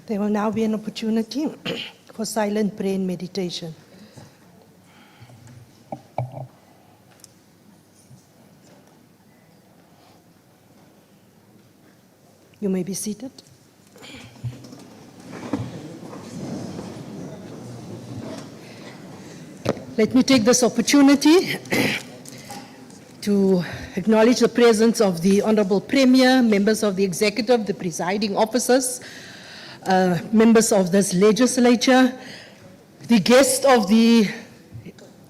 There will now be an opportunity for silent prayer and meditation. You may be seated. Let me take this opportunity to acknowledge the presence of the Honorable Premier, members of the Executive, the presiding officers, members of this Legislature, the guest of the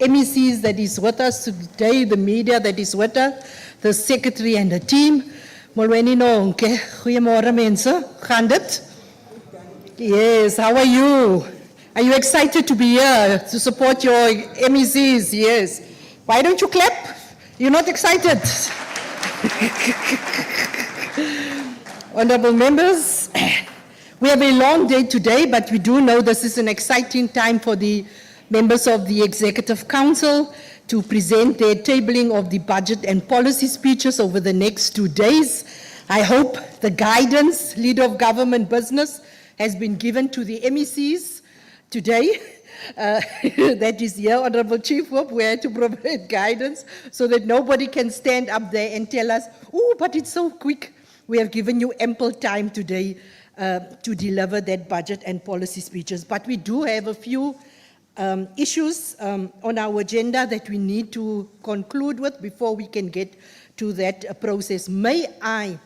MECs that is with us today, the media that is with us, the Secretary and the team. Molweni nonke, goeiemôre mense, gaan dit? Yes, how are you? Are you excited to be here to support your MECs? Yes. Why don't you clap? You're not excited. Honorable members, we have a long day today, but we do know this is an exciting time for the members of the Executive Council to present their tabling of the budget and policy speeches over the next 2 days. I hope the guidance, leader of government business, has been given to the MECs today. That is here, Honorable Chief Whip, we had to provide guidance so that nobody can stand up there and tell us, oh, but it's so quick. We have given you ample time today to deliver that budget and policy speeches. But we do have a few issues on our agenda that we need to conclude with before we can get to that process. May I,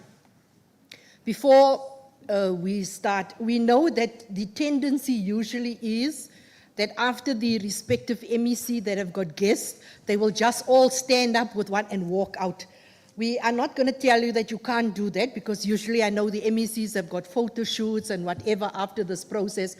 before we start, we know that the tendency usually is that after the respective MEC that have got guests, they will just all stand up with one and walk out. We are not going to tell you that you can't do that, because usually I know the MECs have got photo shoots and whatever after this process.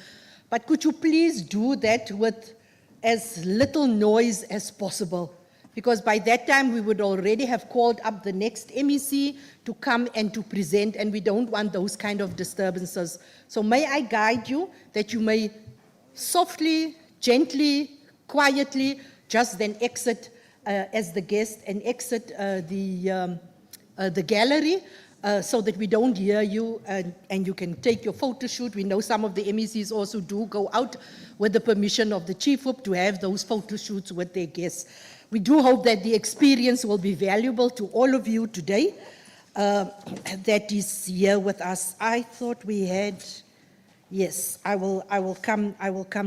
But could you please do that with as little noise as possible? Because by that time we would already have called up the next MEC to come and to present, and we don't want those kind of disturbances. So may I guide you that you may softly, gently, quietly, just then exit as the guest and exit the gallery so that we don't hear you and you can take your photo shoot. We know some of the MECs also do go out with the permission of the Chief Whip to have those photo shoots with their guests. We do hope that the experience will be valuable to all of you today that is here with us. I thought we had... Yes, I will come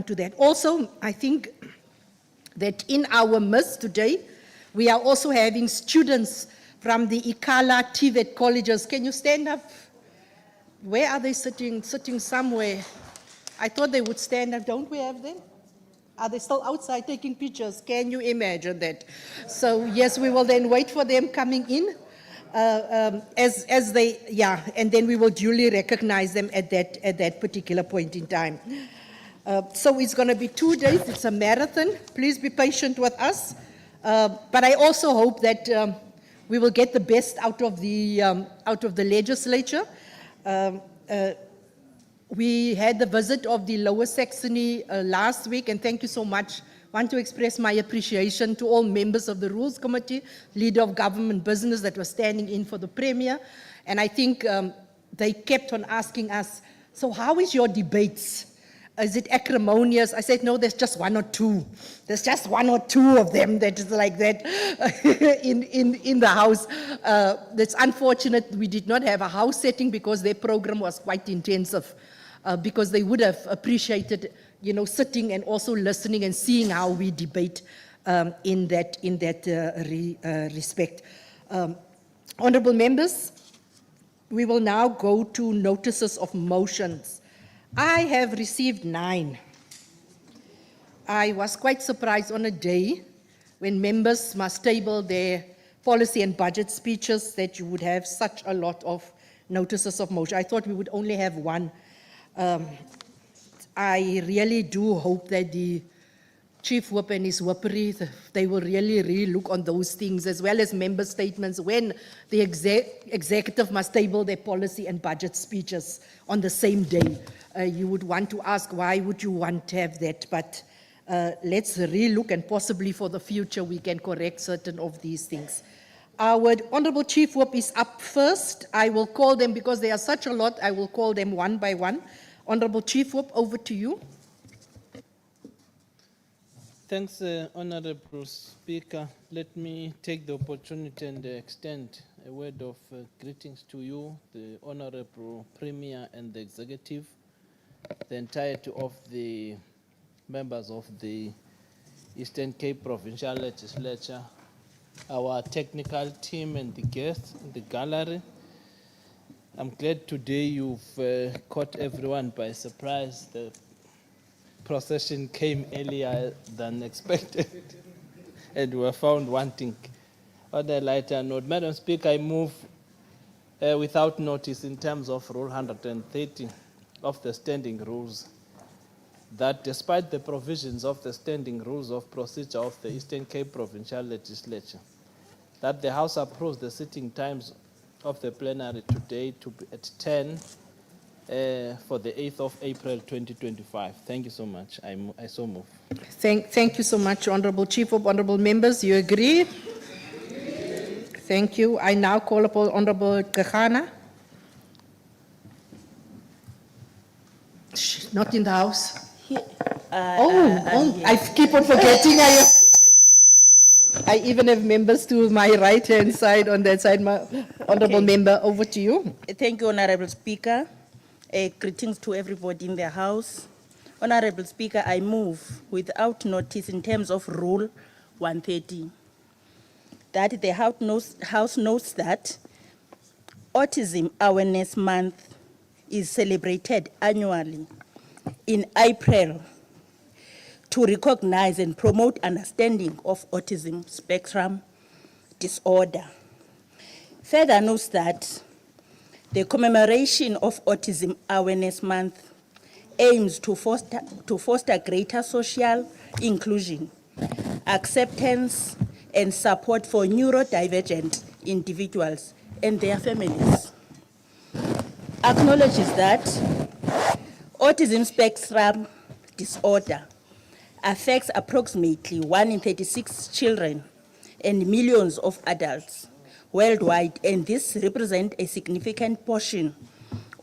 to that. Also, I think that in our midst today, we are also having students from the Ikala TVET colleges. Can you stand up? Where are they sitting? Sitting somewhere. I thought they would stand up. Don't we have them? Are they still outside taking pictures? Can you imagine that? So yes, we will then wait for them coming in. As they, yeah, and then we will duly recognize them at that particular point in time. So it's going to be 2 days. It's a marathon. Please be patient with us. But I also hope that we will get the best out of the legislature. We had the visit of the Lower Saxony last week, and thank you so much. I want to express my appreciation to all members of the Rules Committee, leader of government business that was standing in for the Premier. And I think they kept on asking us, so how is your debates? Is it acrimonious? I said, no, there's just one or two. There's just one or two of them that is like that in the House. It's unfortunate we did not have a House setting because their program was quite intensive, because they would have appreciated, you know, sitting and also listening and seeing how we debate in that respect. Honorable members, we will now go to notices of motions. I have received 9. I was quite surprised on a day when members must table their policy and budget speeches that you would have such a lot of notices of motion. I thought we would only have 1. I really do hope that the Chief Whip and his whippery, they will really look on those things, as well as member statements when the executive must table their policy and budget speeches on the same day. You would want to ask, why would you want to have that? But let's re-look, and possibly for the future we can correct certain of these things. Our Honorable Chief Whip is up first. I will call them, because there are such a lot, I will call them one by one. Honorable Chief Whip, over to you. Thanks, Honorable Speaker. Let me take the opportunity and extend a word of greetings to you, the Honorable Premier and the Executive, the entirety of the members of the Eastern Cape Provincial Legislature, our technical team and the guests in the gallery. I'm glad today you've caught everyone by surprise. The procession came earlier than expected and were found wanting. On a lighter note, Madam Speaker, I move without notice in terms of Rule 130 of the Standing Rules that despite the provisions of the Standing Rules of Procedure of the Eastern Cape Provincial Legislature, that the House approves the sitting times of the plenary today to be at 10 for the 8th of April 2025. Thank you so much. I so move. Thank you so much, Honorable Chief Whip. Honorable members, you agree? Thank you. I now call upon Honorable Kagana. Not in the house. I keep on forgetting. I even have members to my right-hand side, on that side. My honorable member, over to you. Thank you, Honorable Speaker. Greetings to everybody in the House. Honorable Speaker, I move without notice in terms of Rule 130 that the House knows that Autism Awareness Month is celebrated annually in April to recognize and promote understanding of autism spectrum disorder. Further notes that the commemoration of Autism Awareness Month aims to foster greater social inclusion, acceptance, and support for neurodivergent individuals and their families. Acknowledges that autism spectrum disorder affects approximately 1 in 36 children and millions of adults worldwide, and this represents a significant portion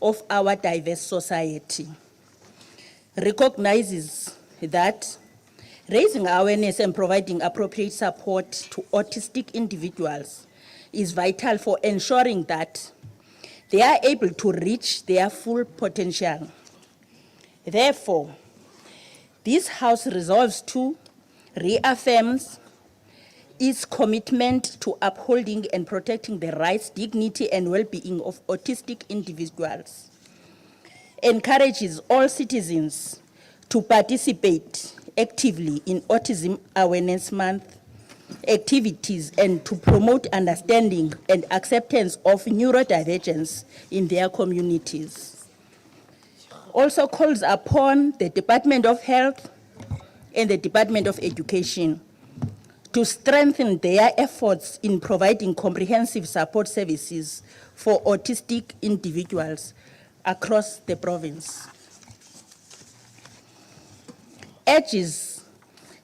of our diverse society. Recognizes that raising awareness and providing appropriate support to autistic individuals is vital for ensuring that they are able to reach their full potential. Therefore, this House resolves to reaffirm its commitment to upholding and protecting the rights, dignity, and well-being of autistic individuals, encourages all citizens to participate actively in Autism Awareness Month activities and to promote understanding and acceptance of neurodivergence in their communities. Also calls upon the Department of Health and the Department of Education to strengthen their efforts in providing comprehensive support services for autistic individuals across the province. Urges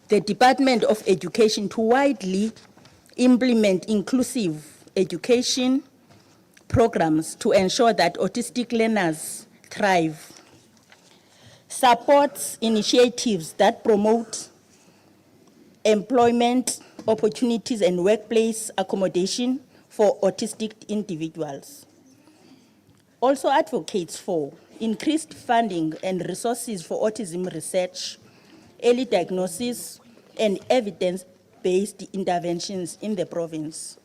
the Department of Education to widely implement inclusive education programs to ensure that autistic learners thrive. Supports initiatives that promote employment opportunities and workplace accommodation for autistic individuals. Also advocates for increased funding and resources for autism research, early diagnosis, and evidence-based interventions in the province.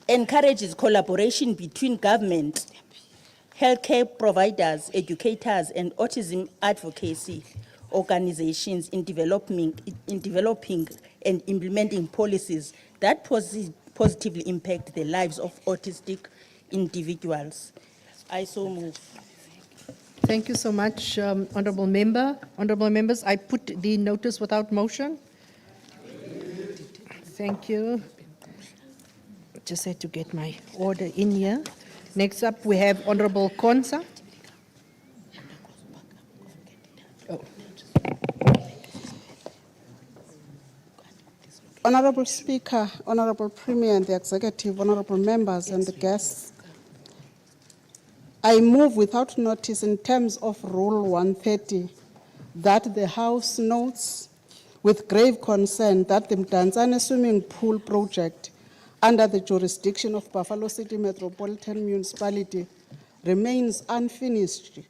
Encourages collaboration between government, healthcare providers, educators, and autism advocacy organizations in developing and implementing policies that positively impact the lives of autistic individuals. I so move. Thank you so much, honorable member. Honorable members, I put the notice without motion. Thank you. Just had to get my order in here. Next up, we have Honorable Konza. Honorable Speaker, Honorable Premier and the Executive, Honorable members and the guests, I move without notice in terms of Rule 130 that the House notes with grave concern that the Mdantsane swimming pool project under the jurisdiction of Buffalo City Metropolitan Municipality remains unfinished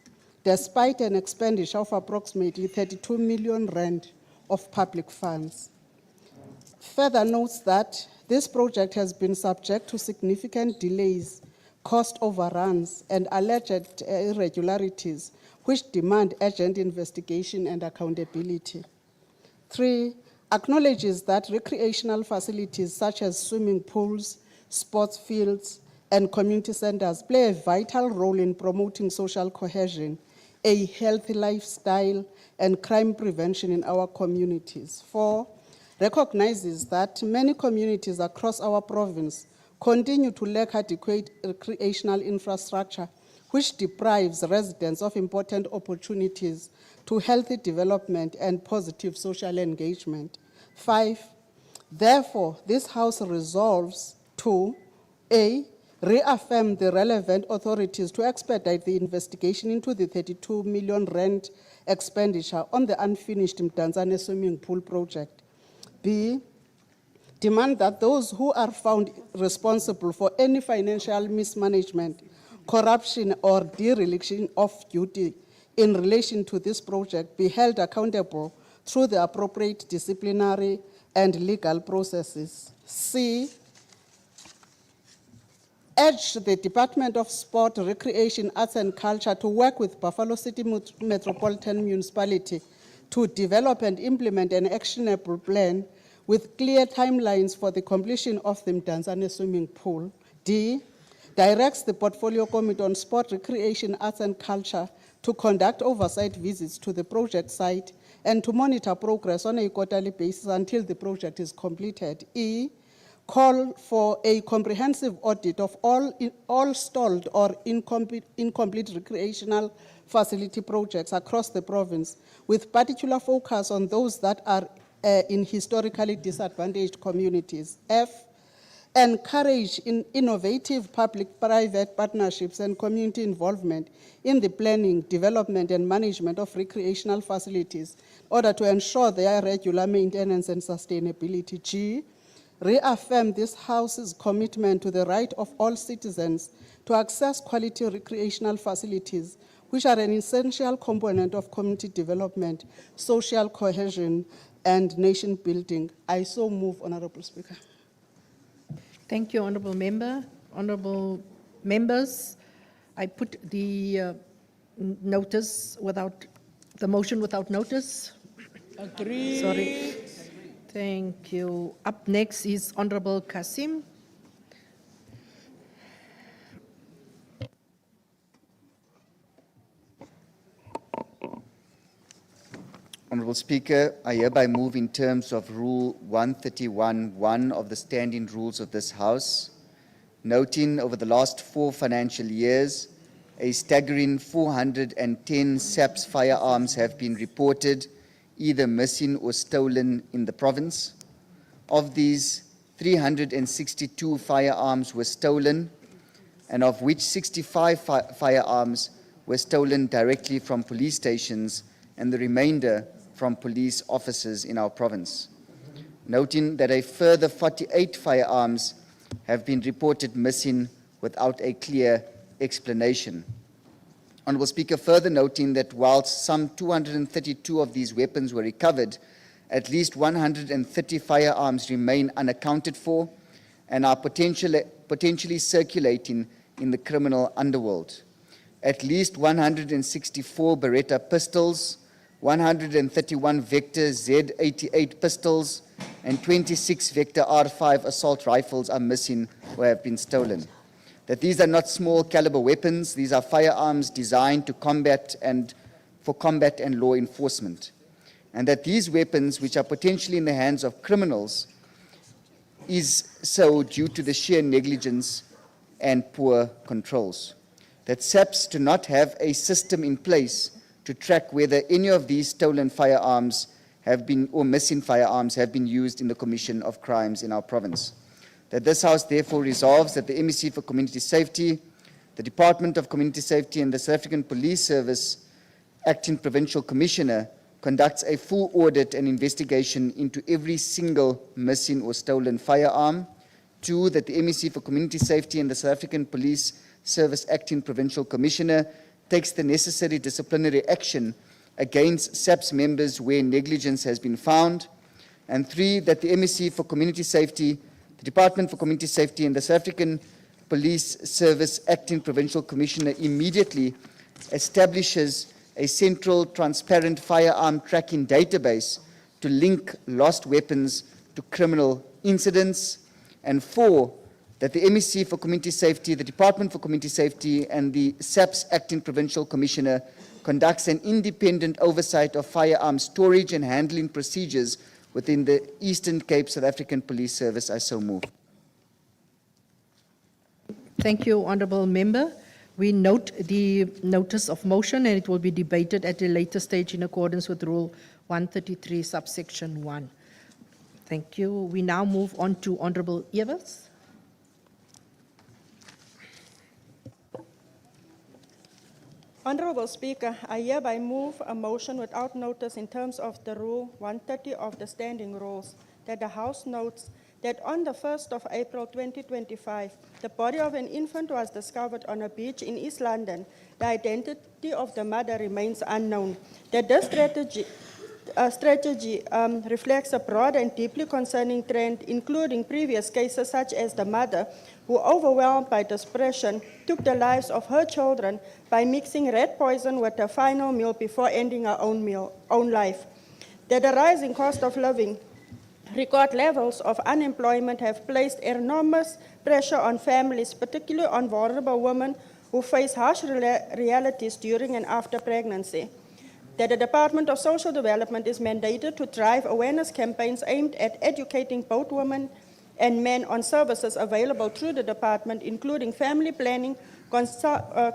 despite an expenditure of approximately 32 million rand of public funds. Further notes that this project has been subject to significant delays, cost overruns, and alleged irregularities, which demand urgent investigation and accountability. 3, acknowledges that recreational facilities such as swimming pools, sports fields, and community centers play a vital role in promoting social cohesion, a healthy lifestyle, and crime prevention in our communities. 4, recognizes that many communities across our province continue to lack adequate recreational infrastructure, which deprives residents of important opportunities to healthy development and positive social engagement. 5, therefore, this House resolves to A, reaffirm the relevant authorities to expedite the investigation into the 32 million rand expenditure on the unfinished Mdantsane swimming pool project. B, demand that those who are found responsible for any financial mismanagement, corruption, or dereliction of duty in relation to this project be held accountable through the appropriate disciplinary and legal processes. C, urge the Department of Sport, Recreation, Arts and Culture to work with Buffalo City Metropolitan Municipality to develop and implement an actionable plan with clear timelines for the completion of the Mdantsane swimming pool. D, directs the Portfolio Committee on Sport, Recreation, Arts and Culture to conduct oversight visits to the project site and to monitor progress on a quarterly basis until the project is completed. E, call for a comprehensive audit of all stalled or incomplete recreational facility projects across the province, with particular focus on those that are in historically disadvantaged communities. F, encourage innovative public-private partnerships and community involvement in the planning, development, and management of recreational facilities in order to ensure their regular maintenance and sustainability. G, reaffirm this House's commitment to the right of all citizens to access quality recreational facilities, which are an essential component of community development, social cohesion, and nation building. I so move, Honorable Speaker. Thank you, Honourable Member. Honourable Members, I put the notice without, the motion without notice. Agree. Sorry. Thank you. Up next is Honourable Kasim. Honourable Speaker, I hereby move in terms of Rule 131(1) of the Standing Rules of this House, noting over the last 4 financial years, a staggering 410 SAPS firearms have been reported either missing or stolen in the province. Of these, 362 firearms were stolen, and of which 65 firearms were stolen directly from police stations and the remainder from police officers in our province. Noting that a further 48 firearms have been reported missing without a clear explanation. Honourable Speaker, further noting that whilst some 232 of these weapons were recovered, at least 130 firearms remain unaccounted for and are potentially circulating in the criminal underworld. At least 164 Beretta pistols, 131 Vector Z88 pistols, and 26 Vector R5 assault rifles are missing or have been stolen. That these are not small caliber weapons, these are firearms designed to combat and law enforcement. And that these weapons, which are potentially in the hands of criminals, is so due to the sheer negligence and poor controls. That SAPS do not have a system in place to track whether any of these stolen firearms have been, or missing firearms have been used in the commission of crimes in our province. That this House therefore resolves that the MEC for Community Safety the Department of Community Safety and the South African Police Service Acting Provincial Commissioner conducts a full audit and investigation into every single missing or stolen firearm. 2, that the MEC for Community Safety and the South African Police Service Acting Provincial Commissioner takes the necessary disciplinary action against SAPS members where negligence has been found. And 3, that the MEC for Community Safety, the Department for Community Safety and the South African Police Service Acting Provincial Commissioner immediately establishes a central transparent firearm tracking database to link lost weapons to criminal incidents. And 4, that the MEC for Community Safety, the Department for Community Safety and the SAPS Acting Provincial Commissioner conducts an independent oversight of firearm storage and handling procedures within the Eastern Cape South African Police Service. I so move. Thank you, Honourable Member. We note the notice of motion and it will be debated at a later stage in accordance with Rule 133, subsection 1. Thank you. We now move on to Honourable Evers. Honourable Speaker, I hereby move a motion without notice in terms of the Rule 130 of the Standing Rules that the House notes that on the 1st of April 2025, the body of an infant was discovered on a beach in East London. The identity of the mother remains unknown. That this strategy reflects a broad and deeply concerning trend, including previous cases such as the mother who, overwhelmed by depression, took the lives of her children by mixing rat poison with her final meal before ending her own life. That the rising cost of living, record levels of unemployment have placed enormous pressure on families, particularly on vulnerable women who face harsh realities during and after pregnancy. That the Department of Social Development is mandated to drive awareness campaigns aimed at educating both women and men on services available through the department, including family planning,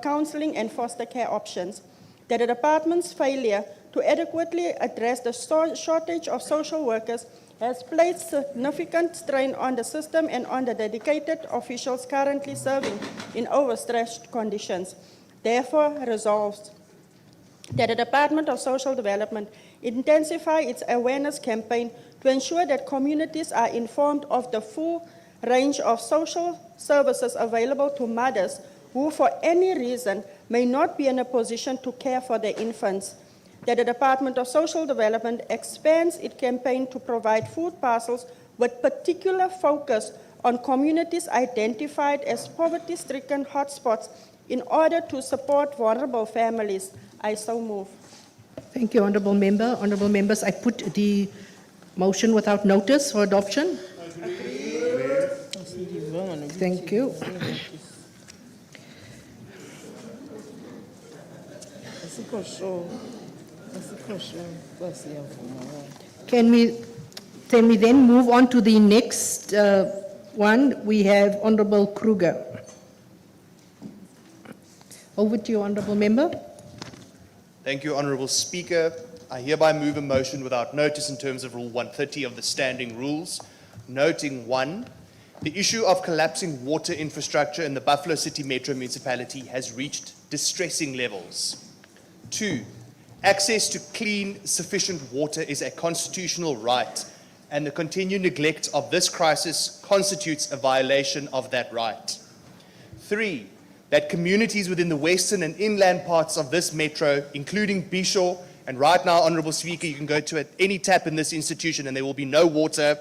counseling, and foster care options. That the department's failure to adequately address the shortage of social workers has placed significant strain on the system and on the dedicated officials currently serving in overstretched conditions. Therefore, resolves that the Department of Social Development intensify its awareness campaign to ensure that communities are informed of the full range of social services available to mothers who, for any reason, may not be in a position to care for their infants. That the Department of Social Development expands its campaign to provide food parcels with particular focus on communities identified as poverty-stricken hotspots in order to support vulnerable families. I so move. Thank you, Honourable Member. Honourable Members, I put the motion without notice for adoption. Thank you. Can we then move on to the next one? We have Honourable Kruger. Over to you, Honourable Member. Thank you, Honourable Speaker. I hereby move a motion without notice in terms of Rule 130 of the Standing Rules, noting 1, the issue of collapsing water infrastructure in the Buffalo City Metro Municipality has reached distressing levels. 2, access to clean, sufficient water is a constitutional right, and the continued neglect of this crisis constitutes a violation of that right. 3, that communities within the western and inland parts of this metro, including Bisho, and right now, Honourable Speaker, you can go to any tap in this institution and there will be no water,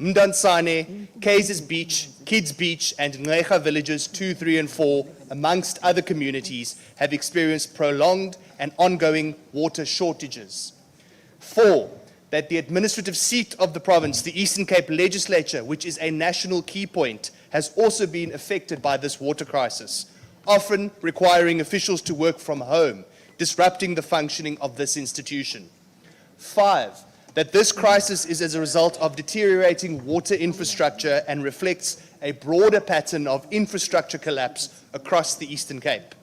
Mdansane, Kaiser's Beach, Kids Beach, and Ngecha villages 2, 3, and 4, amongst other communities, have experienced prolonged and ongoing water shortages. 4, that the administrative seat of the province, the Eastern Cape Legislature, which is a national key point, has also been affected by this water crisis, often requiring officials to work from home, disrupting the functioning of this institution. 5, that this crisis is as a result of deteriorating water infrastructure and reflects a broader pattern of infrastructure collapse across the Eastern Cape.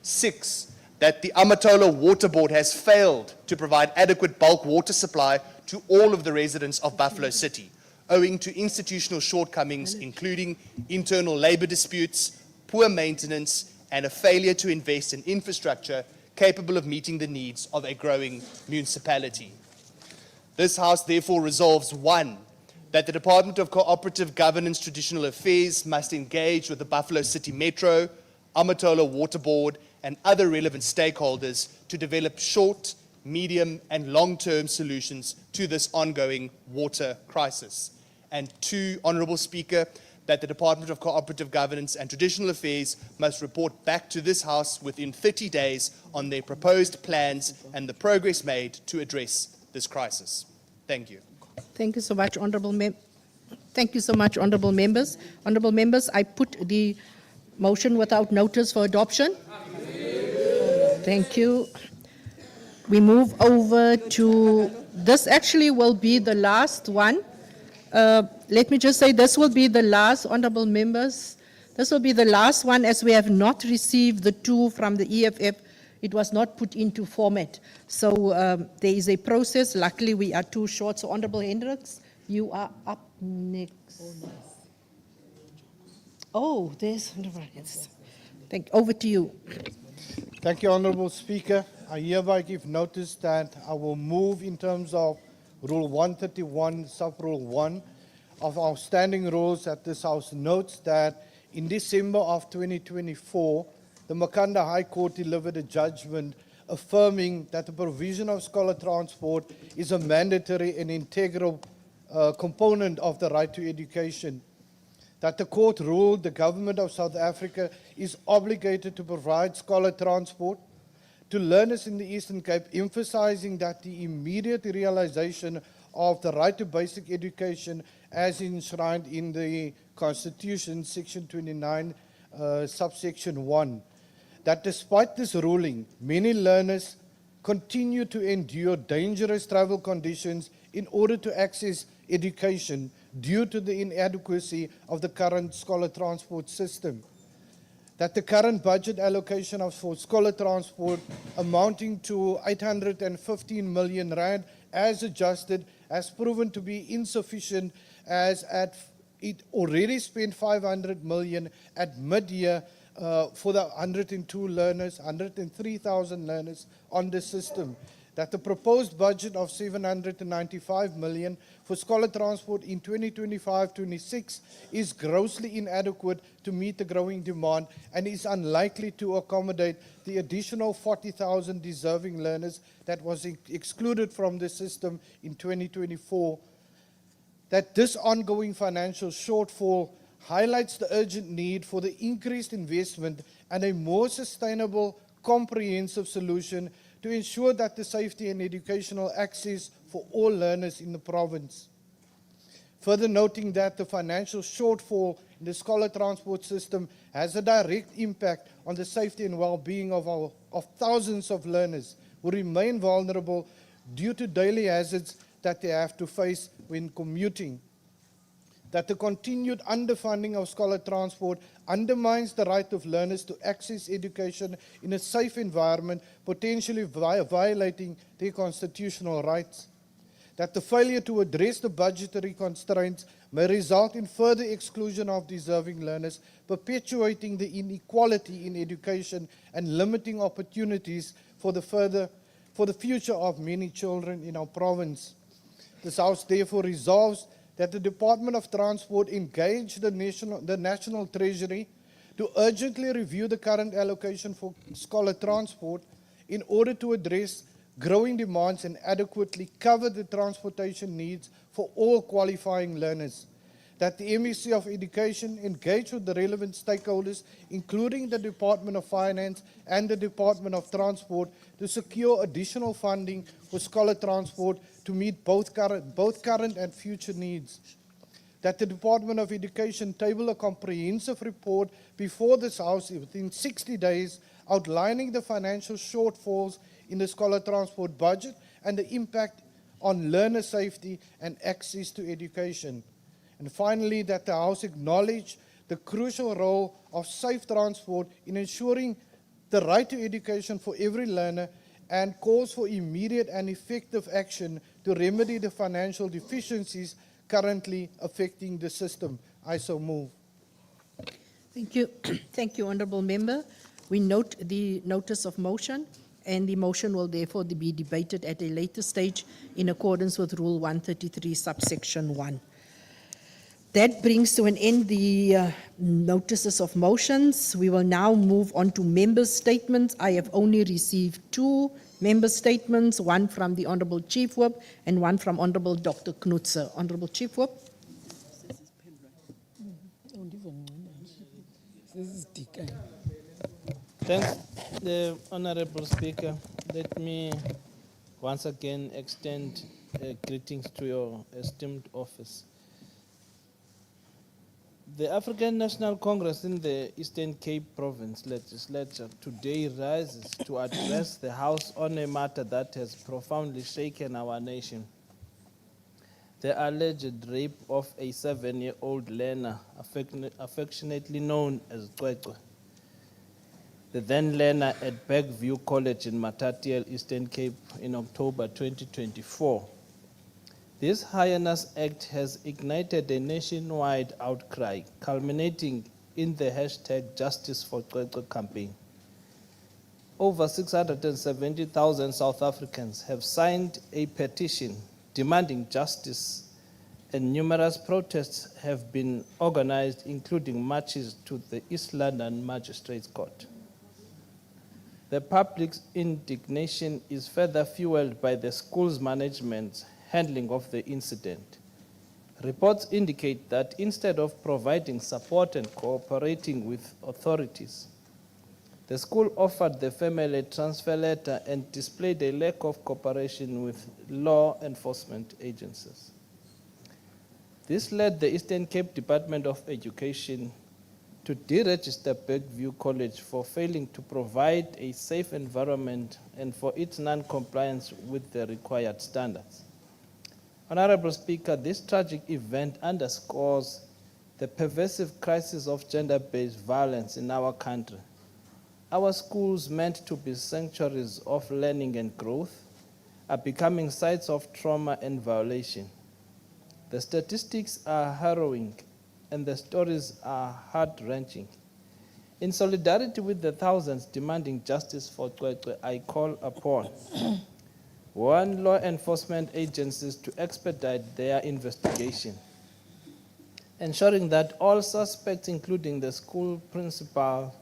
6, that the Amatola Water Board has failed to provide adequate bulk water supply to all of the residents of Buffalo City, owing to institutional shortcomings including internal labor disputes, poor maintenance, and a failure to invest in infrastructure capable of meeting the needs of a growing municipality. This House therefore resolves, 1, that the Department of Cooperative Governance Traditional Affairs must engage with the Buffalo City Metro, Amatola Water Board, and other relevant stakeholders to develop short, medium, and long-term solutions to this ongoing water crisis. And 2, Honourable Speaker, that the Department of Cooperative Governance and Traditional Affairs must report back to this House within 30 days on their proposed plans and the progress made to address this crisis. Thank you. Thank you so much, Thank you so much, honourable members. Honourable members, I put the motion without notice for adoption. Thank you. We move over to, this actually will be the last one. Let me just say this will be the last, honourable members. This will be the last one as we have not received the 2 from the EFF. It was not put into format. So there is a process. Luckily, we are too short. So Honourable Hendricks, you are up next. Oh, there's Honourable Hendricks. Over to you. Thank you, Honourable Speaker. I hereby give notice that I will move in terms of Rule 131, Sub-Rule 1 of our standing rules that this House notes that in December of 2024, the Makanda High Court delivered a judgment affirming that the provision of scholar transport is a mandatory and integral component of the right to education. That the court ruled the government of South Africa is obligated to provide scholar transport to learners in the Eastern Cape, emphasizing that the immediate realization of the right to basic education as enshrined in the Constitution, Section 29, subsection 1. That despite this ruling, many learners continue to endure dangerous travel conditions in order to access education due to the inadequacy of the current scholar transport system. That the current budget allocation for scholar transport amounting to 815 million rand as adjusted has proven to be insufficient, as it already spent 500 million at mid-year for the 102 learners, 103,000 learners on the system. That the proposed budget of 795 million for scholar transport in 2025-26 is grossly inadequate to meet the growing demand and is unlikely to accommodate the additional 40,000 deserving learners that was excluded from the system in 2024. That this ongoing financial shortfall highlights the urgent need for the increased investment and a more sustainable, comprehensive solution to ensure that the safety and educational access for all learners in the province. Further noting that the financial shortfall in the scholar transport system has a direct impact on the safety and well-being of thousands of learners who remain vulnerable due to daily hazards that they have to face when commuting. That the continued underfunding of scholar transport undermines the right of learners to access education in a safe environment, potentially violating their constitutional rights. That the failure to address the budgetary constraints may result in further exclusion of deserving learners, perpetuating the inequality in education and limiting opportunities for the future of many children in our province. This House therefore resolves that the Department of Transport engage the National Treasury to urgently review the current allocation for scholar transport in order to address growing demands and adequately cover the transportation needs for all qualifying learners. That the MEC of Education engage with the relevant stakeholders, including the Department of Finance and the Department of Transport, to secure additional funding for scholar transport to meet both current and future needs. That the Department of Education table a comprehensive report before this House within 60 days outlining the financial shortfalls in the scholar transport budget and the impact on learner safety and access to education. And finally, that the House acknowledge the crucial role of safe transport in ensuring the right to education for every learner and calls for immediate and effective action to remedy the financial deficiencies currently affecting the system. I so move. Thank you. Thank you, Honourable Member. We note the notice of motion, and the motion will therefore be debated at a later stage in accordance with Rule 133, subsection 1. That brings to an end the notices of motions. We will now move on to member statements. I have only received 2 member statements, one from the Honorable Chief Whip and one from Honorable Dr. Knudsen. Honorable Chief Whip. Thanks, the Honorable Speaker. Let me once again extend greetings to your esteemed office. The African National Congress in the Eastern Cape Province Legislature today rises to address the House on a matter that has profoundly shaken our nation. The alleged rape of a 7-year-old learner, affectionately known as Kwekwe, the then learner at Bergview College in Matatiele, Eastern Cape in October 2024. This heinous act has ignited a nationwide outcry, culminating in the hashtag Justice for Kwekwe campaign. Over 670,000 South Africans have signed a petition demanding justice, and numerous protests have been organized, including marches to the East London Magistrates Court. The public's indignation is further fueled by the school's management's handling of the incident. Reports indicate that instead of providing support and cooperating with authorities, the school offered the family a transfer letter and displayed a lack of cooperation with law enforcement agencies. This led the Eastern Cape Department of Education to deregister Bergview College for failing to provide a safe environment and for its non-compliance with the required standards. Honorable Speaker, this tragic event underscores the pervasive crisis of gender-based violence in our country. Our schools, meant to be sanctuaries of learning and growth, are becoming sites of trauma and violation. The statistics are harrowing and the stories are heart-wrenching. In solidarity with the thousands demanding justice for Kwekwe, I call upon one, law enforcement agencies to expedite their investigation, ensuring that all suspects, including the school principal,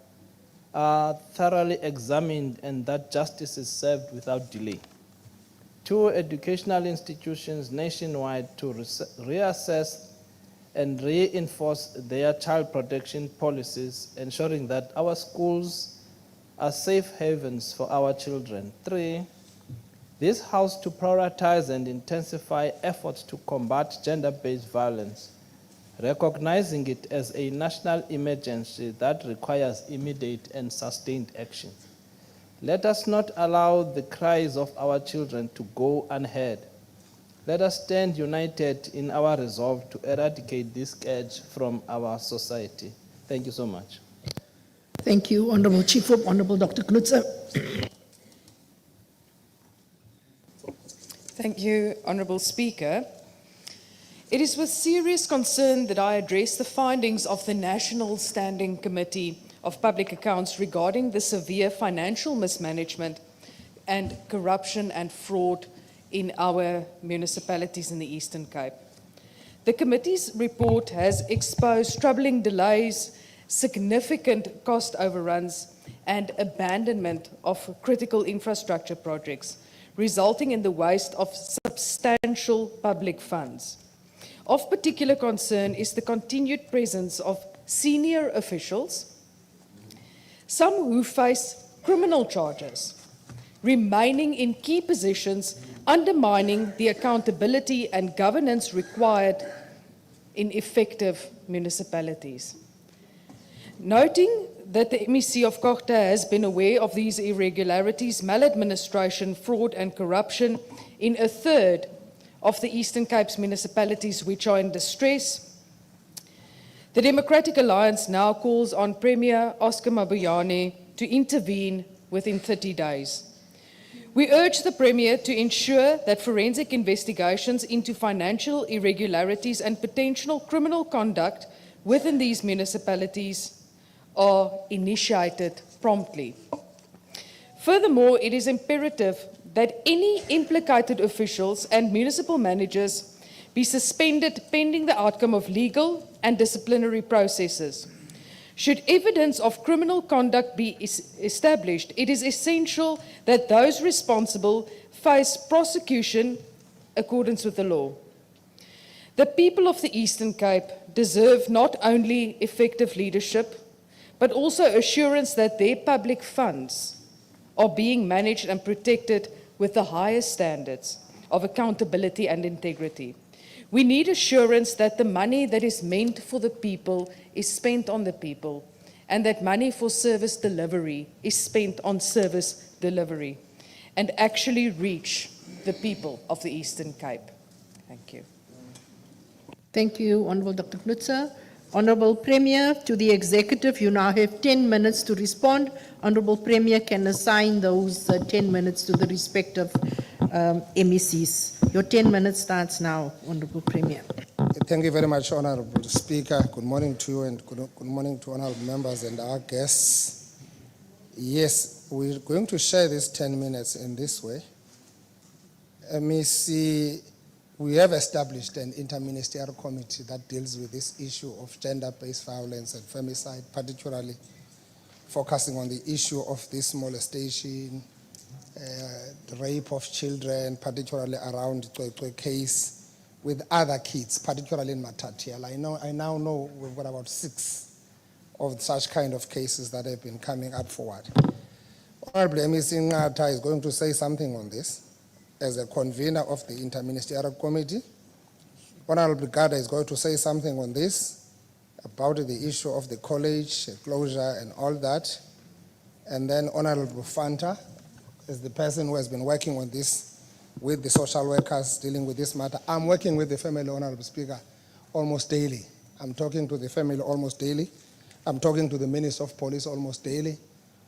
are thoroughly examined and that justice is served without delay. 2, educational institutions nationwide to reassess and reinforce their child protection policies, ensuring that our schools are safe havens for our children. 3, this House to prioritize and intensify efforts to combat gender-based violence, recognizing it as a national emergency that requires immediate and sustained action. Let us not allow the cries of our children to go unheard. Let us stand united in our resolve to eradicate this scourge from our society. Thank you so much. Thank you, Honorable Chief Whip. Honorable Dr. Knudsen. Thank you, Honourable Speaker. It is with serious concern that I address the findings of the National Standing Committee of Public Accounts regarding the severe financial mismanagement and corruption and fraud in our municipalities in the Eastern Cape. The committee's report has exposed troubling delays, significant cost overruns, and abandonment of critical infrastructure projects, resulting in the waste of substantial public funds. Of particular concern is the continued presence of senior officials, some who face criminal charges, remaining in key positions, undermining the accountability and governance required in effective municipalities. Noting that the MEC of Kochte has been aware of these irregularities, maladministration, fraud and corruption in a third of the Eastern Cape's municipalities which are in distress, the Democratic Alliance now calls on Premier Oscar Mabuyane to intervene within 30 days. We urge the Premier to ensure that forensic investigations into financial irregularities and potential criminal conduct within these municipalities are initiated promptly. Furthermore, it is imperative that any implicated officials and municipal managers be suspended pending the outcome of legal and disciplinary processes. Should evidence of criminal conduct be established, it is essential that those responsible face prosecution in accordance with the law. The people of the Eastern Cape deserve not only effective leadership, but also assurance that their public funds are being managed and protected with the highest standards of accountability and integrity. We need assurance that the money that is meant for the people is spent on the people, and that money for service delivery is spent on service delivery and actually reach the people of the Eastern Cape. Thank you. Thank you, Honorable Dr. Knutzer. Honorable Premier, to the Executive, you now have 10 minutes to respond. Honorable Premier can assign those 10 minutes to the respective MECs. Your 10 minutes starts now, Honorable Premier. Thank you very much, Honorable Speaker. Good morning to you and good morning to honorable members and our guests. Yes, we're going to share these 10 minutes in this way. MEC, we have established an interministerial committee that deals with this issue of gender-based violence and femicide, particularly focusing on the issue of this molestation, the rape of children, particularly around the case with other kids, particularly in Matatiele. I now know we've got about 6 of such kind of cases that have been coming up forward. Honorable MEC Ngata is going to say something on this as a convener of the interministerial committee. Honorable Gada is going to say something on this about the issue of the college closure and all that. And then Honorable Fanta is the person who has been working on this with the social workers dealing with this matter. I'm working with the family, Honorable Speaker, almost daily. I'm talking to the family almost daily. I'm talking to the Minister of Police almost daily.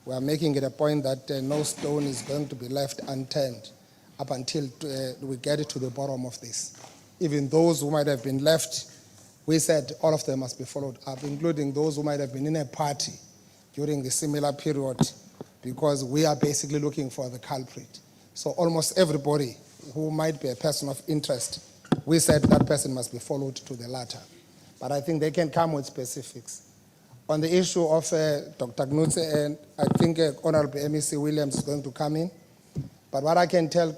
We are making it a point that no stone is going to be left unturned up until we get to the bottom of this. Even those who might have been left, we said all of them must be followed up, including those who might have been in a party during the similar period, because we are basically looking for the culprit. So almost everybody who might be a person of interest, we said that person must be followed to the latter. But I think they can come with specifics. On the issue of Dr. Knutze, and I think Honorable MEC Williams is going to come in. But what I can tell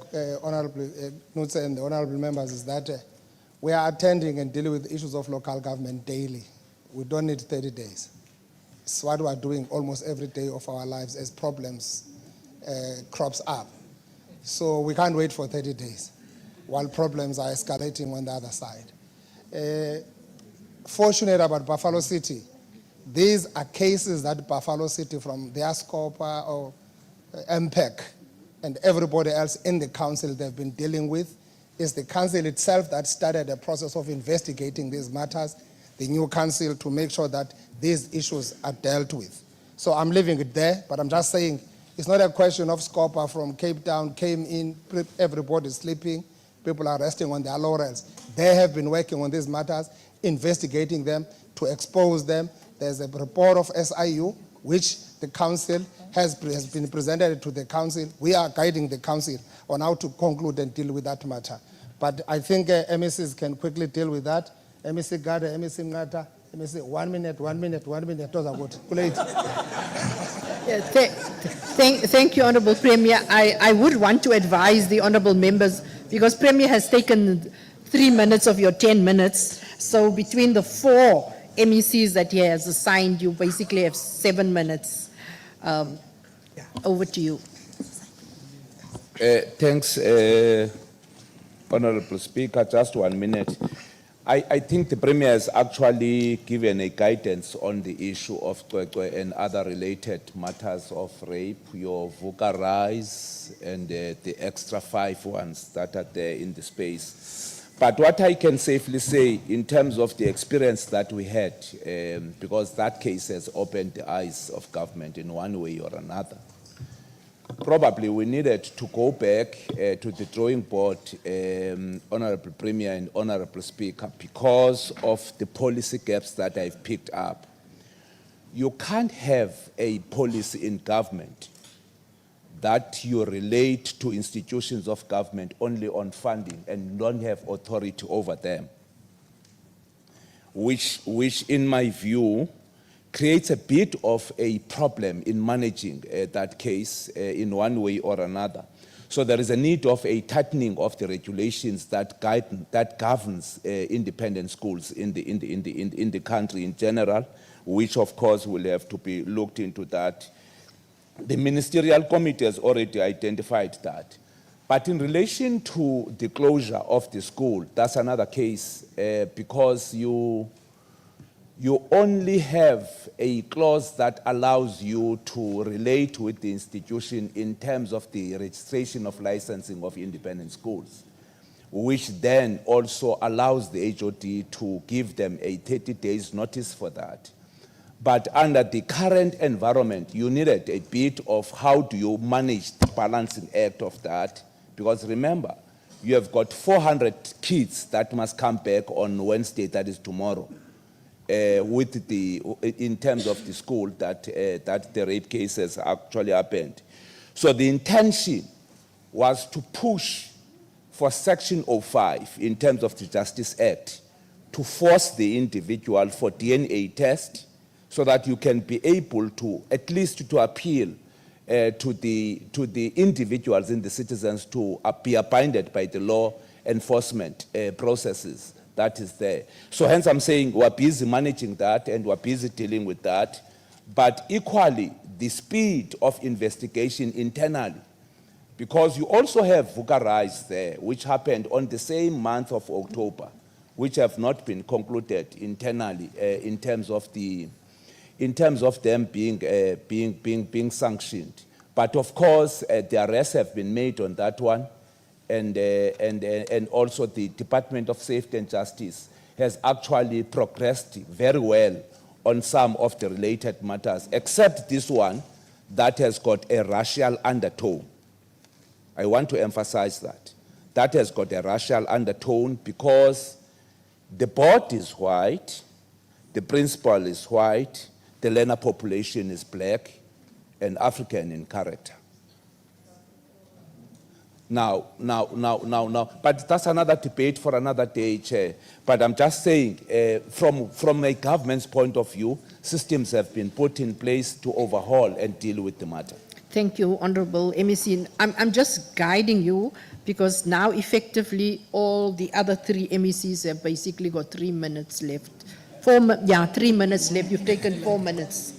Honorable Knutze and the honorable members is that we are attending and dealing with issues of local government daily. We don't need 30 days. It's what we are doing almost every day of our lives as problems crops up. So we can't wait for 30 days while problems are escalating on the other side. Fortunate about Buffalo City, these are cases that Buffalo City from their SCOPA or MPEC and everybody else in the council they've been dealing with. It's the council itself that started the process of investigating these matters, the new council, to make sure that these issues are dealt with. So I'm leaving it there, but I'm just saying it's not a question of SCOPA from Cape Town came in, everybody's sleeping, people are resting on their laurels. They have been working on these matters, investigating them, to expose them. There's a report of SIU, which the council has been presented to the council. We are guiding the council on how to conclude and deal with that matter. But I think MECs can quickly deal with that. MEC Gada, MEC Ngata, MEC 1 minute, 1 minute, 1 minute. Those are good. Thank you, Honorable Premier. I would want to advise the honorable members, because Premier has taken 3 minutes of your 10 minutes. So between the 4 MECs that he has assigned, you basically have 7 minutes. Over to you. Thanks, Honorable Speaker. Just 1 minute. I think the Premier has actually given a guidance on the issue of Kwekwe and other related matters of rape, your VUCA rise, and the extra 5 ones that are there in the space. But what I can safely say in terms of the experience that we had, because that case has opened the eyes of government in one way or another, probably we needed to go back to the drawing board, Honorable Premier and Honorable Speaker, because of the policy gaps that I've picked up. you can't have a policy in government that you relate to institutions of government only on funding and don't have authority over them, which in my view, creates a bit of a problem in managing that case in one way or another. So there is a need of a tightening of the regulations that governs independent schools in the country in general, which of course will have to be looked into that. The ministerial committee has already identified that. But in relation to the closure of the school, that's another case because you only have a clause that allows you to relate with the institution in terms of the registration of licensing of independent schools, which then also allows the HOD to give them a 30 days notice for that. But under the current environment, you needed a bit of how do you manage the balancing act of that, because remember, you have got 400 kids that must come back on Wednesday, that is tomorrow. In terms of the school that the rape cases actually happened. So the intention was to push for Section 05 in terms of the Justice Act to force the individual for DNA test so that you can be able to at least to appeal to the individuals and the citizens to be abided by the law enforcement processes that is there. So hence I'm saying we're busy managing that and we're busy dealing with that. But equally, the speed of investigation internally, because you also have VUCA rise there, which happened on the same month of October, which have not been concluded internally in terms of them being sanctioned. But of course, the arrests have been made on that one. And also the Department of Safety and Justice has actually progressed very well on some of the related matters, except this one that has got a racial undertone. I want to emphasize that. That has got a racial undertone because the board is white, the principal is white, the learner population is black and African in character. Now, but that's another debate for another day, Chair. But I'm just saying, from a government's point of view, systems have been put in place to overhaul and deal with the matter. Thank you, Honorable MEC. I'm just guiding you because now effectively all the other three MECs have basically got 3 minutes left. 3 minutes left. You've taken 4 minutes.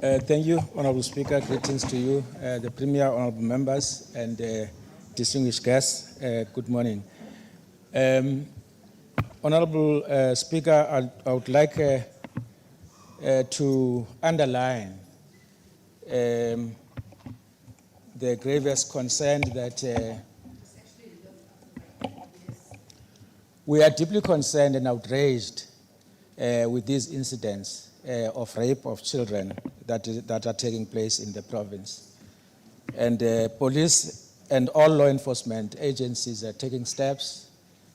Thank you, Honorable Speaker. Greetings to you, the Premier, honorable members, and distinguished guests. Good morning. Honorable Speaker, I would like to underline the grievous concern that we are deeply concerned and outraged with these incidents of rape of children that are taking place in the province. And police and all law enforcement agencies are taking steps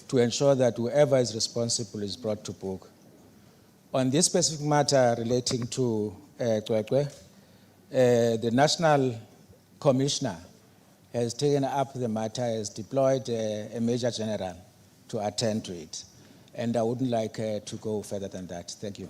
to ensure that whoever is responsible is brought to book. On this specific matter relating to Kwekwe, the National Commissioner has taken up the matter, has deployed a Major General to attend to it. And I wouldn't like to go further than that. Thank you.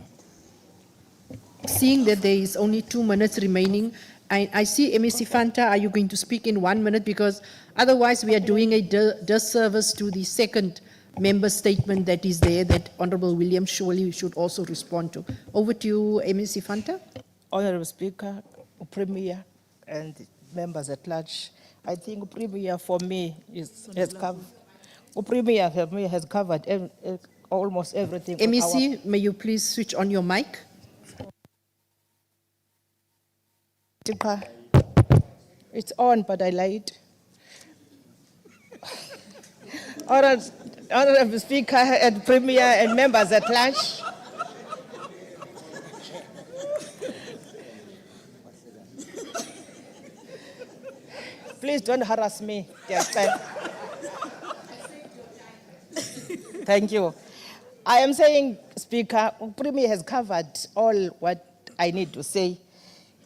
Seeing that there is only 2 minutes remaining, I see MEC Fanta, are you going to speak in 1 minute? Because otherwise we are doing a disservice to the second member statement that is there that Honorable William surely should also respond to. Over to you, MEC Fanta. Honorable Speaker, Premier, and members at large, I think Premier for me has covered almost everything. MEC, may you please switch on your mic? It's on, but I lied. Honorable Speaker and Premier and members at large. Please don't harass me. Thank you. I am saying, Speaker, Premier has covered all what I need to say.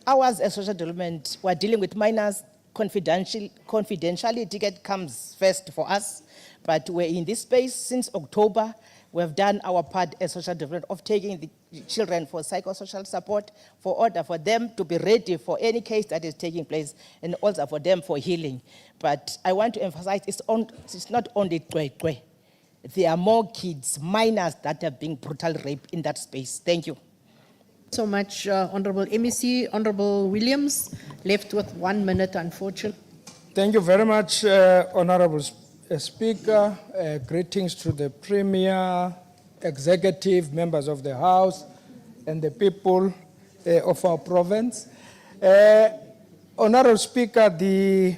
Ours as social development, we're dealing with minors. Confidentiality comes first for us, but we're in this space since October. We have done our part as social development of taking the children for psychosocial support, for order for them to be ready for any case that is taking place, and also for them for healing. But I want to emphasize it's not only Kwekwe. There are more kids, minors, that are being brutally raped in that space. Thank you. So much, Honorable MEC. Honorable Williams, left with 1 minute, unfortunately. Thank you very much, Honorable Speaker. Greetings to the Premier, executive, members of the House, and the people of our province. Honorable Speaker, the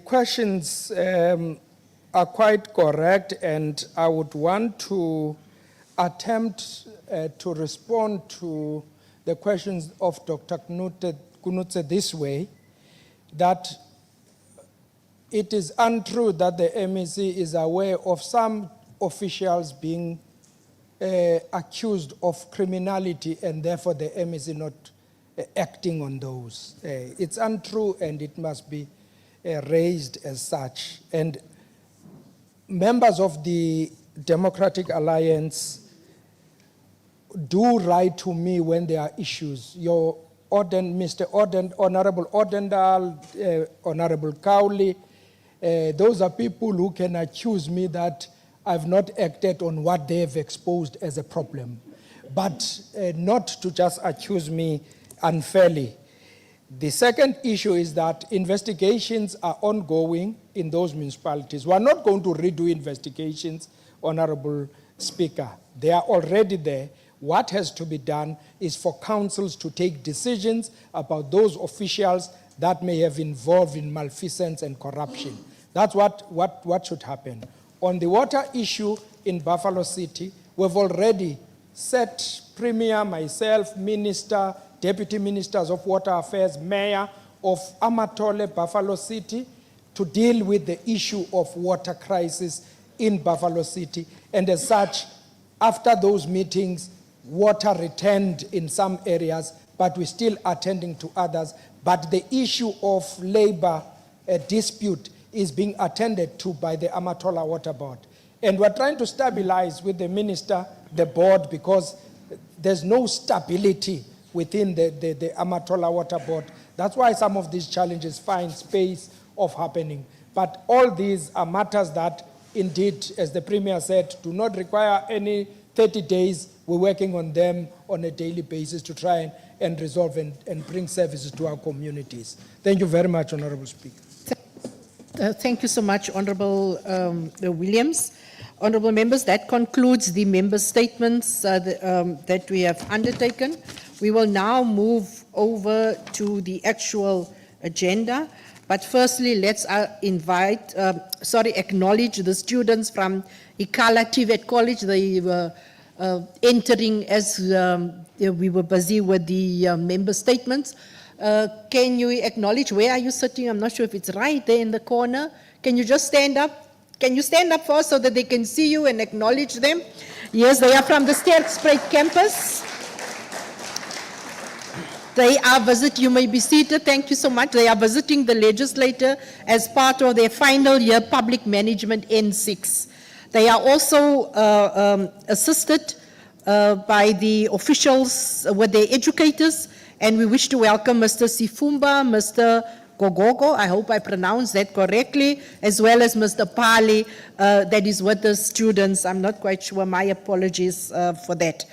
questions are quite correct, and I would want to attempt to respond to the questions of Dr. Kunutse this way, that it is untrue that the MEC is aware of some officials being accused of criminality and therefore the MEC not acting on those. It's untrue and it must be raised as such. And members of the Democratic Alliance do write to me when there are issues. Your Mr. Honorable Odendal, Honorable Cowley, those are people who can accuse me that I've not acted on what they have exposed as a problem, but not to just accuse me unfairly. The second issue is that investigations are ongoing in those municipalities. We are not going to redo investigations, Honorable Speaker. They are already there. What has to be done is for councils to take decisions about those officials that may have involved in malfeasance and corruption. That's what should happen. On the water issue in Buffalo City, we've already set Premier, myself, Minister, Deputy Ministers of Water Affairs, Mayor of Amatole, Buffalo City, to deal with the issue of water crisis in Buffalo City. And as such, after those meetings, water returned in some areas, but we're still attending to others. But the issue of labor dispute is being attended to by the Amatola Water Board. And we're trying to stabilize with the minister, the board, because there's no stability within the Amatola Water Board. That's why some of these challenges find space of happening. But all these are matters that, indeed, as the Premier said, do not require any 30 days. We're working on them on a daily basis to try and resolve and bring services to our communities. Thank you very much, Honorable Speaker. Thank you so much, Honorable Williams. Honorable members, that concludes the member statements that we have undertaken. We will now move over to the actual agenda. But firstly, let's acknowledge the students from Ikala TVET College. They were entering as we were busy with the member statements. Can you acknowledge, where are you sitting? I'm not sure if it's right there in the corner. Can you just stand up? Can you stand up first so that they can see you and acknowledge them? Yes, they are from the Sterkspruit campus. They are you may be seated, thank you so much. They are visiting the legislature as part of their final year public management N6. They are also assisted by the officials with their educators, and we wish to welcome Mr. Sifumba, Mr. Gogogo, I hope I pronounced that correctly, as well as Mr. Pali, that is with the students. I'm not quite sure, my apologies for that.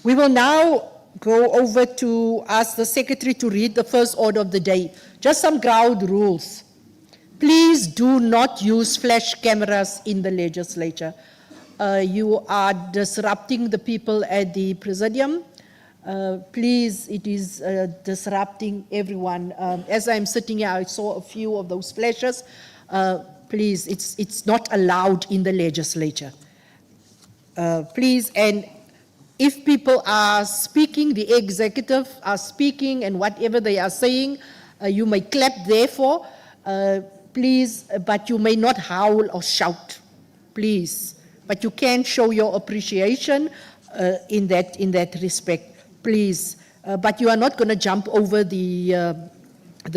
We will now go over to ask the Secretary to read the first order of the day. Just some ground rules. Please do not use flash cameras in the legislature. You are disrupting the people at the presidium. Please, it is disrupting everyone. As I'm sitting here, I saw a few of those flashes. Please, it's not allowed in the legislature. Please, and if people are speaking, the executive are speaking, and whatever they are saying, you may clap therefore, please, but you may not howl or shout. Please, but you can show your appreciation in that respect, please. But you are not going to jump over the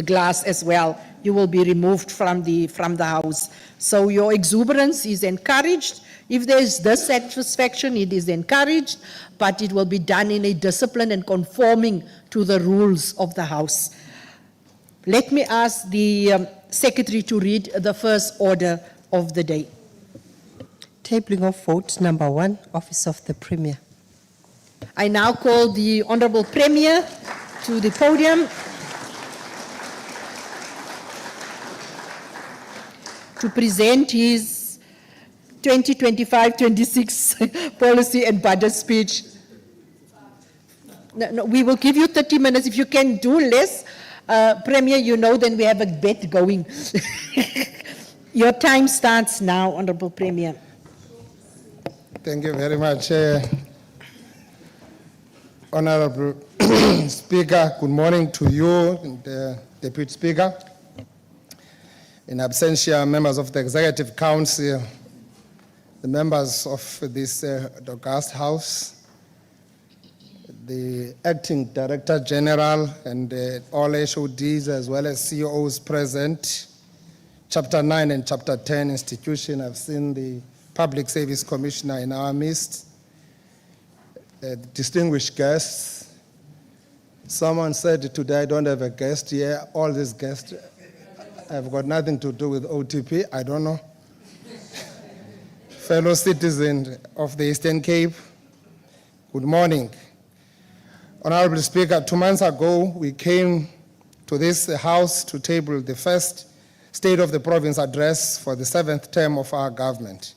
glass as well. You will be removed from the house. So your exuberance is encouraged. If there is dissatisfaction, it is encouraged, but it will be done in a discipline and conforming to the rules of the house. Let me ask the Secretary to read the first order of the day. Tabling of vote number 1, Office of the Premier. I now call the Honourable Premier to the podium to present his 2025-26 policy and budget speech. No, we will give you 30 minutes. If you can do less, Premier, you know, then we have a bet going. Your time starts now, Honourable Premier. Thank you very much, Honourable Speaker. Good morning to you, and, Deputy Speaker. In absentia, members of the Executive Council, the members of this august House, the Acting Director General and all HODs as well as CEOs present, Chapter 9 and Chapter 10 institution. I've seen the Public Service Commissioner in our midst, distinguished guests. Someone said today I don't have a guest here. All these guests have got nothing to do with OTP. I don't know. Fellow citizens of the Eastern Cape, good morning. Honorable Speaker, 2 months ago, we came to this House to table the first State of the Province address for the 7th term of our government.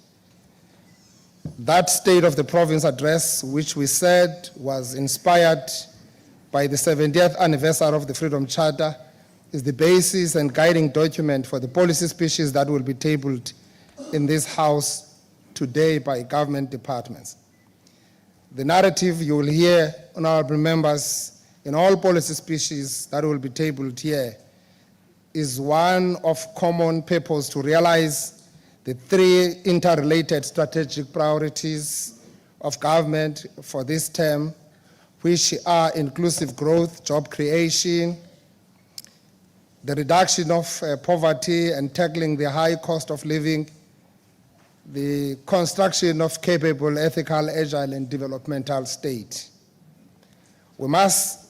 That State of the Province address, which we said was inspired by the 70th anniversary of the Freedom Charter, is the basis and guiding document for the policy speeches that will be tabled in this House today by government departments. The narrative you will hear, honorable members, in all policy speeches that will be tabled here is one of common purpose to realize the 3 interrelated strategic priorities of government for this term, which are inclusive growth, job creation, the reduction of poverty and tackling the high cost of living, the construction of capable, ethical, agile, and developmental state. We must,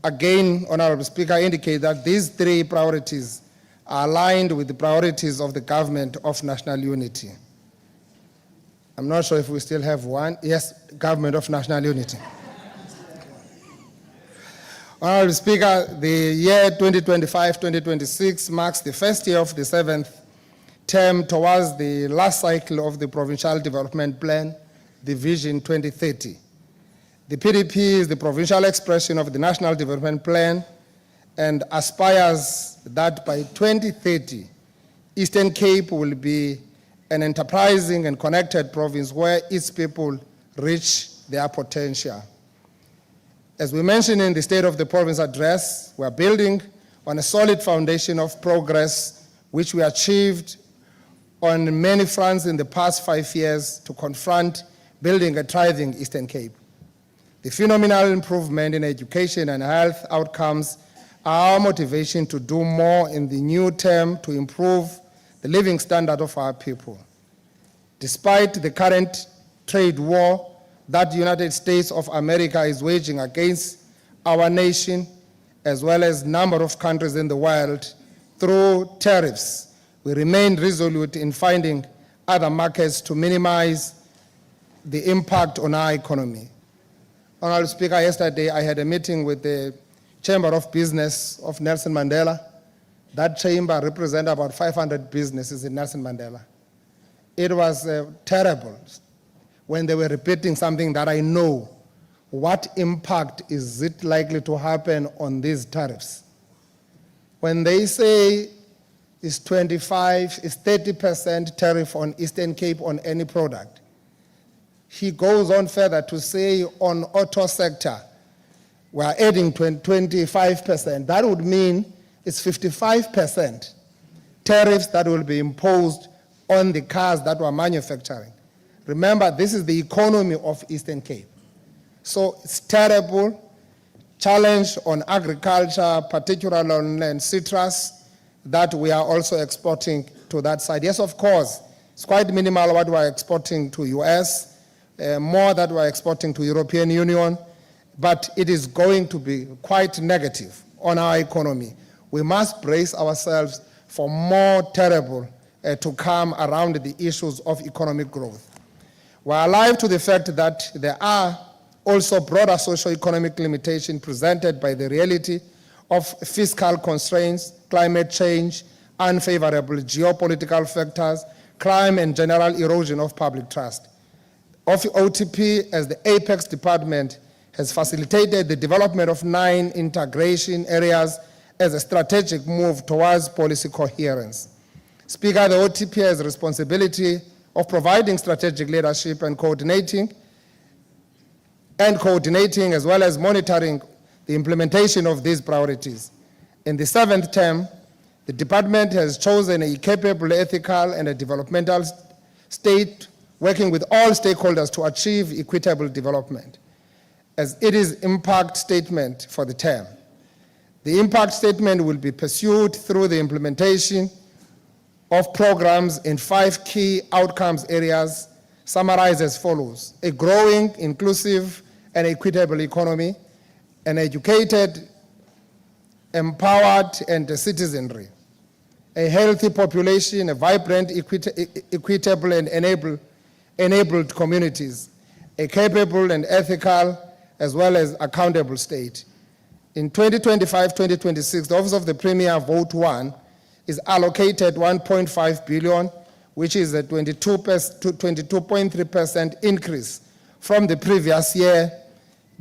again, Honorable Speaker, indicate that these 3 priorities are aligned with the priorities of the government of national unity. I'm not sure if we still have one. Yes, government of national unity. Honorable Speaker, the year 2025-2026 marks the first year of the 7th term towards the last cycle of the Provincial Development Plan, the Vision 2030. The PDP is the provincial expression of the National Development Plan and aspires that by 2030, Eastern Cape will be an enterprising and connected province where its people reach their potential. As we mentioned in the State of the Province address, we are building on a solid foundation of progress which we achieved on many fronts in the past 5 years to confront building a thriving Eastern Cape. The phenomenal improvement in education and health outcomes are our motivation to do more in the new term to improve the living standard of our people. Despite the current trade war that the United States of America is waging against our nation, as well as a number of countries in the world, through tariffs, we remain resolute in finding other markets to minimize the impact on our economy. Honorable Speaker, yesterday I had a meeting with the Chamber of Business of Nelson Mandela. That chamber represents about 500 businesses in Nelson Mandela. It was terrible when they were repeating something that I know. What impact is it likely to happen on these tariffs? When they say it's 30% tariff on Eastern Cape on any product, he goes on further to say on auto sector, we are adding 25%. That would mean it's 55% tariffs that will be imposed on the cars that we're manufacturing. Remember, this is the economy of Eastern Cape. So it's terrible challenge on agriculture, particularly on citrus, that we are also exporting to that side. Yes, of course, it's quite minimal what we're exporting to US, more that we're exporting to European Union, but it is going to be quite negative on our economy. We must brace ourselves for more terrible to come around the issues of economic growth. We're alive to the fact that there are also broader socio-economic limitations presented by the reality of fiscal constraints, climate change, unfavorable geopolitical factors, crime, and general erosion of public trust. OTP, as the Apex Department, has facilitated the development of 9 integration areas as a strategic move towards policy coherence. Speaker, the OTP has the responsibility of providing strategic leadership and coordinating as well as monitoring the implementation of these priorities. In the 7th term, the department has chosen a capable, ethical, and a developmental state working with all stakeholders to achieve equitable development, as it is impact statement for the term. The impact statement will be pursued through the implementation of programs in 5 key outcomes areas summarized as follows: a growing, inclusive, and equitable economy, an educated, empowered, and citizenry, a healthy population, a vibrant, equitable, and enabled communities, a capable and ethical as well as accountable state. In 2025-2026, the Office of the Premier Vote 1 is allocated 1.5 billion, which is a 22.3% increase from the previous year,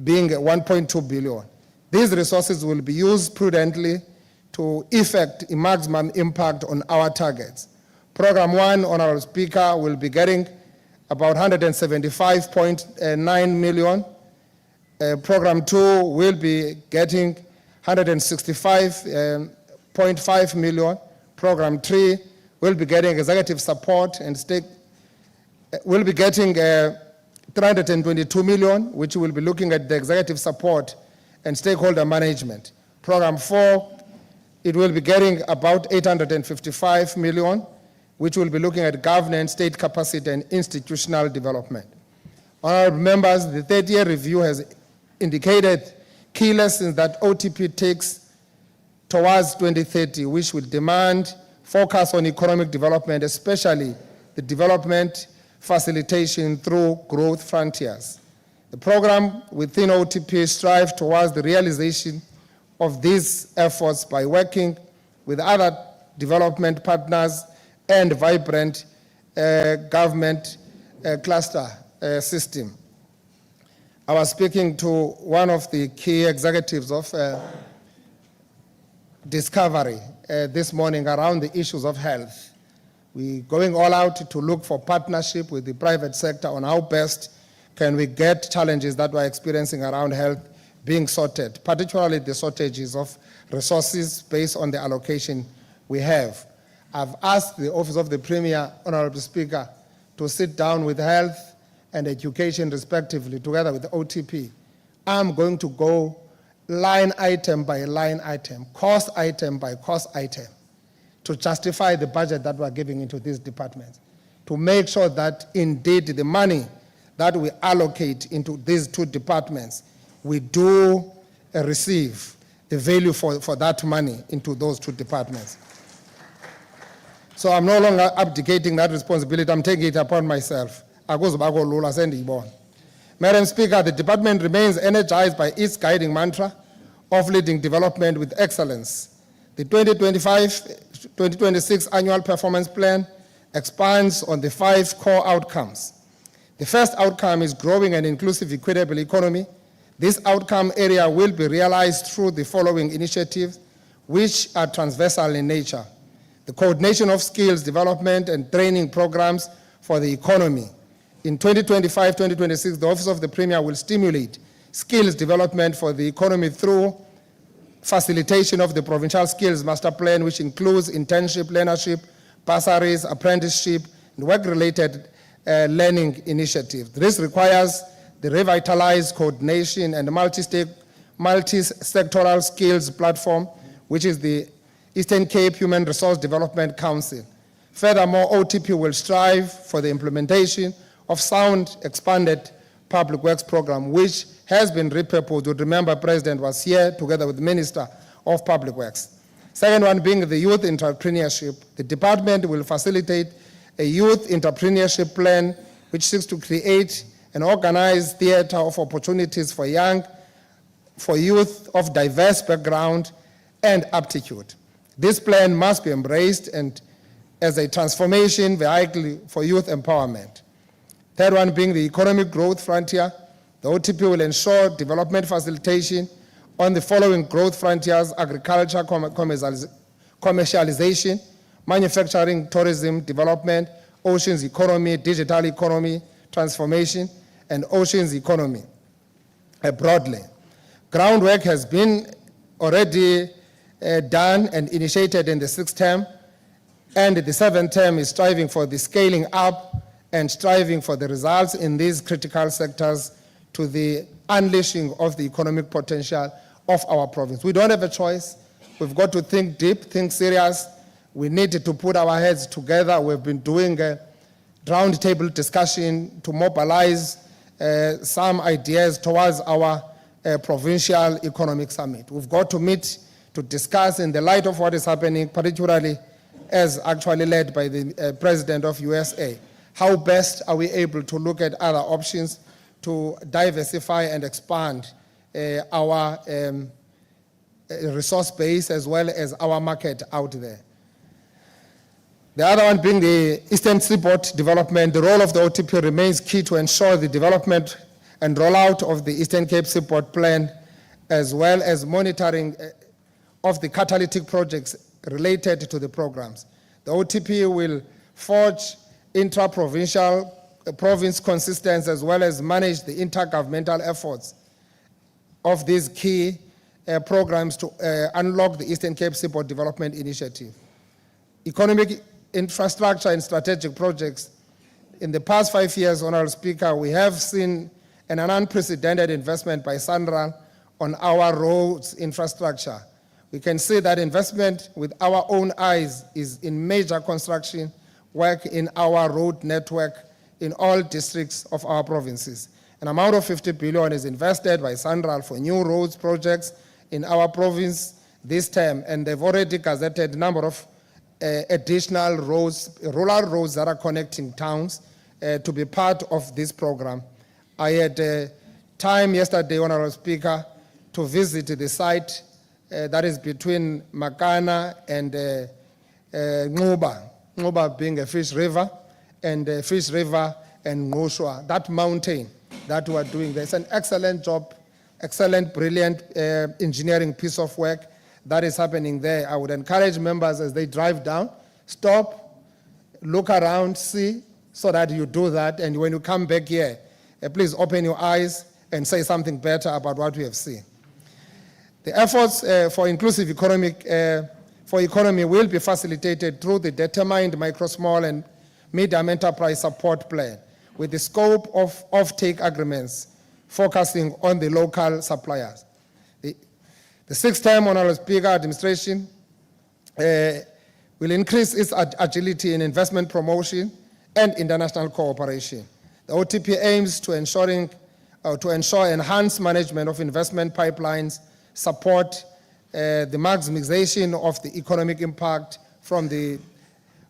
being 1.2 billion. These resources will be used prudently to effect a maximum impact on our targets. Program 1, Honorable Speaker, will be getting about 175.9 million. Program 2 will be getting 165.5 million. Program 3 will be getting executive support and will be getting 322 million, which will be looking at the executive support and stakeholder management. Program 4, it will be getting about 855 million, which will be looking at governance, state capacity, and institutional development. Honorable members, the 30-year review has indicated key lessons that OTP takes towards 2030, which will demand focus on economic development, especially the development facilitation through growth frontiers. The program within OTP strives towards the realization of these efforts by working with other development partners and vibrant government cluster system. I was speaking to one of the key executives of Discovery this morning around the issues of health. We're going all out to look for partnership with the private sector on how best can we get challenges that we're experiencing around health being sorted, particularly the shortages of resources based on the allocation we have. I've asked the Office of the Premier, Honorable Speaker, to sit down with health and education respectively together with the OTP. I'm going to go line item by line item, cost item by cost item, to justify the budget that we're giving into these departments, to make sure that indeed the money that we allocate into these 2 departments, we do receive the value for that money into those 2 departments. So I'm no longer abdicating that responsibility, I'm taking it upon myself. Madam Speaker, the department remains energized by its guiding mantra of leading development with excellence. The 2025-2026 annual performance plan expands on the 5 core outcomes. The first outcome is growing an inclusive, equitable economy. This outcome area will be realized through the following initiatives, which are transversal in nature: the coordination of skills development and training programs for the economy. In 2025-2026, the Office of the Premier will stimulate skills development for the economy through facilitation of the Provincial Skills Master Plan, which includes internship, learnership, bursaries, apprenticeship, and work-related learning initiative. This requires the revitalized coordination and multi-sectoral skills platform, which is the Eastern Cape Human Resource Development Council. Furthermore, OTP will strive for the implementation of sound expanded public works program, which has been repurposed. You remember, President was here together with the Minister of Public Works. Second one being the youth entrepreneurship. The department will facilitate a youth entrepreneurship plan which seeks to create an organized theater of opportunities for youth of diverse background and aptitude. This plan must be embraced and as a transformation vehicle for youth empowerment. Third one being the economic growth frontier. The OTP will ensure development facilitation on the following growth frontiers: agriculture, commercialization, manufacturing, tourism, development, oceans economy, digital economy, transformation, and oceans economy broadly. Groundwork has been already done and initiated in the 6th term, and the 7th term is striving for the scaling up and striving for the results in these critical sectors to the unleashing of the economic potential of our province. We don't have a choice. We've got to think deep, think serious. We need to put our heads together. We've been doing a roundtable discussion to mobilize some ideas towards our provincial economic summit. We've got to meet to discuss in the light of what is happening, particularly as actually led by the President of USA. How best are we able to look at other options to diversify and expand our resource base as well as our market out there? The other one being the Eastern Seaboard development. The role of the OTP remains key to ensure the development and rollout of the Eastern Cape Seaboard Plan, as well as monitoring of the catalytic projects related to the programs. The OTP will forge intra-provincial province consistency as well as manage the intergovernmental efforts of these key programs to unlock the Eastern Cape Seaboard Development Initiative. Economic infrastructure and strategic projects. In the past 5 years, Honorable Speaker, we have seen an unprecedented investment by SANRAL on our roads infrastructure. We can see that investment with our own eyes is in major construction work in our road network in all districts of our provinces. An amount of 50 billion is invested by SANRAL for new roads projects in our province this term, and they've already gazetted a number of additional roads, rural roads that are connecting towns to be part of this program. I had time yesterday, Honorable Speaker, to visit the site that is between Makana and Nguba being a fish river, and Fish River and Ngoshwa, that mountain that we are doing. There's an excellent job, excellent, brilliant engineering piece of work that is happening there. I would encourage members as they drive down, stop, look around, see, so that you do that. And when you come back here, please open your eyes and say something better about what we have seen. The efforts for inclusive economy will be facilitated through the determined micro, small, and medium enterprise support plan with the scope of off-take agreements focusing on the local suppliers. The 6th term, Honorable Speaker, administration will increase its agility in investment promotion and international cooperation. The OTP aims to ensure enhanced management of investment pipelines, support the maximization of the economic impact from the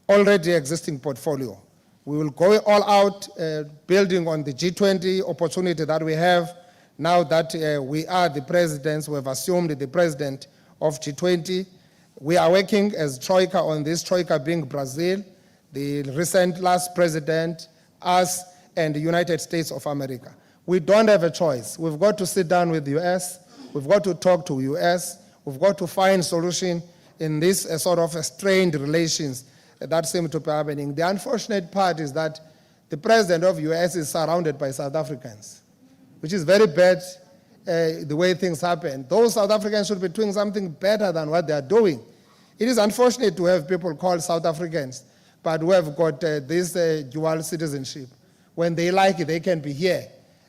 already existing portfolio. We will go all out building on the G20 opportunity that we have now that we are the presidents, we have assumed the president of G20. We are working as Troika on this, Troika being Brazil, the recent last president, us, and the United States of America. We don't have a choice. We've got to sit down with the US, we've got to talk to US, we've got to find solution in this sort of strained relations that seem to be happening. The unfortunate part is that the president of US is surrounded by South Africans, which is very bad the way things happen. Those South Africans should be doing something better than what they are doing. It is unfortunate to have people called South Africans, but who have got this dual citizenship. When they like it, they can be here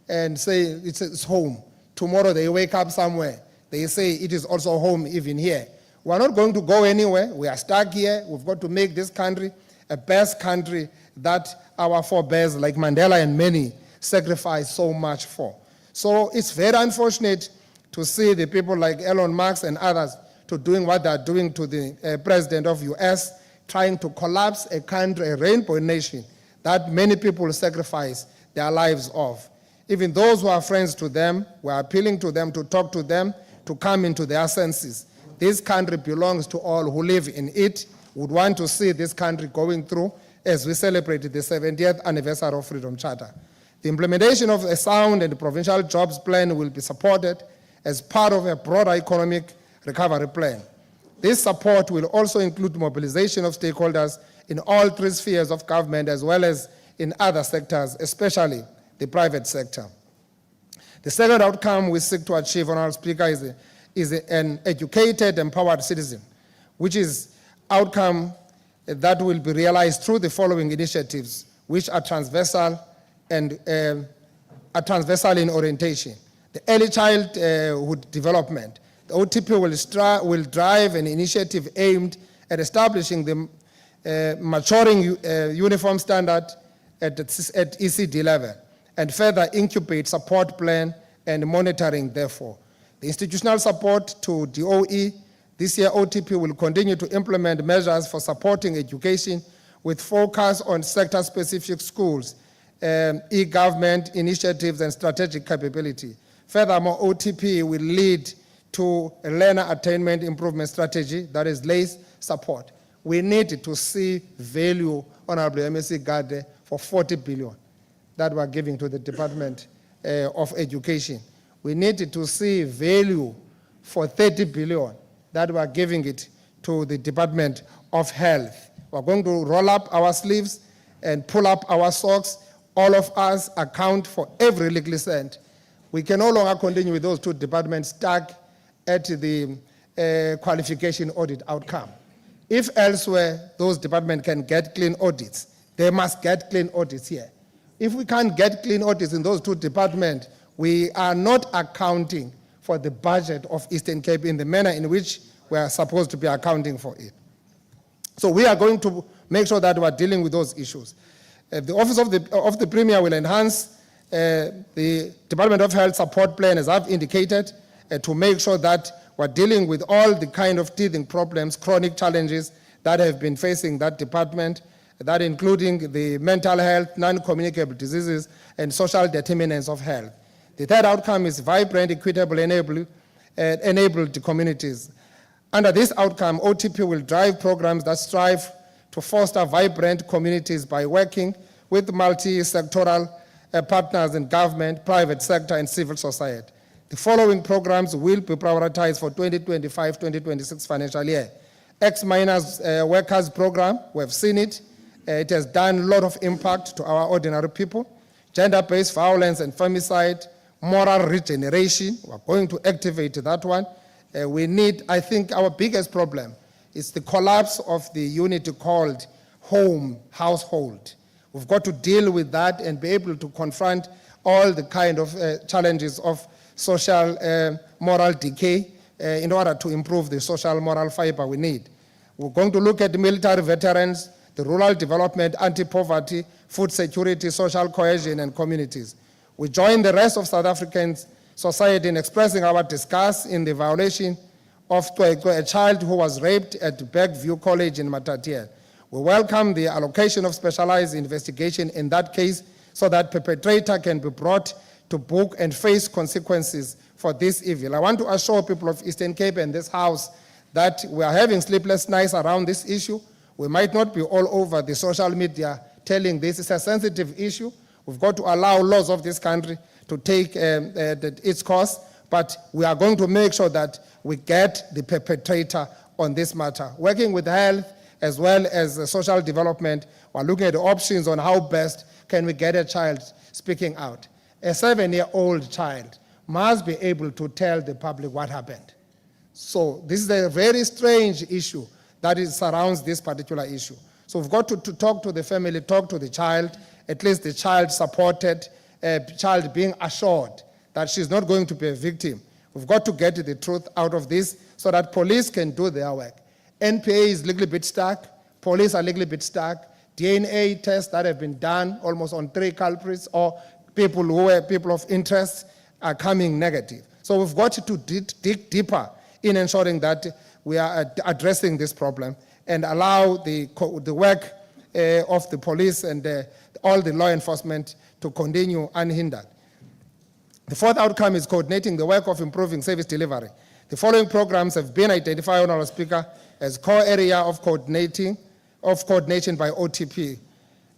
and say it's home. Tomorrow they wake up somewhere. They say it is also home even here. We're not going to go anywhere. We are stuck here. We've got to make this country a best country that our forebears like Mandela and many sacrificed so much for. So it's very unfortunate to see the people like Elon Musk and others to doing what they're doing to the president of US, trying to collapse a country, a rainbow nation that many people sacrifice their lives of. Even those who are friends to them, we're appealing to them to talk to them, to come into their senses. This country belongs to all who live in it, would want to see this country going through as we celebrate the 70th anniversary of Freedom Charter. The implementation of a sound and provincial jobs plan will be supported as part of a broader economic recovery plan. This support will also include mobilization of stakeholders in all three spheres of government as well as in other sectors, especially the private sector. The second outcome we seek to achieve, Honourable Speaker, is an educated, empowered citizen, which is outcome that will be realized through the following initiatives, which are transversal and in orientation. The early childhood development. The OTP will drive an initiative aimed at establishing the maturing uniform standard at ECD level and further incubate support plan and monitoring therefore. The institutional support to DOE, this year OTP will continue to implement measures for supporting education with focus on sector-specific schools, e-government initiatives and strategic capability. Furthermore, OTP will lead to a learner attainment improvement strategy that is LACE support. We need to see value, Honorable MSc Gade, for 40 billion that we're giving to the Department of Education. We need to see value for 30 billion that we're giving it to the Department of Health. We're going to roll up our sleeves and pull up our socks. All of us account for every legal cent. We can no longer continue with those two departments stuck at the qualification audit outcome. If elsewhere those departments can get clean audits, they must get clean audits here. If we can't get clean audits in those two departments, we are not accounting for the budget of Eastern Cape in the manner in which we are supposed to be accounting for it. So we are going to make sure that we are dealing with those issues. The Office of the Premier will enhance the Department of Health support plan, as I've indicated, to make sure that we're dealing with all the kind of teething problems, chronic challenges that have been facing that department, that including the mental health, non-communicable diseases, and social determinants of health. The third outcome is vibrant, equitable, enabled communities. Under this outcome, OTP will drive programs that strive to foster vibrant communities by working with multi-sectoral partners in government, private sector, and civil society. The following programs will be prioritized for 2025-2026 financial year. Ex-miners workers program, we have seen it. It has done a lot of impact to our ordinary people. Gender-based violence and femicide, moral regeneration, we're going to activate that one. I think our biggest problem is the collapse of the unit called home, household. We've got to deal with that and be able to confront all the kind of challenges of social moral decay in order to improve the social moral fiber we need. We're going to look at the military veterans, the rural development, anti-poverty, food security, social cohesion, and communities. We join the rest of South African society in expressing our disgust in the violation of a child who was raped at Bergview College in Matatiele. We welcome the allocation of specialized investigation in that case so that perpetrator can be brought to book and face consequences for this evil. I want to assure people of Eastern Cape and this House that we are having sleepless nights around this issue. We might not be all over the social media telling this is a sensitive issue. We've got to allow laws of this country to take its course, but we are going to make sure that we get the perpetrator on this matter. Working with health as well as social development, we're looking at the options on how best can we get a child speaking out. A 7-year-old child must be able to tell the public what happened. So this is a very strange issue that surrounds this particular issue. So we've got to talk to the family, talk to the child, at least the child supported, child being assured that she's not going to be a victim. We've got to get the truth out of this so that police can do their work. NPA is legally bit stuck, police are legally bit stuck, DNA tests that have been done almost on 3 culprits or people who were people of interest are coming negative. So we've got to dig deeper in ensuring that we are addressing this problem and allow the work of the police and all the law enforcement to continue unhindered. The fourth outcome is coordinating the work of improving service delivery. The following programs have been identified, Honourable Speaker, as core area of coordination by OTP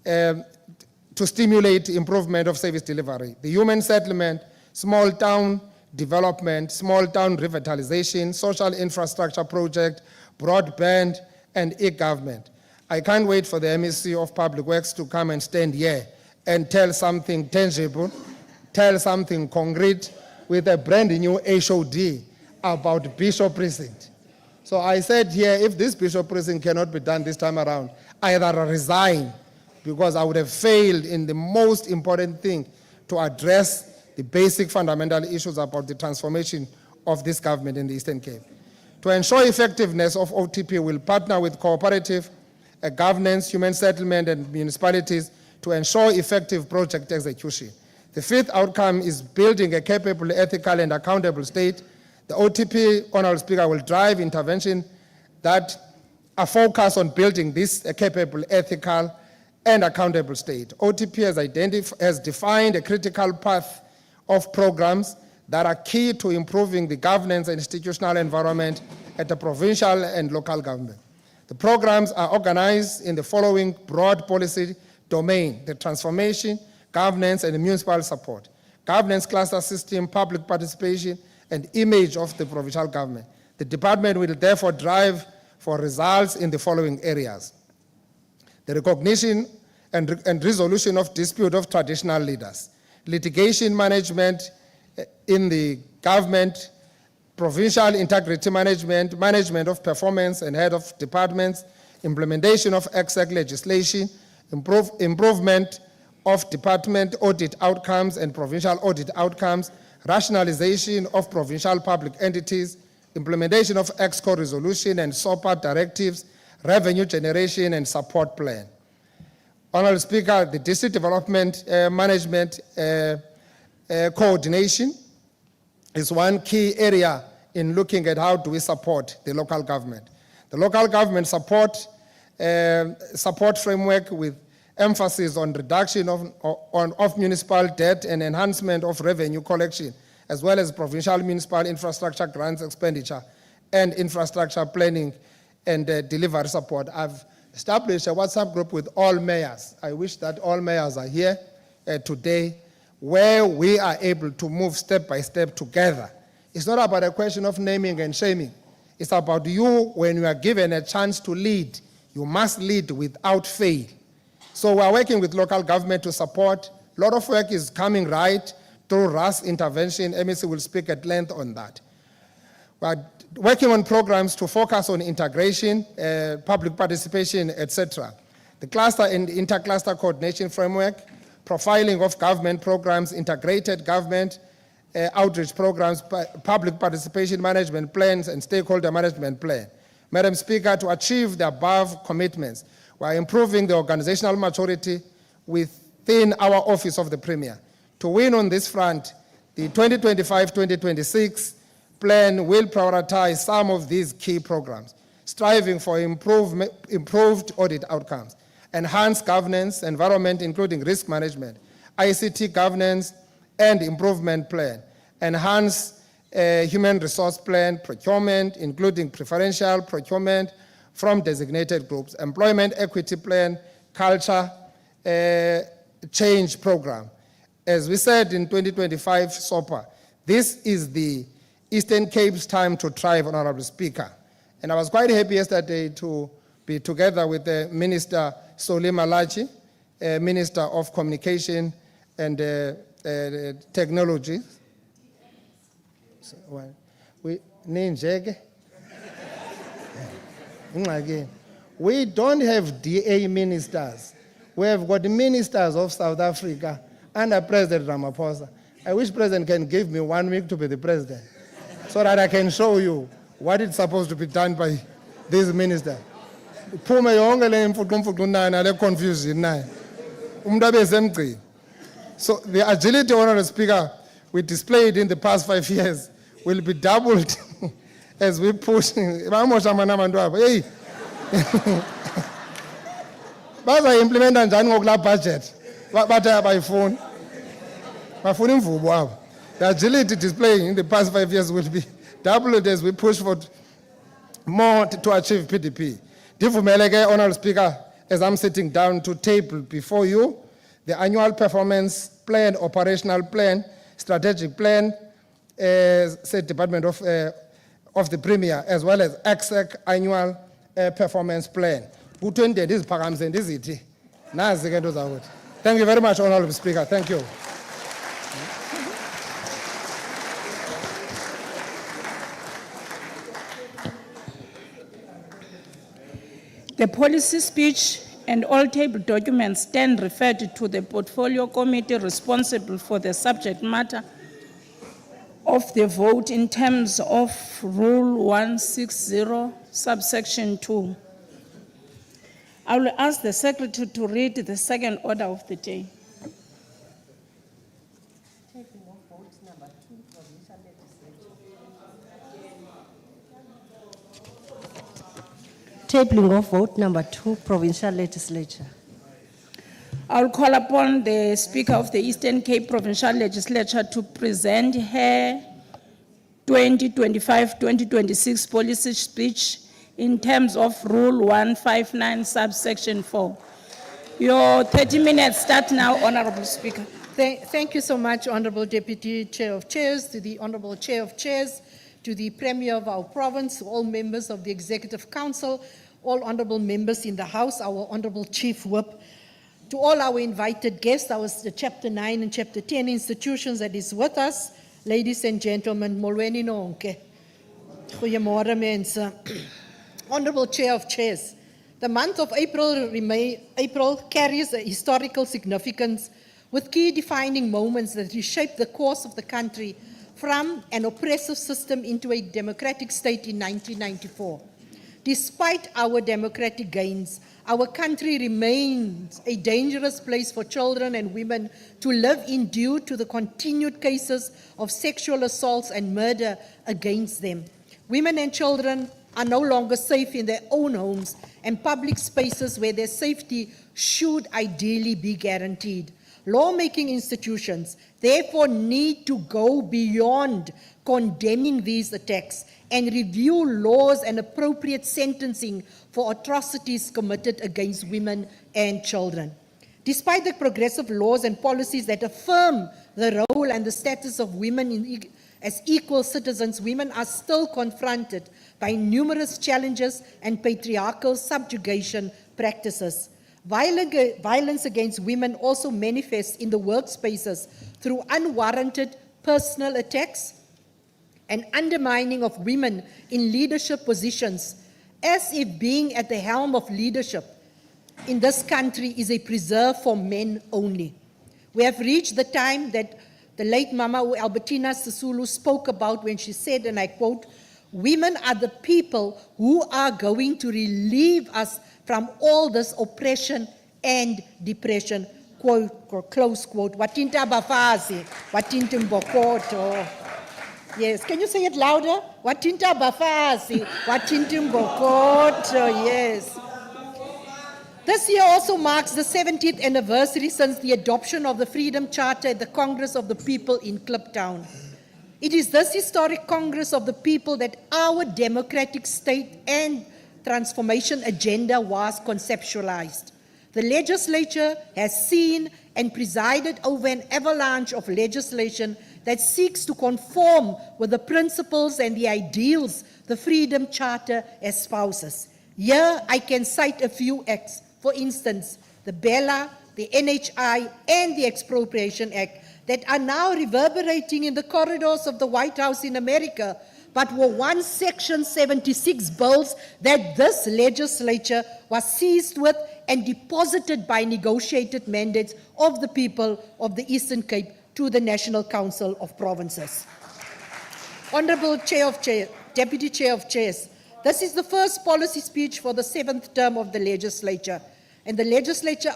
to stimulate improvement of service delivery. The human settlement, small town development, small town revitalization, social infrastructure project, broadband, and e-government. I can't wait for the MEC of Public Works to come and stand here and tell something tangible, tell something concrete with a brand new HOD about Bishop Precinct. So I said here, if this Bishop Precinct cannot be done this time around, either resign, because I would have failed in the most important thing to address the basic fundamental issues about the transformation of this government in the Eastern Cape. To ensure effectiveness of OTP, we'll partner with cooperative governance, human settlement, and municipalities to ensure effective project execution. The fifth outcome is building a capable, ethical, and accountable state. The OTP, Honourable Speaker, will drive intervention that are focused on building this capable, ethical, and accountable state. OTP has defined a critical path of programs that are key to improving the governance and institutional environment at the provincial and local government. The programs are organized in the following broad policy domain: the transformation, governance, and municipal support, governance cluster system, public participation, and image of the provincial government. The department will therefore drive for results in the following areas: the recognition and resolution of dispute of traditional leaders, litigation management in the government, provincial integrity management, management of performance and head of departments, implementation of exec legislation, improvement of department audit outcomes and provincial audit outcomes, rationalization of provincial public entities, implementation of EXCO resolution and SOPA directives, revenue generation and support plan. Honourable Speaker, the district development management coordination is one key area in looking at how do we support the local government. The local government support framework with emphasis on reduction of municipal debt and enhancement of revenue collection, as well as provincial municipal infrastructure grants expenditure and infrastructure planning and delivery support. I've established a WhatsApp group with all mayors. I wish that all mayors are here today, where we are able to move step by step together. It's not about a question of naming and shaming. It's about you, when you are given a chance to lead, you must lead without fail. So we are working with local government to support. A lot of work is coming right through RAS intervention. MEC will speak at length on that. We are working on programs to focus on integration, public participation, etc. The cluster and intercluster coordination framework, profiling of government programs, integrated government outreach programs, public participation management plans, and stakeholder management plan. Madam Speaker, to achieve the above commitments, we are improving the organizational maturity within our Office of the Premier. To win on this front, the 2025-2026 plan will prioritize some of these key programs, striving for improved audit outcomes, enhanced governance, environment including risk management, ICT governance and improvement plan, enhanced human resource plan, procurement including preferential procurement from designated groups, employment equity plan, culture change program. As we said in 2025 SOPA, this is the Eastern Cape's time to thrive, Honourable Speaker. And I was quite happy yesterday to be together with the Minister Soli Malachi, Minister of Communication and Technology. We don't have DA ministers. We have got the ministers of South Africa under President Ramaphosa. I wish President can give me 1 week to be the president so that I can show you what is supposed to be done by this minister. Iphume yonke le mfuqumfuqu unayo nale confusion nayo. Umuntu abe semgcini. So the agility, Honourable Speaker, we displayed in the past 5 years will be doubled as we push. Bamosha mana abantu abo. Hey. Baza implementa njani ngokula budget? Bathe abayifuni. Bafuna imvubo abo. The agility displayed in the past 5 years will be doubled as we push for more to achieve PDP. Ndivumele ke, Honourable Speaker, as I'm sitting down to table before you the annual performance plan, operational plan, strategic plan, said Department of the Premier, as well as EXEC annual performance plan. Thank you very much, Honourable Speaker. Thank you. The policy speech and all table documents stand referred to the portfolio committee responsible for the subject matter of the vote in terms of Rule 160, subsection 2. I will ask the Secretary to read the second order of the day. Tabling of vote number 2, Provincial Legislature. I will call upon the Speaker of the Eastern Cape Provincial Legislature to present her 2025-2026 policy speech in terms of Rule 159, subsection 4. Your 30 minutes start now, Honourable Speaker. Thank you so much, Honourable Deputy Chair of Chairs, to the Honourable Chair of Chairs, to the Premier of our province, to all members of the Executive Council, all honourable members in the House, our Honourable Chief Whip, to all our invited guests, our Chapter 9 and Chapter 10 institutions that is with us, ladies and gentlemen, molweni nonke. Goeiemôre mense. Honourable Chair of Chairs, the month of April carries a historical significance with key defining moments that reshaped the course of the country from an oppressive system into a democratic state in 1994. Despite our democratic gains, our country remains a dangerous place for children and women to live in due to the continued cases of sexual assaults and murder against them. Women and children are no longer safe in their own homes and public spaces where their safety should ideally be guaranteed. Lawmaking institutions therefore need to go beyond condemning these attacks and review laws and appropriate sentencing for atrocities committed against women and children. Despite the progressive laws and policies that affirm the role and the status of women as equal citizens, women are still confronted by numerous challenges and patriarchal subjugation practices. Violence against women also manifests in the workspaces through unwarranted personal attacks and undermining of women in leadership positions, as if being at the helm of leadership in this country is a preserve for men only. We have reached the time that the late Mama Albertina Sisulu spoke about when she said, and I quote, "Women are the people who are going to relieve us from all this oppression and depression," quote, close quote. Watinta bafazi, watinta mbokoto. Yes, can you say it louder? Watinta bafazi, watinta mbokoto, yes. This year also marks the 70th anniversary since the adoption of the Freedom Charter at the Congress of the People in Kliptown. It is this historic Congress of the People that our democratic state and transformation agenda was conceptualized. The legislature has seen and presided over an avalanche of legislation that seeks to conform with the principles and the ideals the Freedom Charter espouses. Here I can cite a few acts. For instance, the BELA, the NHI, and the Expropriation Act that are now reverberating in the corridors of the White House in America, but were once Section 76 bills that this legislature was seized with and deposited by negotiated mandates of the people of the Eastern Cape to the National Council of Provinces. Honourable Deputy Chair of Chairs, this is the first policy speech for the 7th term of the legislature, and the legislative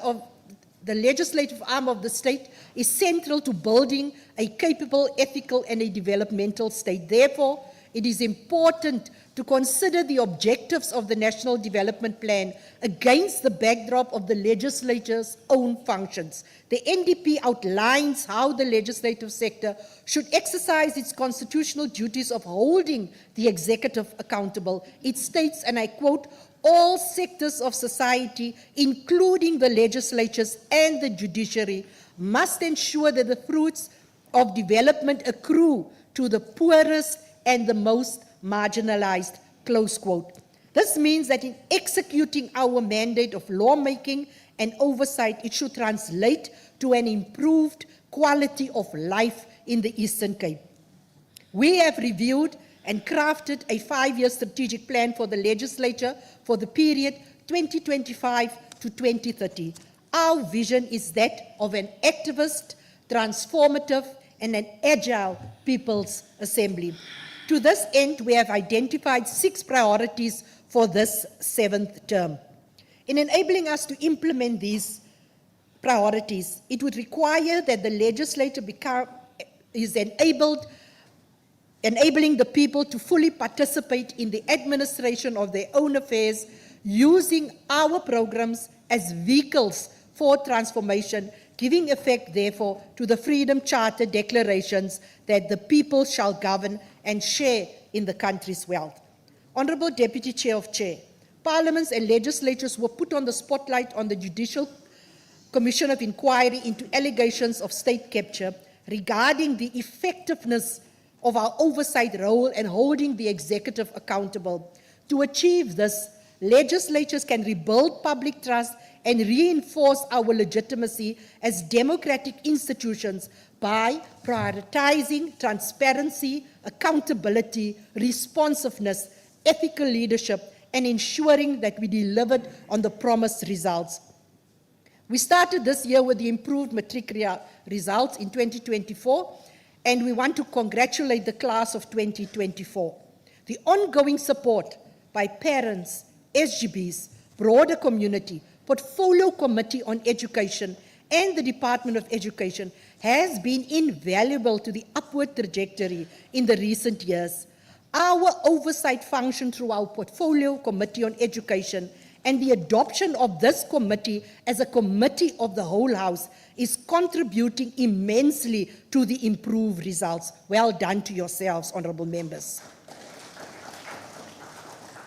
arm of the state is central to building a capable, ethical and a developmental state. Therefore, it is important to consider the objectives of the National Development Plan against the backdrop of the legislature's own functions. The NDP outlines how the legislative sector should exercise its constitutional duties of holding the executive accountable. It states, and I quote, "All sectors of society, including the legislatures and the judiciary, must ensure that the fruits of development accrue to the poorest and the most marginalized," close quote. This means that in executing our mandate of lawmaking and oversight, it should translate to an improved quality of life in the Eastern Cape. We have reviewed and crafted a 5-year strategic plan for the legislature for the period 2025 to 2030. Our vision is that of an activist, transformative, and an agile People's Assembly. To this end, we have identified 6 priorities for this 7th term. In enabling us to implement these priorities, it would require that the legislature is enabling the people to fully participate in the administration of their own affairs, using our programs as vehicles for transformation, giving effect, therefore, to the Freedom Charter declarations that the people shall govern and share in the country's wealth. Honourable Deputy Chair of Chair, parliaments and legislatures were put on the spotlight on the Judicial Commission of Inquiry into allegations of state capture regarding the effectiveness of our oversight role and holding the executive accountable. To achieve this, legislatures can rebuild public trust and reinforce our legitimacy as democratic institutions by prioritizing transparency, accountability, responsiveness, ethical leadership, and ensuring that we delivered on the promised results. We started this year with the improved matric results in 2024, and we want to congratulate the class of 2024. The ongoing support by parents, SGBs, broader community, Portfolio Committee on Education, and the Department of Education has been invaluable to the upward trajectory in the recent years. Our oversight function through our Portfolio Committee on Education and the adoption of this committee as a committee of the whole House is contributing immensely to the improved results. Well done to yourselves, honourable members.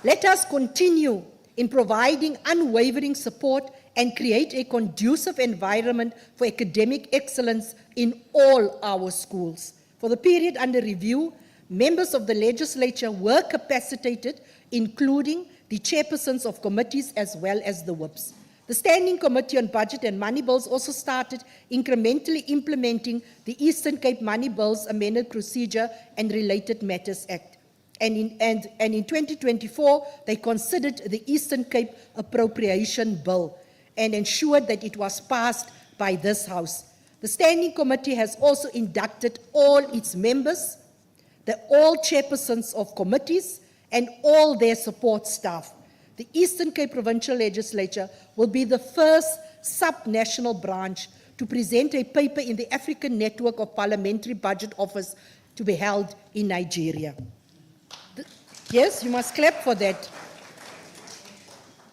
Let us continue in providing unwavering support and create a conducive environment for academic excellence in all our schools. For the period under review, members of the legislature were capacitated, including the chairpersons of committees as well as the whips. The Standing Committee on Budget and Money Bills also started incrementally implementing the Eastern Cape Money Bills Amended Procedure and Related Matters Act. And in 2024, they considered the Eastern Cape Appropriation Bill and ensured that it was passed by this House. The Standing Committee has also inducted all its members, all chairpersons of committees, and all their support staff. The Eastern Cape Provincial Legislature will be the first sub-national branch to present a paper in the African Network of Parliamentary Budget Office to be held in Nigeria. Yes, you must clap for that.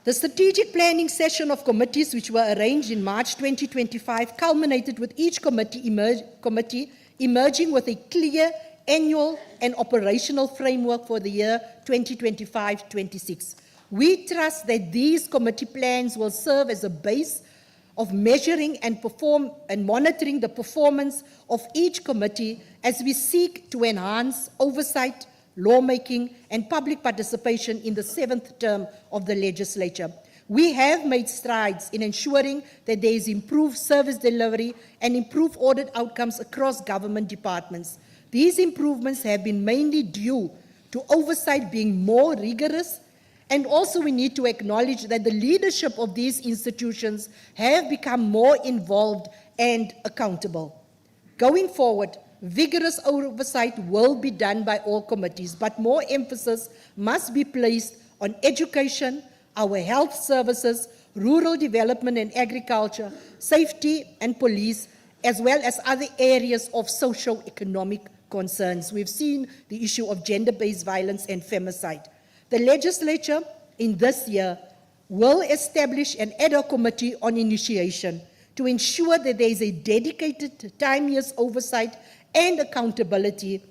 The strategic planning session of committees, which were arranged in March 2025, culminated with each committee emerging with a clear annual and operational framework for the year 2025-26. We trust that these committee plans will serve as a base of measuring and monitoring the performance of each committee as we seek to enhance oversight, lawmaking, and public participation in the 7th term of the legislature. We have made strides in ensuring that there is improved service delivery and improved audit outcomes across government departments. These improvements have been mainly due to oversight being more rigorous. And also we need to acknowledge that the leadership of these institutions have become more involved and accountable. Going forward, vigorous oversight will be done by all committees, but more emphasis must be placed on education, our health services, rural development and agriculture, safety and police, as well as other areas of socio-economic concerns. We've seen the issue of gender-based violence and femicide. The legislature in this year will establish an ad hoc committee on initiation to ensure that there is a dedicated time-years oversight and accountability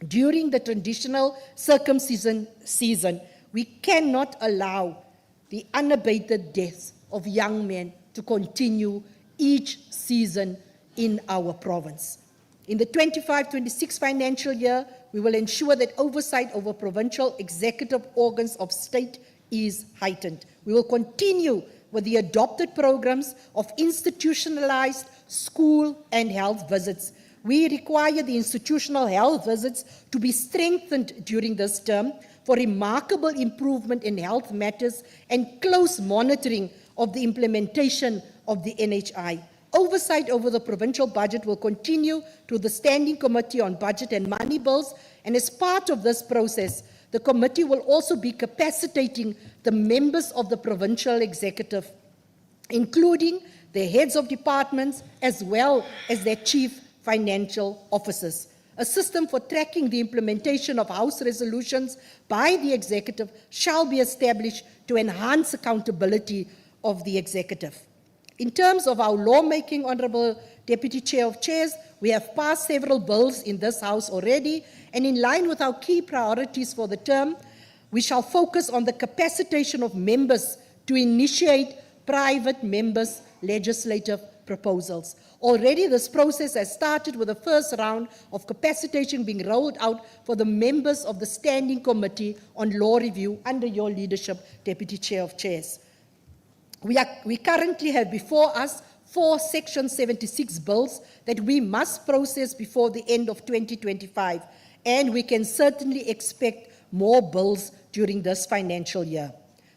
during the traditional circumcision season. We cannot allow the unabated deaths of young men to continue each season in our province. In the 25-26 financial year, we will ensure that oversight over provincial executive organs of state is heightened. We will continue with the adopted programs of institutionalized school and health visits. We require the institutional health visits to be strengthened during this term for remarkable improvement in health matters and close monitoring of the implementation of the NHI. Oversight over the provincial budget will continue to the Standing Committee on Budget and Money Bills, and as part of this process, the committee will also be capacitating the members of the provincial executive, including the heads of departments as well as their chief financial officers. A system for tracking the implementation of House resolutions by the executive shall be established to enhance accountability of the executive. In terms of our lawmaking, Honourable Deputy Chair of Chairs, we have passed several bills in this House already, and in line with our key priorities for the term, we shall focus on the capacitation of members to initiate private members' legislative proposals. Already this process has started with the first round of capacitation being rolled out for the members of the Standing Committee on Law Review under your leadership, Deputy Chair of Chairs. We currently have before us 4 Section 76 bills that we must process before the end of 2025, and we can certainly expect more bills during this financial year.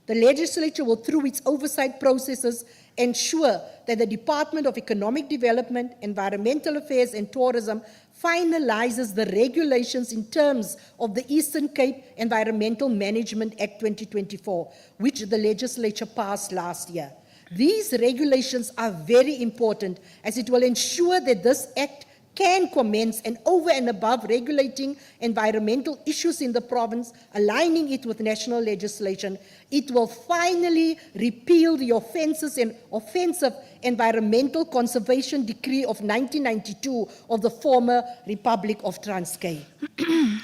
The legislature will, through its oversight processes, ensure that the Department of Economic Development, Environmental Affairs and Tourism finalizes the regulations in terms of the Eastern Cape Environmental Management Act 2024, which the legislature passed last year. These regulations are very important as it will ensure that this act can commence and over and above regulating environmental issues in the province, aligning it with national legislation, it will finally repeal the offensive Environmental Conservation Decree of 1992 of the former Republic of Transkei.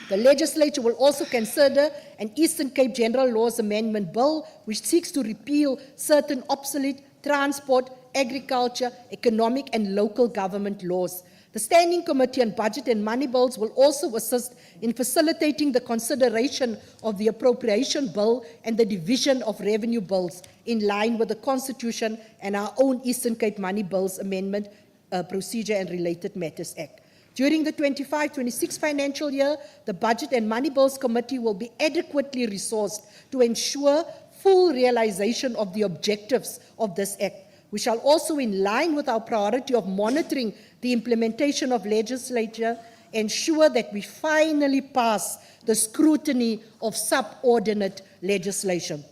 The legislature will also consider an Eastern Cape General Laws Amendment Bill which seeks to repeal certain obsolete transport, agriculture, economic and local government laws. The Standing Committee on Budget and Money Bills will also assist in facilitating the consideration of the Appropriation Bill and the Division of Revenue Bills in line with the Constitution and our own Eastern Cape Money Bills Amendment Procedure and Related Matters Act. During the 25-26 financial year, the Budget and Money Bills Committee will be adequately resourced to ensure full realization of the objectives of this Act. We shall also, in line with our priority of monitoring the implementation of legislature, ensure that we finally pass the scrutiny of subordinate legislation.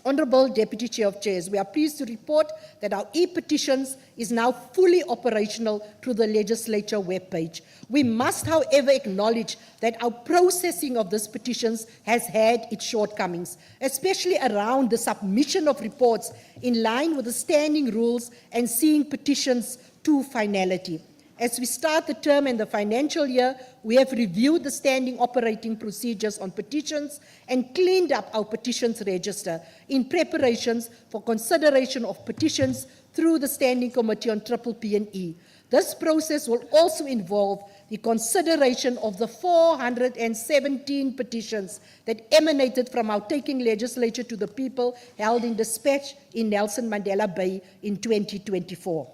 Honourable Deputy Chair of Chairs, we are pleased to report that our e-petitions is now fully operational through the legislature webpage. We must, however, acknowledge that our processing of these petitions has had its shortcomings, especially around the submission of reports in line with the standing rules and seeing petitions to finality. As we start the term and the financial year, we have reviewed the standing operating procedures on petitions and cleaned up our petitions register in preparations for consideration of petitions through the Standing Committee on PPP&E. This process will also involve the consideration of the 417 petitions that emanated from our taking legislature to the people held in dispatch in Nelson Mandela Bay in 2024.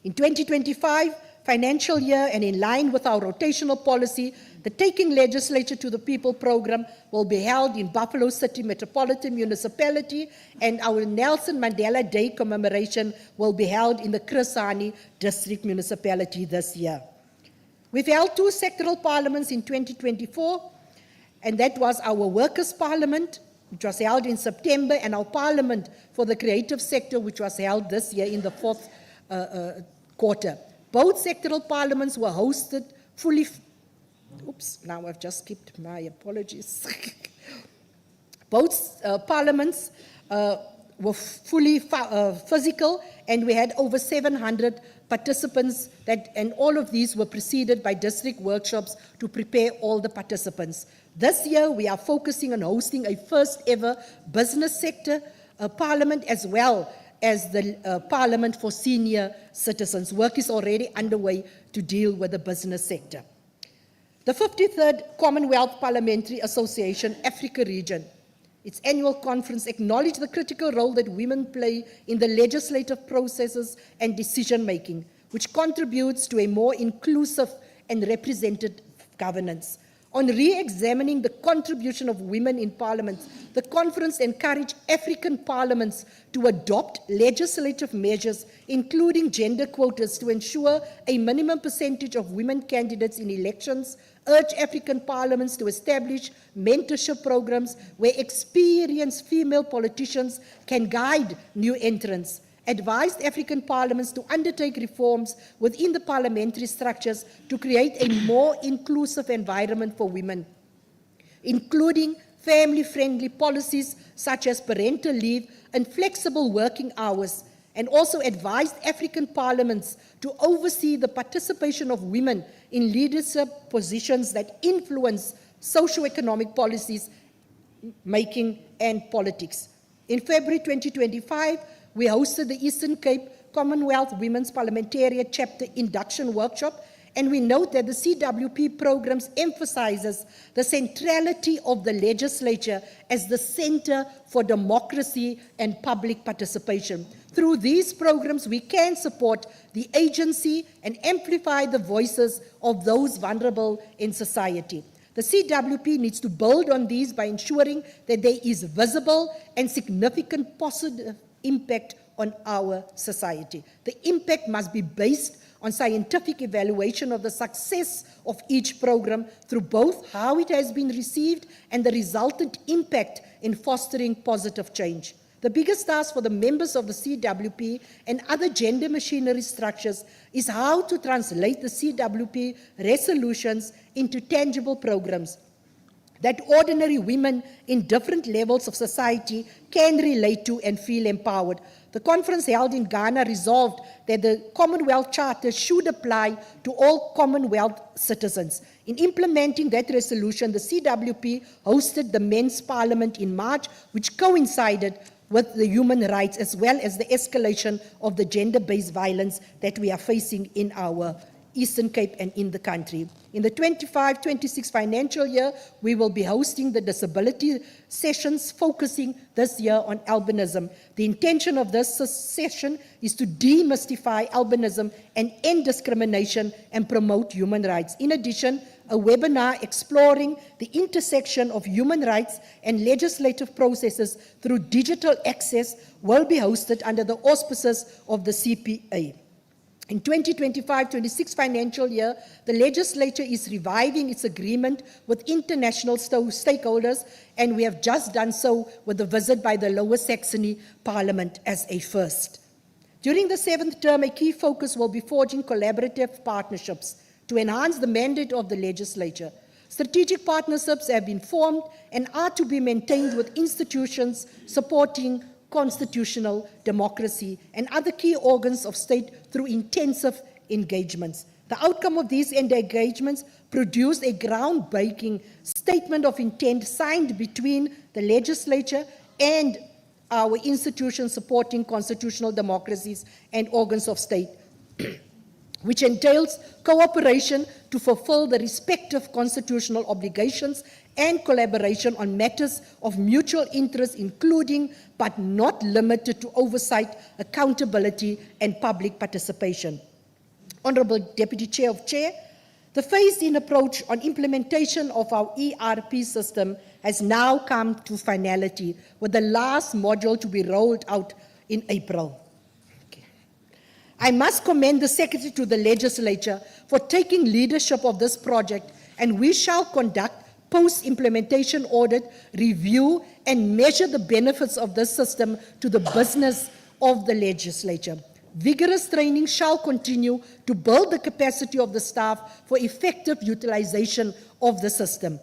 In 2025, financial year and in line with our rotational policy, the Taking Legislature to the People program will be held in Buffalo City Metropolitan Municipality, and our Nelson Mandela Day commemoration will be held in the Chris Hani District Municipality this year. We've held 2 sectoral parliaments in 2024, and that was our Workers' Parliament, which was held in September, and our Parliament for the Creative Sector, which was held this year in the 4th quarter. Both sectoral parliaments were hosted fully. Oops, now I've just skipped, my apologies. Both parliaments were fully physical, and we had over 700 participants, and all of these were preceded by district workshops to prepare all the participants. This year, we are focusing on hosting a first ever business sector parliament, as well as the parliament for senior citizens. Work is already underway to deal with the business sector. The 53rd Commonwealth Parliamentary Association Africa Region, its annual conference, acknowledged the critical role that women play in the legislative processes and decision-making, which contributes to a more inclusive and representative governance. On re-examining the contribution of women in parliaments, the conference encouraged African parliaments to adopt legislative measures, including gender quotas, to ensure a minimum percentage of women candidates in elections, urged African parliaments to establish mentorship programs where experienced female politicians can guide new entrants, advised African parliaments to undertake reforms within the parliamentary structures to create a more inclusive environment for women, including family-friendly policies such as parental leave and flexible working hours, and also advised African parliaments to oversee the participation of women in leadership positions that influence socio-economic policies making and politics. In February 2025, we hosted the Eastern Cape Commonwealth Women's Parliamentarian Chapter Induction Workshop, and we note that the CWP programs emphasizes the centrality of the legislature as the center for democracy and public participation. Through these programs, we can support the agency and amplify the voices of those vulnerable in society. The CWP needs to build on these by ensuring that there is visible and significant positive impact on our society. The impact must be based on scientific evaluation of the success of each program through both how it has been received and the resultant impact in fostering positive change. The biggest task for the members of the CWP and other gender machinery structures is how to translate the CWP resolutions into tangible programs that ordinary women in different levels of society can relate to and feel empowered. The conference held in Ghana resolved that the Commonwealth Charter should apply to all Commonwealth citizens. In implementing that resolution, the CWP hosted the Men's Parliament in March, which coincided with the human rights as well as the escalation of the gender-based violence that we are facing in our Eastern Cape and in the country. In the 25-26 financial year, we will be hosting the disability sessions focusing this year on albinism. The intention of this session is to demystify albinism and end discrimination and promote human rights. In addition, a webinar exploring the intersection of human rights and legislative processes through digital access will be hosted under the auspices of the CPA. In 2025-26 financial year, the legislature is reviving its agreement with international stakeholders, and we have just done so with a visit by the Lower Saxony Parliament as a first. During the 7th term, a key focus will be forging collaborative partnerships to enhance the mandate of the legislature. Strategic partnerships have been formed and are to be maintained with institutions supporting constitutional democracy and other key organs of state through intensive engagements. The outcome of these engagements produced a groundbreaking statement of intent signed between the legislature and our institutions supporting constitutional democracies and organs of state, which entails cooperation to fulfill the respective constitutional obligations and collaboration on matters of mutual interest, including but not limited to oversight, accountability, and public participation. Honourable Deputy Chair of Chair, the phased-in approach on implementation of our ERP system has now come to finality, with the last module to be rolled out in April. I must commend the Secretary to the Legislature for taking leadership of this project, and we shall conduct post-implementation audit, review, and measure the benefits of this system to the business of the Legislature. Vigorous training shall continue to build the capacity of the staff for effective utilization of the system.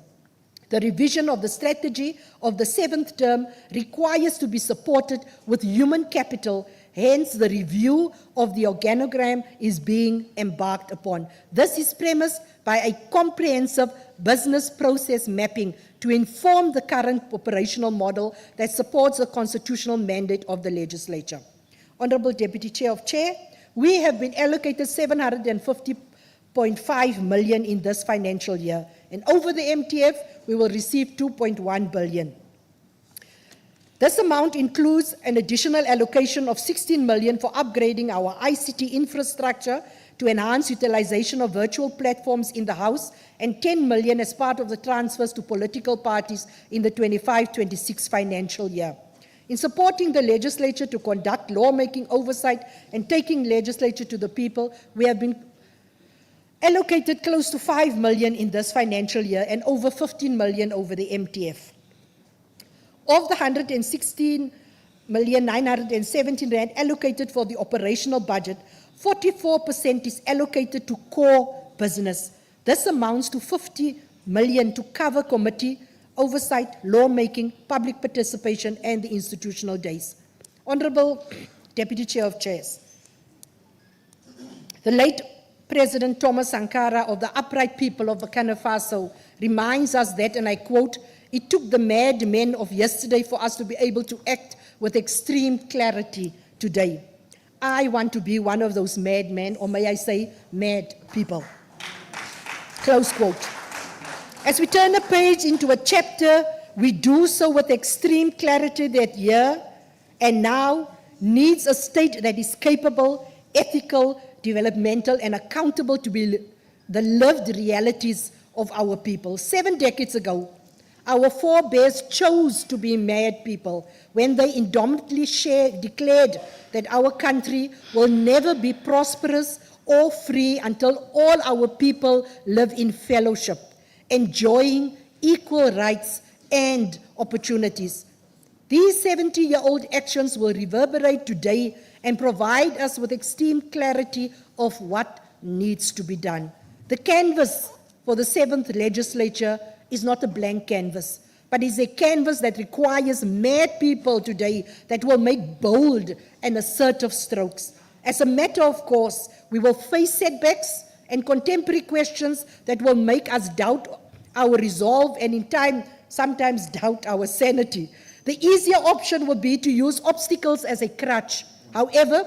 The revision of the strategy of the 7th term requires to be supported with human capital. Hence, the review of the organogram is being embarked upon. This is premised by a comprehensive business process mapping to inform the current operational model that supports the constitutional mandate of the Legislature. Honourable Deputy Chair of Chair, we have been allocated 750.5 million in this financial year, and over the MTF, we will receive 2.1 billion. This amount includes an additional allocation of 16 million for upgrading our ICT infrastructure to enhance utilization of virtual platforms in the House, and 10 million as part of the transfers to political parties in the 25-26 financial year. In supporting the Legislature to conduct lawmaking oversight and taking legislature to the people, we have been allocated close to 5 million in this financial year and over 15 million over the MTF. Of the 116,917 rand allocated for the operational budget, 44% is allocated to core business. This amounts to 50 million to cover committee oversight, lawmaking, public participation, and the institutional days. Honourable Deputy Chair of Chairs, the late President Thomas Sankara of the upright people of Burkina Faso reminds us that, and I quote, "It took the madmen of yesterday for us to be able to act with extreme clarity today." I want to be one of those madmen, or may I say, mad people. Close quote. As we turn a page into a chapter, we do so with extreme clarity that year and now needs a state that is capable, ethical, developmental, and accountable to be the lived realities of our people. 7 decades ago, our forebears chose to be mad people when they indomitably declared that our country will never be prosperous or free until all our people live in fellowship, enjoying equal rights and opportunities. These 70-year-old actions will reverberate today and provide us with extreme clarity of what needs to be done. The canvas for the 7th Legislature is not a blank canvas, but is a canvas that requires mad people today that will make bold and assertive strokes. As a matter of course, we will face setbacks and contemporary questions that will make us doubt our resolve and in time sometimes doubt our sanity. The easier option would be to use obstacles as a crutch. However,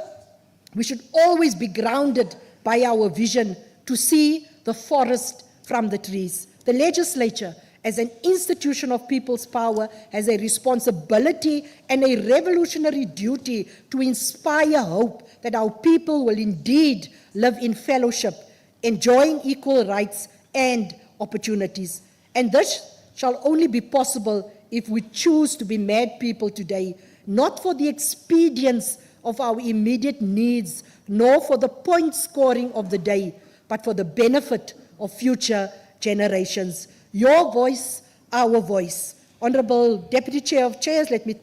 we should always be grounded by our vision to see the forest from the trees. The Legislature, as an institution of people's power, has a responsibility and a revolutionary duty to inspire hope that our people will indeed live in fellowship, enjoying equal rights and opportunities. And this shall only be possible if we choose to be mad people today, not for the expedience of our immediate needs, nor for the point scoring of the day, but for the benefit of future generations. Your voice, our voice. Honourable Deputy Chair of Chairs, let me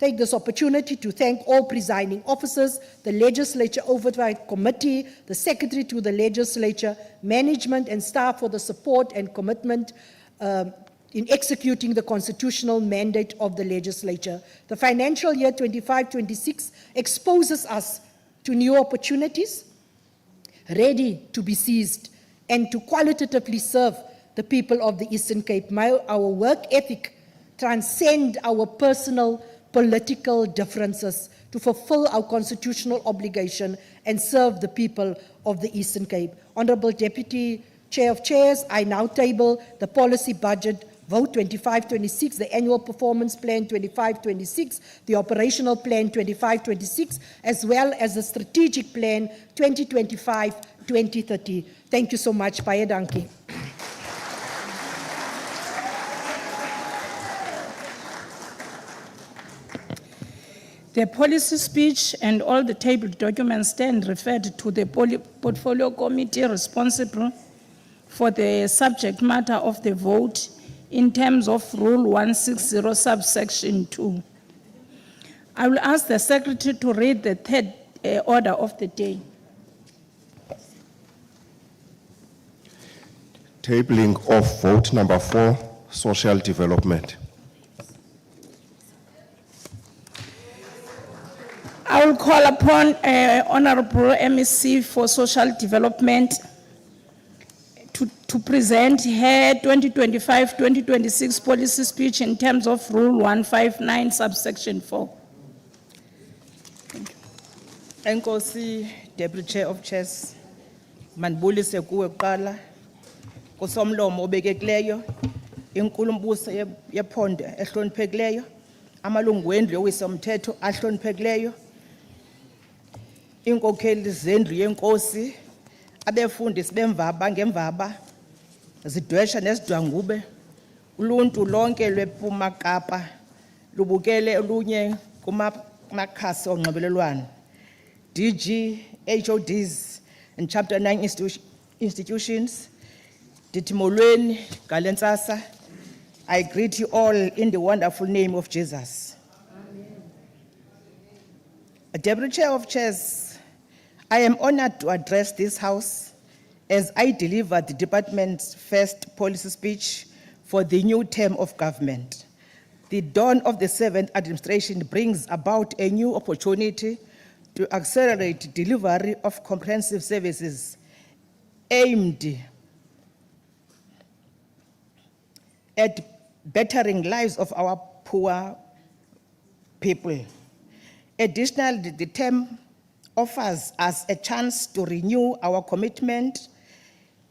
take this opportunity to thank all presiding officers, the Legislature Oversight Committee, the Secretary to the Legislature, management and staff for the support and commitment in executing the constitutional mandate of the Legislature. The financial year 25-26 exposes us to new opportunities, ready to be seized and to qualitatively serve the people of the Eastern Cape. Our work ethic transcends our personal political differences to fulfill our constitutional obligation and serve the people of the Eastern Cape. Honourable Deputy Chair of Chairs, I now table the policy budget vote 25-26, the annual performance plan 25-26, the operational plan 25-26, as well as the strategic plan 2025-27. 2030. Thank you so much. Baie dankie. The policy speech and all the tabled documents stand referred to the portfolio committee responsible for the subject matter of the vote in terms of Rule 160 subsection 2. I will ask the secretary to read the third order of the day. Tabling of vote number 4, social development. I will call upon Honorable MEC for Social Development to present her 2025-2026 policy speech in terms of Rule 159 subsection 4. Enkosi, Deputy Chair of Chairs, manibulise kuwe kuqala, kusomlomo obekekileyo, inkulumbuso yephondo ehloniphekileyo, amalungu endlu yowiso-mthetho ahloniphekileyo, inkokheli zendlu yenkosi, abefundisi bemvaba ngemvaba, zidwesha nezidwangube, uluntu lonke lwePhuma Kapa lubukele olunye kumakhasi onxibelelwano. DG, HODs, and Chapter 9 institutions, Ditimolweni, Galentsasa, I greet you all in the wonderful name of Jesus. Deputy Chair of Chairs, I am honored to address this House as I deliver the department's first policy speech for the new term of government. The dawn of the 7th administration brings about a new opportunity to accelerate delivery of comprehensive services aimed at bettering lives of our poor people. Additionally, the term offers us a chance to renew our commitment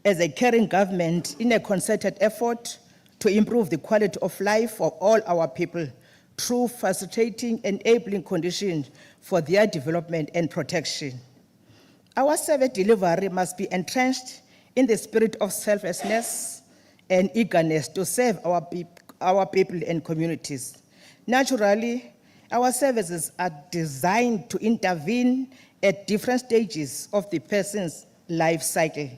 as a caring government in a concerted effort to improve the quality of life for all our people through facilitating enabling conditions for their development and protection. Our service delivery must be entrenched in the spirit of selflessness and eagerness to serve our people and communities. Naturally, our services are designed to intervene at different stages of the person's life cycle.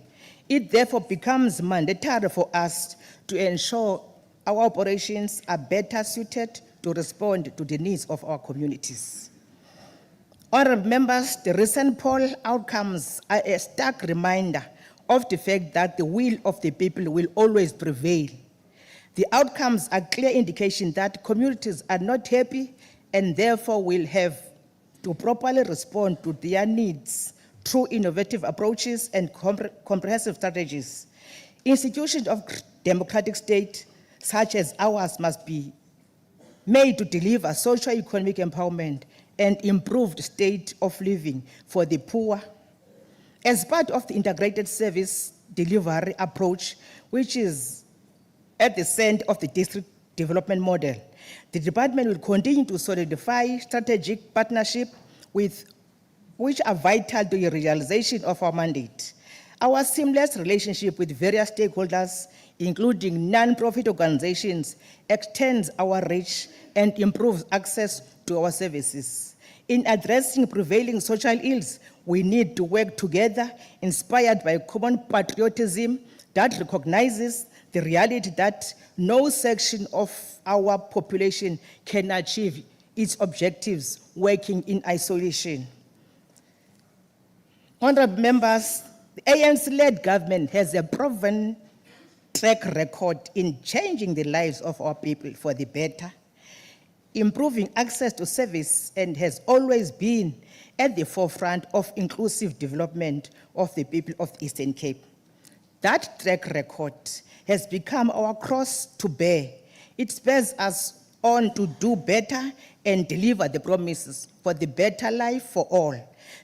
It therefore becomes mandatory for us to ensure our operations are better suited to respond to the needs of our communities. Honorable members, the recent poll outcomes are a stark reminder of the fact that the will of the people will always prevail. The outcomes are clear indication that communities are not happy and therefore will have to properly respond to their needs through innovative approaches and comprehensive strategies. Institutions of democratic state such as ours must be made to deliver socio-economic empowerment and improved state of living for the poor. As part of the integrated service delivery approach, which is at the center of the district development model, the department will continue to solidify strategic partnership which are vital to the realization of our mandate. Our seamless relationship with various stakeholders, including non-profit organizations, extends our reach and improves access to our services. In addressing prevailing social ills, we need to work together, inspired by common patriotism that recognizes the reality that no section of our population can achieve its objectives working in isolation. Honorable members, the ANC-led government has a proven track record in changing the lives of our people for the better, improving access to service, and has always been at the forefront of inclusive development of the people of the Eastern Cape. That track record has become our cross to bear. It spurs us on to do better and deliver the promises for the better life for all.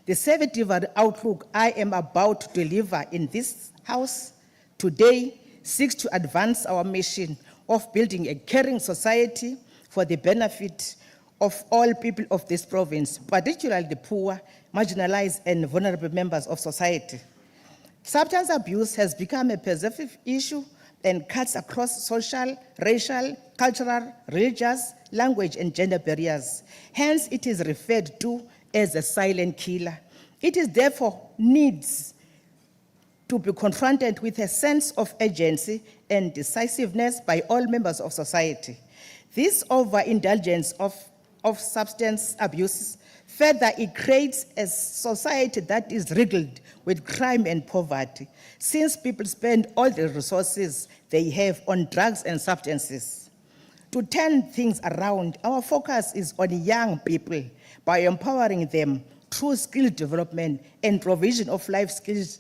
The service delivery outlook I am about to deliver in this House today seeks to advance our mission of building a caring society for the benefit of all people of this province, particularly the poor, marginalized, and vulnerable members of society. Substance abuse has become a pervasive issue and cuts across social, racial, cultural, religious, language, and gender barriers. Hence, it is referred to as a silent killer. It is therefore needs to be confronted with a sense of urgency and decisiveness by all members of society. This overindulgence of substance abuse, further, it creates a society that is riddled with crime and poverty, since people spend all the resources they have on drugs and substances. To turn things around, our focus is on young people by empowering them through skill development and provision of life skills,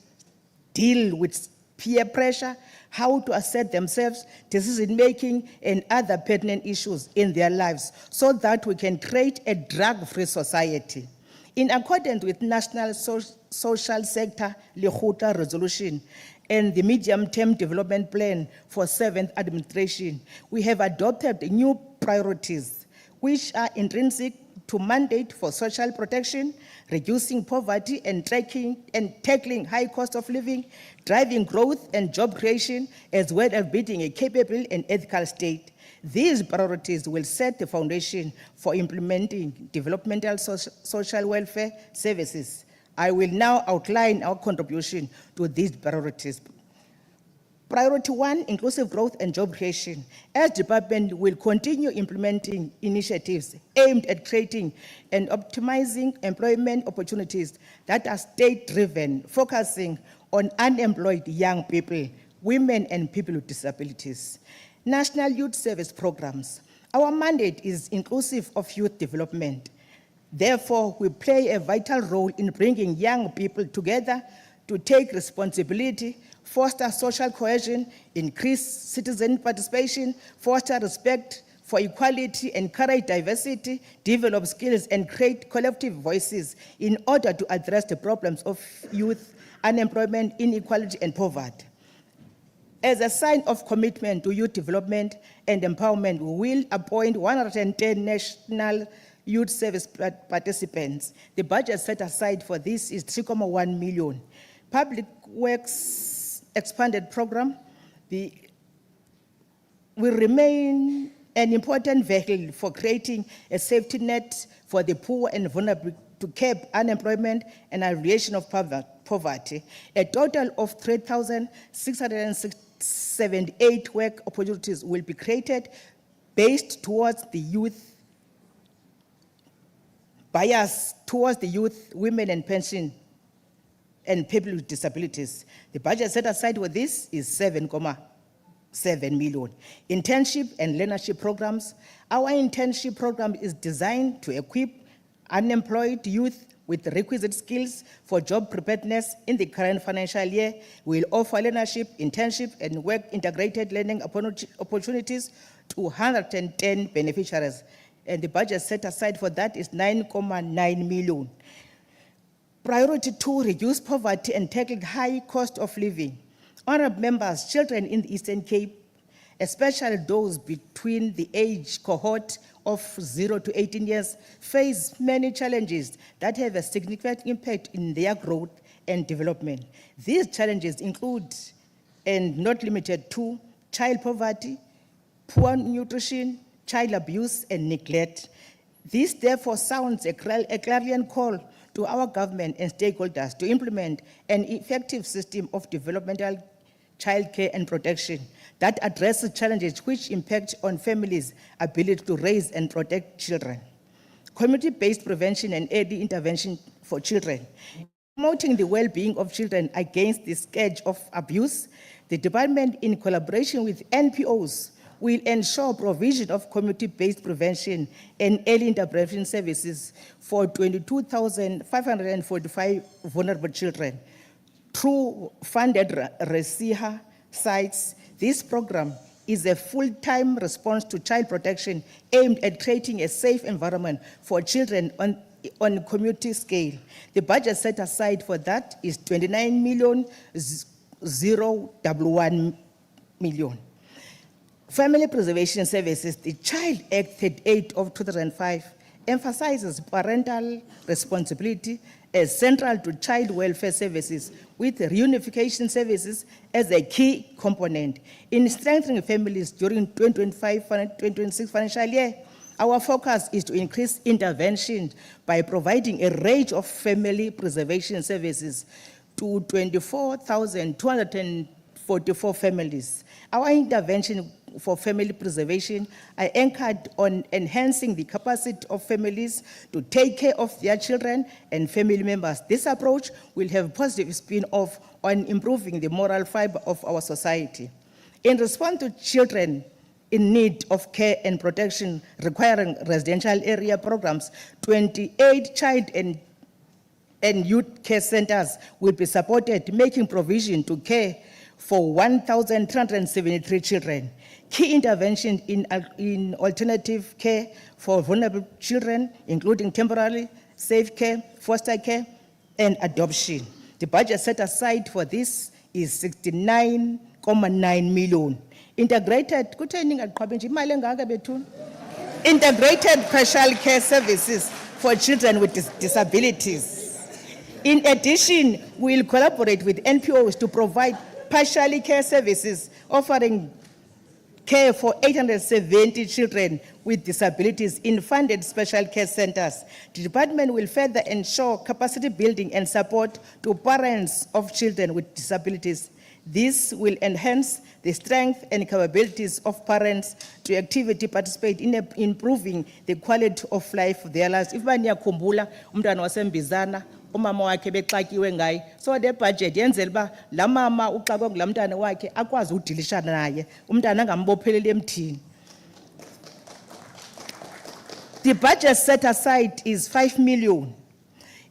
deal with peer pressure, how to assert themselves, decision-making, and other pertinent issues in their lives so that we can create a drug-free society. In accordance with National Social Sector Lekgotla Resolution and the Medium-Term Development Plan for 7th Administration, we have adopted new priorities which are intrinsic to mandate for social protection, reducing poverty and tackling high cost of living, driving growth and job creation, as well as building a capable and ethical state. These priorities will set the foundation for implementing developmental social welfare services. I will now outline our contribution to these priorities. Priority 1, inclusive growth and job creation. As department will continue implementing initiatives aimed at creating and optimizing employment opportunities that are state-driven, focusing on unemployed young people, women, and people with disabilities. National Youth Service Programs. Our mandate is inclusive of youth development. Therefore, we play a vital role in bringing young people together to take responsibility, foster social cohesion, increase citizen participation, foster respect for equality, encourage diversity, develop skills, and create collective voices in order to address the problems of youth, unemployment, inequality, and poverty. As a sign of commitment to youth development and empowerment, we will appoint 110 national youth service participants. The budget set aside for this is 3.1 million. Public Works expanded program will remain an important vehicle for creating a safety net for the poor and vulnerable to curb unemployment and alleviation of poverty. A total of 3,678 work opportunities will be created based towards the youth, bias towards the youth, women, and pension and people with disabilities. The budget set aside for this is 7.7 million. Internship and learnership programs. Our internship program is designed to equip unemployed youth with the requisite skills for job preparedness in the current financial year. We will offer learnership, internship, and work integrated learning opportunities to 110 beneficiaries. And the budget set aside for that is 9.9 million. Priority 2, reduce poverty and tackle high cost of living. Honorable members, children in the Eastern Cape, especially those between the age cohort of 0 to 18 years, face many challenges that have a significant impact in their growth and development. These challenges include, and not limited to, child poverty, poor nutrition, child abuse, and neglect. This therefore sounds a clarion call to our government and stakeholders to implement an effective system of developmental childcare and protection that addresses challenges which impact on families' ability to raise and protect children. Community-based prevention and early intervention for children. Promoting the well-being of children against the scourge of abuse, the department, in collaboration with NPOs, will ensure provision of community-based prevention and early intervention services for 22,545 vulnerable children. Through funded RESIHA sites, this program is a full-time response to child protection aimed at creating a safe environment for children on community scale. The budget set aside for that is 29,011 million. Family Preservation Services, the Child Act 38 of 2005 emphasizes parental responsibility as central to child welfare services, with reunification services as a key component. In strengthening families during 2025-2026 financial year, our focus is to increase intervention by providing a range of family preservation services to 24,244 families. Our intervention for family preservation are anchored on enhancing the capacity of families to take care of their children and family members. This approach will have a positive spin-off on improving the moral fiber of our society. In response to children in need of care and protection requiring residential area programs, 28 child and youth care centers will be supported, making provision to care for 1,373 children. Key intervention in alternative care for vulnerable children, including temporary, safe care, foster care, and adoption. The budget set aside for this is 69.9 million. Integrated partial care services for children with disabilities. In addition, we will collaborate with NPOs to provide partial care services, offering care for 870 children with disabilities in funded special care centers. The department will further ensure capacity building and support to parents of children with disabilities. This will enhance the strength and capabilities of parents to actively participate in improving the quality of life of their lives. If baniyakhumbula umntwana wasembizana umama wakhe bexakiwe ngaye, so the budget yenzela uba la mama uxakwe ngula mntwana wakhe akwazi udilishana naye umntwana angambopheleli emthini. The budget set aside is 5 million.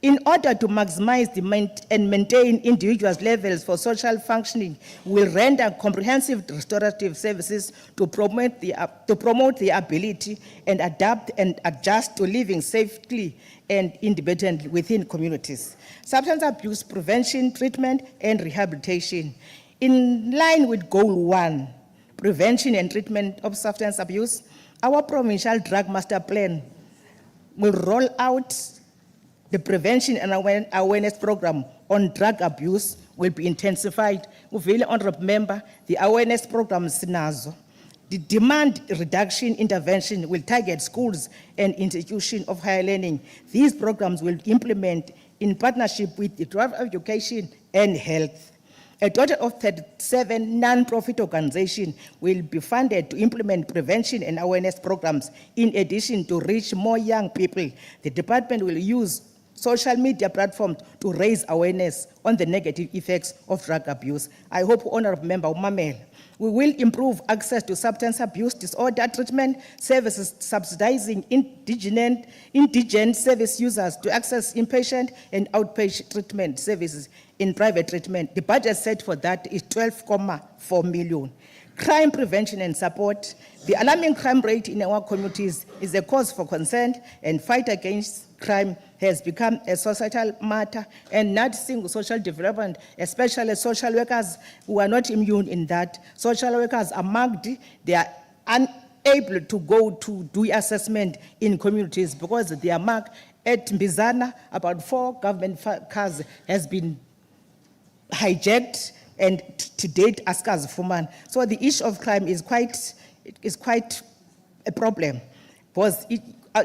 In order to maximize and maintain individuals' levels for social functioning, we will render comprehensive restorative services to promote the ability and adapt and adjust to living safely and independently within communities. Substance abuse prevention, treatment, and rehabilitation. In line with Goal 1, prevention and treatment of substance abuse, our Provincial Drug Master Plan will roll out the prevention and awareness program on drug abuse will be intensified. Very honorable member, the awareness program is SINAZO. The demand reduction intervention will target schools and institutions of higher learning. These programs will implement in partnership with the Department of Education and Health. A total of 37 non-profit organizations will be funded to implement prevention and awareness programs. In addition, to reach more young people, the department will use social media platforms to raise awareness on the negative effects of drug abuse. I hope, Honorable Member Umamel, we will improve access to substance abuse disorder treatment services, subsidizing indigent service users to access inpatient and outpatient treatment services in private treatment. The budget set for that is 12.4 million. Crime prevention and support. The alarming crime rate in our communities is a cause for concern, and fight against crime has become a societal matter, and not single social development, especially social workers who are not immune in that. Social workers are marked, they are unable to go to do assessment in communities because they are marked. At Mbizana, about 4 government cars has been hijacked, and to date, Askars Fuman. So the issue of crime is quite a problem, because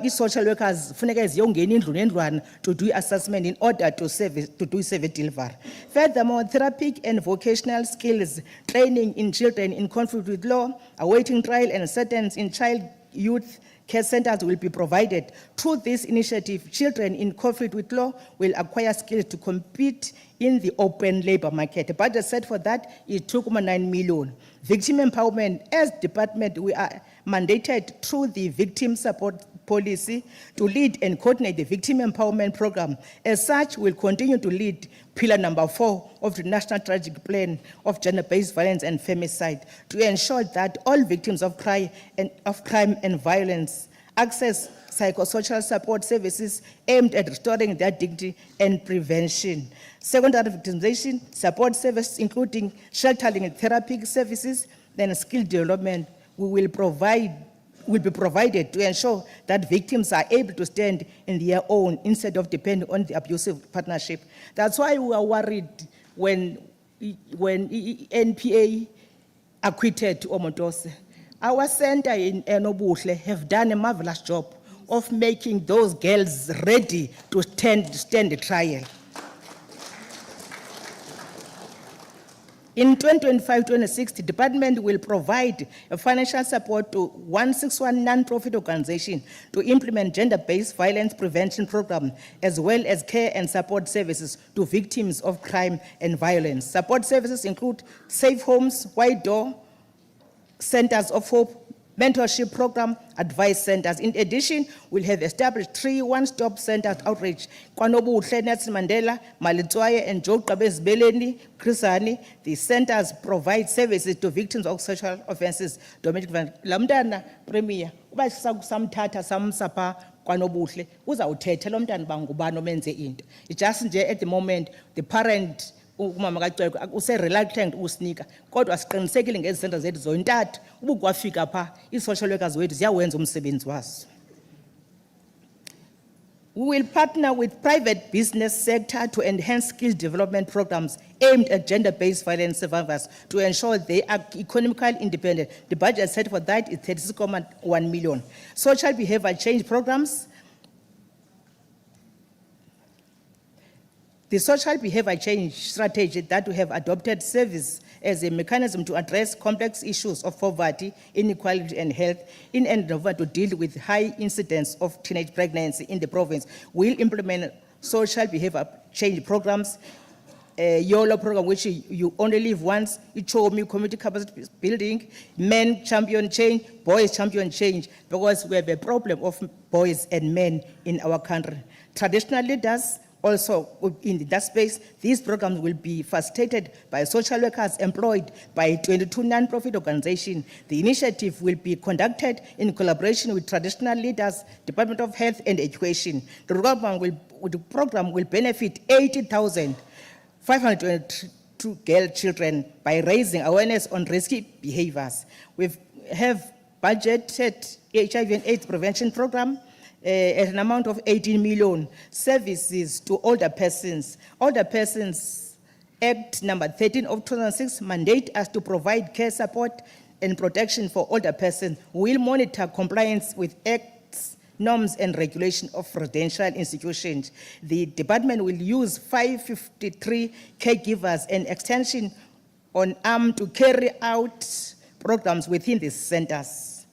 social workers to do assessment in order to do service delivery. Furthermore, therapeutic and vocational skills training in children in conflict with law, awaiting trial and sentence in child youth care centers will be provided. Through this initiative, children in conflict with law will acquire skills to compete in the open labor market. The budget set for that is 2.9 million. Victim empowerment. As department, we are mandated through the victim support policy to lead and coordinate the victim empowerment program. As such, we'll continue to lead pillar number 4 of the National Strategic Plan of Gender-Based Violence and Femicide to ensure that all victims of crime and violence access psychosocial support services aimed at restoring their dignity and prevention. Secondary victimization support services, including sheltering and therapeutic services, then skill development. We will provide will be provided to ensure that victims are able to stand in their own instead of depending on the abusive partnership. That's why we are worried when NPA acquitted Omotose. Our center in Enobuhle have done a marvelous job of making those girls ready to stand the trial. In 2025-26, the department will provide a financial support to 161 non-profit organizations to implement gender-based violence prevention program, as well as care and support services to victims of crime and violence. Support services include safe homes, wide door, centers of hope, mentorship program, advice centers. In addition, we'll have established 3 one-stop centers outreach. Kwanobuhle, Nelson Mandela, Malitswaye, and Joe Beleni, Krisani. The centers provide services to victims of sexual offenses, domestic violence. Lamdana, Premier, uba samthatha samsapha kwanobuhle, uzawuthetha lo mntana uba ngubani omenze into. It's just nje at the moment, the parent, umama kaCweko use-reluctant usinika, kodwa siqinisekile ngezi center zethu zontathu ubukwafika pha i-social workers wethu ziyawenza umsebenzi wazo. We will partner with private business sector to enhance skill development programs aimed at gender-based violence survivors to ensure they are economically independent. The budget set for that is 36.1 million. Social behavior change programs. The social behavior change strategy that we have adopted serves as a mechanism to address complex issues of poverty, inequality, and health in an endeavor to deal with high incidence of teenage pregnancy in the province. We'll implement social behavior change programs, YOLO program, which you only live once, me community capacity building, men champion change, boys champion change, because we have a problem of boys and men in our country. Traditional leaders, also in that space, these programs will be facilitated by social workers employed by 22 non-profit organizations. The initiative will be conducted in collaboration with traditional leaders, Department of Health and Education. The program will benefit 80,522 girl children by raising awareness on risky behaviors. We have budgeted HIV and AIDS prevention program at an amount of 18 million. Services to older persons. Older Persons Act number 13 of 2006 mandate us to provide care support and protection for older persons. We'll monitor compliance with acts, norms, and regulation of residential institutions. The department will use 553 caregivers and extension on arm to carry out programs within these centers.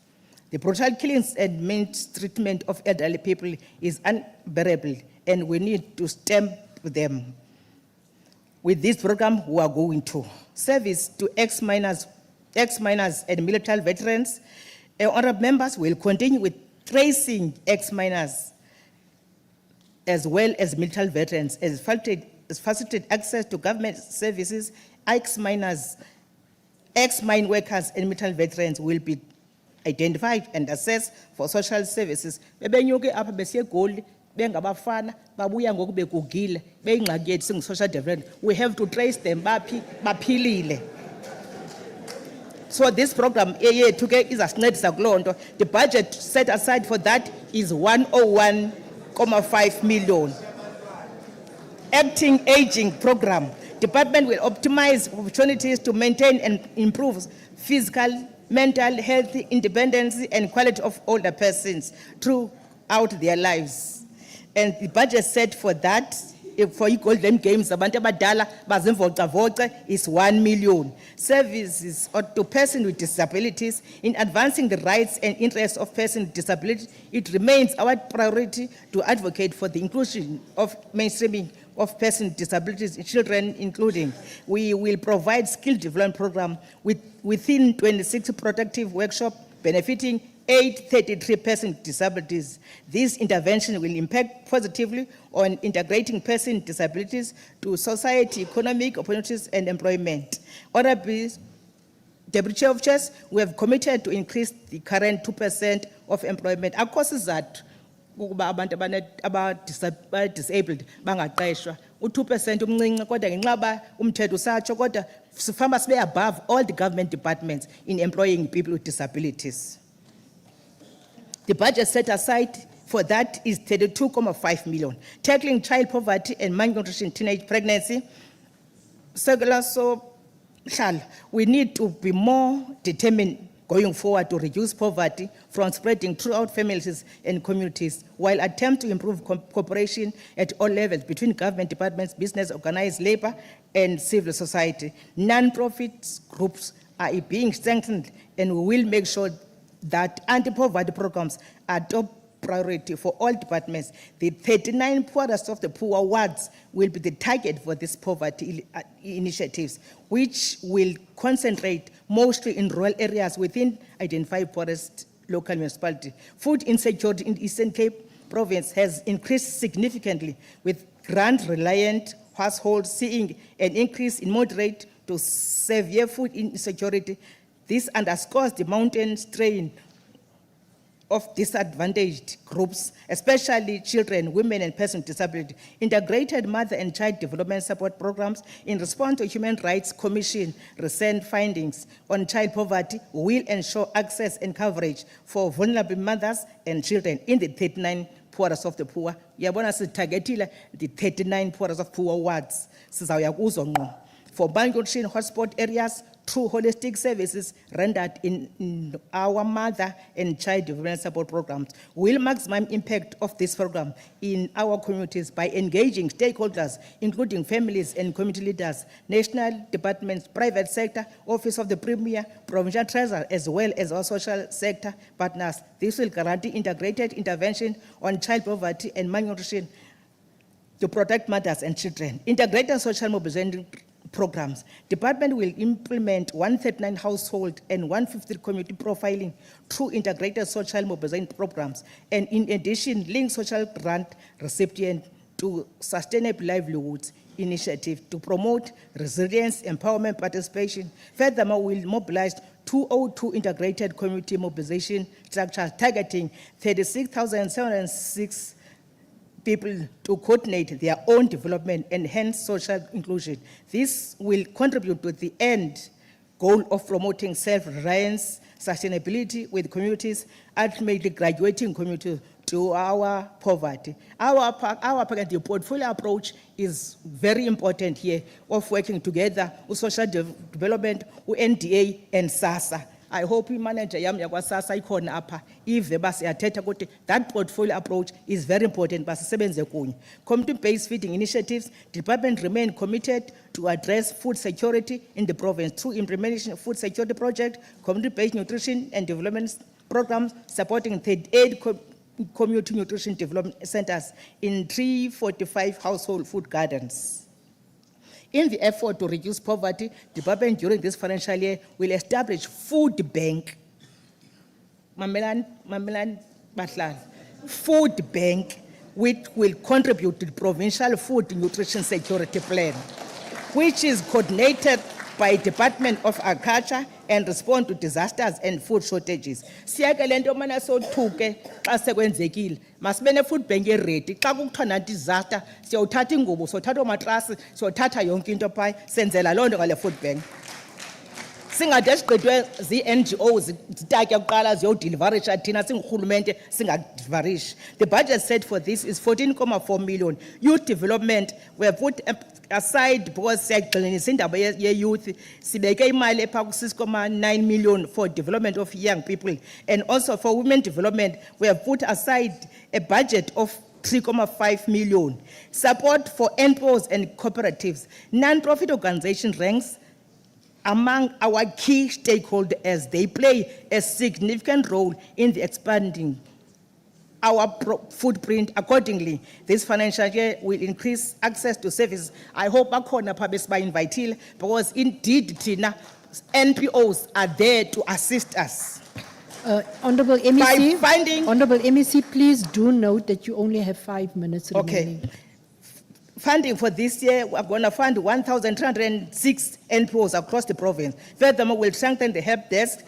The brutal killings and mistreatment of elderly people is unbearable, and we need to stamp them. With this program, we are going to service to ex-miners and military veterans. Honorable members will continue with tracing ex-miners as well as military veterans as facilitate access to government services. Ex-miners, ex-mine workers and military veterans will be identified and assessed for social services. Bebenyuke apha besiye eGoli bengabafana babuya ngoku begugile beyingxaki yethu singu-social development. We have to trace them baphilile. So this program yethu ke izasincedisa kuloo nto. The budget set aside for that is 101.5 million. Acting aging program. Department will optimize opportunities to maintain and improve physical, mental health, independence, and quality of older persons throughout their lives. And the budget set for that, for Golden Games, abantu abadala bazimvocavoce, is 1 million. Services to persons with disabilities. In advancing the rights and interests of persons with disabilities, it remains our priority to advocate for the inclusion of mainstreaming of persons with disabilities, children including. We will provide skill development program within 26 productive workshops benefiting 833 persons with disabilities. This intervention will impact positively on integrating persons with disabilities to society, economic opportunities, and employment. Honorable Deputy Chair of Chairs, we have committed to increase the current 2% of employment. Our courses that disabled bangaqeshwa u2% umncinci kodwa ngenxa umthetho usatsho kodwa sifamba sibe above all the government departments in employing people with disabilities. The budget set aside for that is 32.5 million. Tackling child poverty and malnutrition, teenage pregnancy. We need to be more determined going forward to reduce poverty from spreading throughout families and communities, while attempt to improve cooperation at all levels between government departments, business, organized labor, and civil society. Non-profit groups are being strengthened, and we will make sure that anti-poverty programs are top priority for all departments. The 39 poorest of the poor wards will be the target for these poverty initiatives, which will concentrate mostly in rural areas within identified poorest local municipality. Food insecurity in Eastern Cape province has increased significantly, with grant-reliant households seeing an increase in moderate to severe food insecurity. This underscores the mountain strain of disadvantaged groups, especially children, women, and persons with disability. Integrated mother and child development support programs in response to Human Rights Commission recent findings on child poverty will ensure access and coverage for vulnerable mothers and children in the 39 poorest of the poor. Yabona targeted the 39 poorest of poor wards. For malnutrition hotspot areas, through holistic services rendered in our mother and child development support programs, will maximum impact of this program in our communities by engaging stakeholders, including families and community leaders, national departments, private sector, Office of the Premier, Provincial Treasurer, as well as our social sector partners. This will guarantee integrated intervention on child poverty and malnutrition to protect mothers and children. Integrated social mobilization programs. Department will implement 139 household and 150 community profiling through integrated social mobilization programs, and in addition, link social grant recipient to sustainable livelihoods initiative to promote resilience, empowerment, participation. Furthermore, we'll mobilize 202 integrated community mobilization structures targeting 36,706 people to coordinate their own development and hence social inclusion. This will contribute to the end goal of promoting self-reliance, sustainability with communities, ultimately graduating communities to our poverty. Our the portfolio approach is very important here of working together with social development, with NDA and SASSA. I hope manager yam yakwasasa ikhona apha if basiyathetha ukuthi that portfolio approach is very important basisebenze kunye. Community-based feeding initiatives, department remain committed to address food security in the province through implementation of food security project, community-based nutrition and development programs supporting 38 community nutrition development centers in 345 household food gardens. In the effort to reduce poverty, department during this financial year will establish food bank. Mamelan Bahlal. Food bank, which will contribute to the provincial food nutrition security plan, which is coordinated by Department of Agriculture and respond to disasters and food shortages. Siyakelento mana so thuke xa sekwenzekile masibene food bank ready xa kukhona disaster siyothatha ingubo sothatha omatrasi sothatha yonke into pha senzela lonto ngale food bank. Singade siqedwe zi-NGOs zitatya kuqala ziyodeliverisha thina singurhulumente singadeliverisha. The budget set for this is 14.4 million. Youth development, we have put aside because siyagxininisa indaba ye-youth sibeke imali epha ku-6.9 million for development of young people, and also for women development we have put aside a budget of 3.5 million. Support for NPOs and cooperatives. Non-profit organization ranks among our key stakeholders as they play a significant role in the expanding our footprint accordingly. This financial year will increase access to services. I hope Akona Pabes by invite because indeed Tina NPOs are there to assist us. Honorable MEC, By finding Honorable MEC, please do note that you only have 5 minutes remaining. Okay. Funding for this year, we're going to fund 1,306 NPOs across the province. Furthermore, we'll strengthen the help desk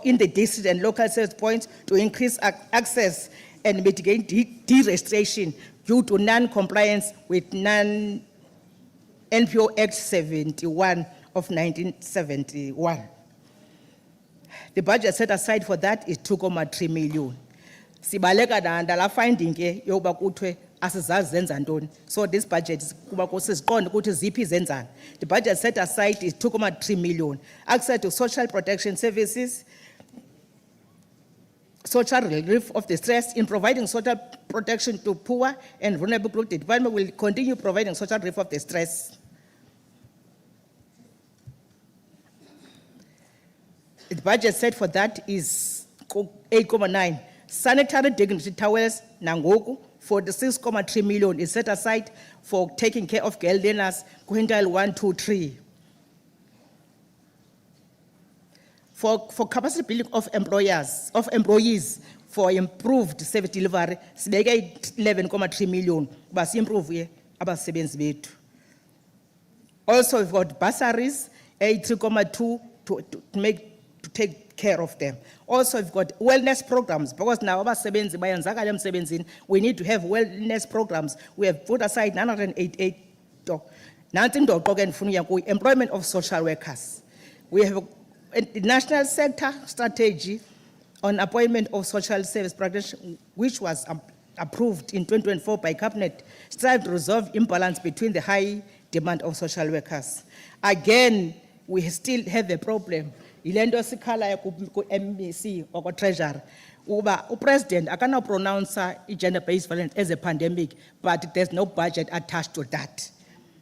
in the district and local service points to increase access and mitigate deregistration due to non-compliance with NPO Act 71 of 1971. The budget set aside for that is 2.3 million. Sibaleka la finding ke yokuba kuthiwe asizazi zenza ntoni. So this budget is kuba kusiziqonde ukuthi ziphi zenzani. The budget set aside is 2.3 million. Access to social protection services, social relief of distress. In providing social protection to poor and vulnerable groups, the department will continue providing social relief of distress. The budget set for that is 8.9. Sanitary dignity towels, nangoku, 46.3 million is set aside for taking care of girl learners, quintile 1, 2, 3. For capacity building of employees for improved service delivery, sibeke 11.3 million, but improve abasebenzi bethu. Also, we've got bursaries, 3.2 to take care of them. Also, we've got wellness programs, because now abasebenzi bayanzakala emsebenzini, we need to have wellness programs. We have put aside 988 employment of social workers. We have a national sector strategy on appointment of social service practitioners, which was approved in 2024 by Cabinet, strive to resolve imbalance between the high demand of social workers. Again, we still have a problem. Ilento sikhala ku MEC or Treasury. Uba President akana pronounce gender-based violence as a pandemic, but there's no budget attached to that.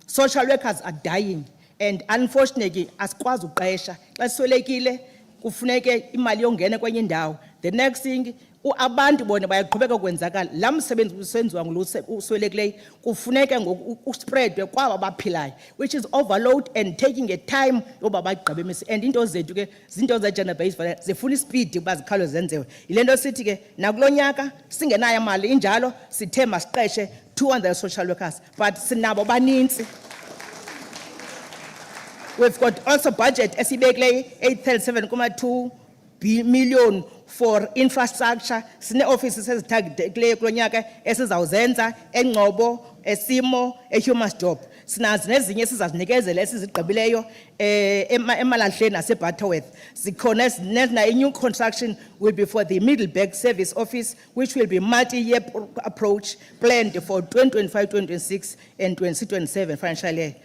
Social workers are dying, and unfortunately, asikwazi uqesha. Xa siswelekile, kufuneke imali yongena kwenye indawo. The next thing, abantu bona bayaqhubeka kwenzakala. La msebenzi usenziwa ngulo uswelekileyo, kufuneke ngoku uspreadwe kwaba baphilayo, which is overload and taking a time yoba bagqibe imisi. And into zethu ke zinto ze gender-based violence zifuna ispeed ukuba zikhalo zenziwe. Yilento sithi ke nakulonyaka singenayo imali injalo sithe masiqeshe 200 social workers, but sinabo baninzi. We've got also budget esibekile 837.2 million for infrastructure. Sine offices ezithagekileyo kulonyaka esizawuzenza eNgcobo, eSimo, eHuman Stop. Sinazi nezinye sizazinikezela esizigqibileyo eMalahleni naseButterworth. Sikhona a new construction will be for the Middleburg Service Office, which will be multi-year approach planned for 2025-26 and 2027 financial year.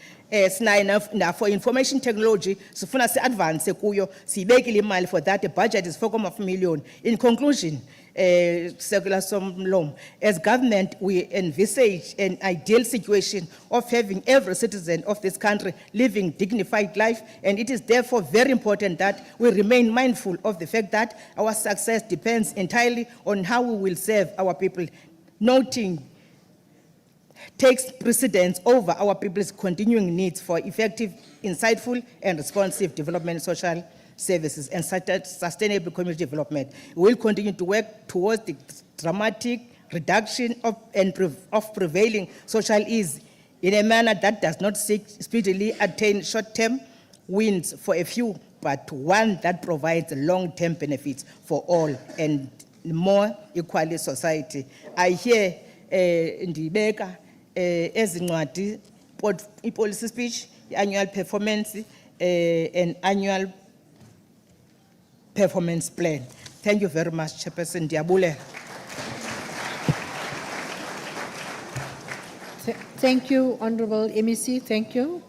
For information technology, sifuna si advance kuyo, sibekile imali for that. The budget is 4.5 million. In conclusion, Circular Somlom, as government, we envisage an ideal situation of having every citizen of this country living dignified life, and it is therefore very important that we remain mindful of the fact that our success depends entirely on how we will serve our people, noting takes precedence over our people's continuing needs for effective, insightful, and responsive development, social services, and sustainable community development. We will continue to work towards the dramatic reduction of prevailing social ills in a manner that does not seek speedily attain short-term wins for a few, but one that provides long-term benefits for all and more equally society. I hear Ndibeka ezincwadi policy speech, annual performance, and annual performance plan. Thank you very much, Chairperson Diabule. Thank you, Honorable MEC. Thank you.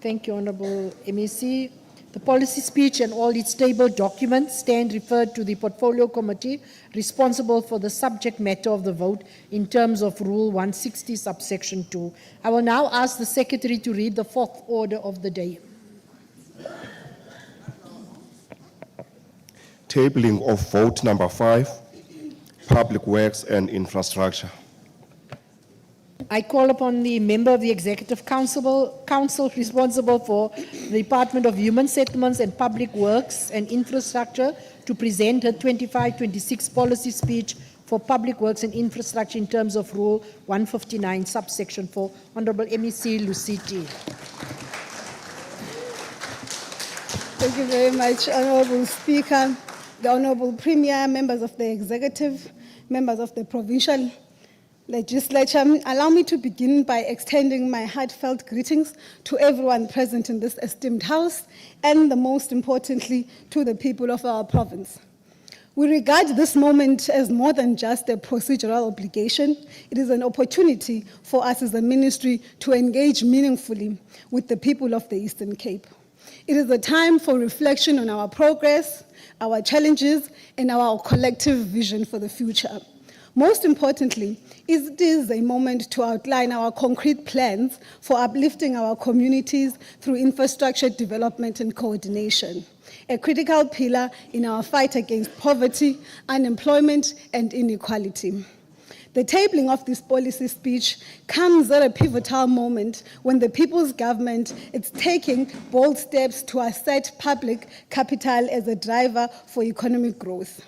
Thank you, Honorable MEC. The policy speech and all its tabled documents stand referred to the Portfolio Committee responsible for the subject matter of the vote in terms of Rule 160, subsection 2. I will now ask the Secretary to read the fourth order of the day. Tabling of vote number 5, Public Works and Infrastructure. I call upon the member of the Executive Council responsible for the Department of Human Settlements and Public Works and Infrastructure to present her 25-26 policy speech for Public Works and Infrastructure in terms of Rule 159, subsection 4. Honorable MEC Luciti. Thank you very much, Honorable Speaker, the Honorable Premier, members of the Executive, members of the Provincial Legislature. Allow me to begin by extending my heartfelt greetings to everyone present in this esteemed House, and most importantly, to the people of our province. We regard this moment as more than just a procedural obligation. It is an opportunity for us as a ministry to engage meaningfully with the people of the Eastern Cape. It is a time for reflection on our progress, our challenges, and our collective vision for the future. Most importantly, it is a moment to outline our concrete plans for uplifting our communities through infrastructure development and coordination, a critical pillar in our fight against poverty, unemployment, and inequality. The tabling of this policy speech comes at a pivotal moment when the People's Government is taking bold steps to assert public capital as a driver for economic growth.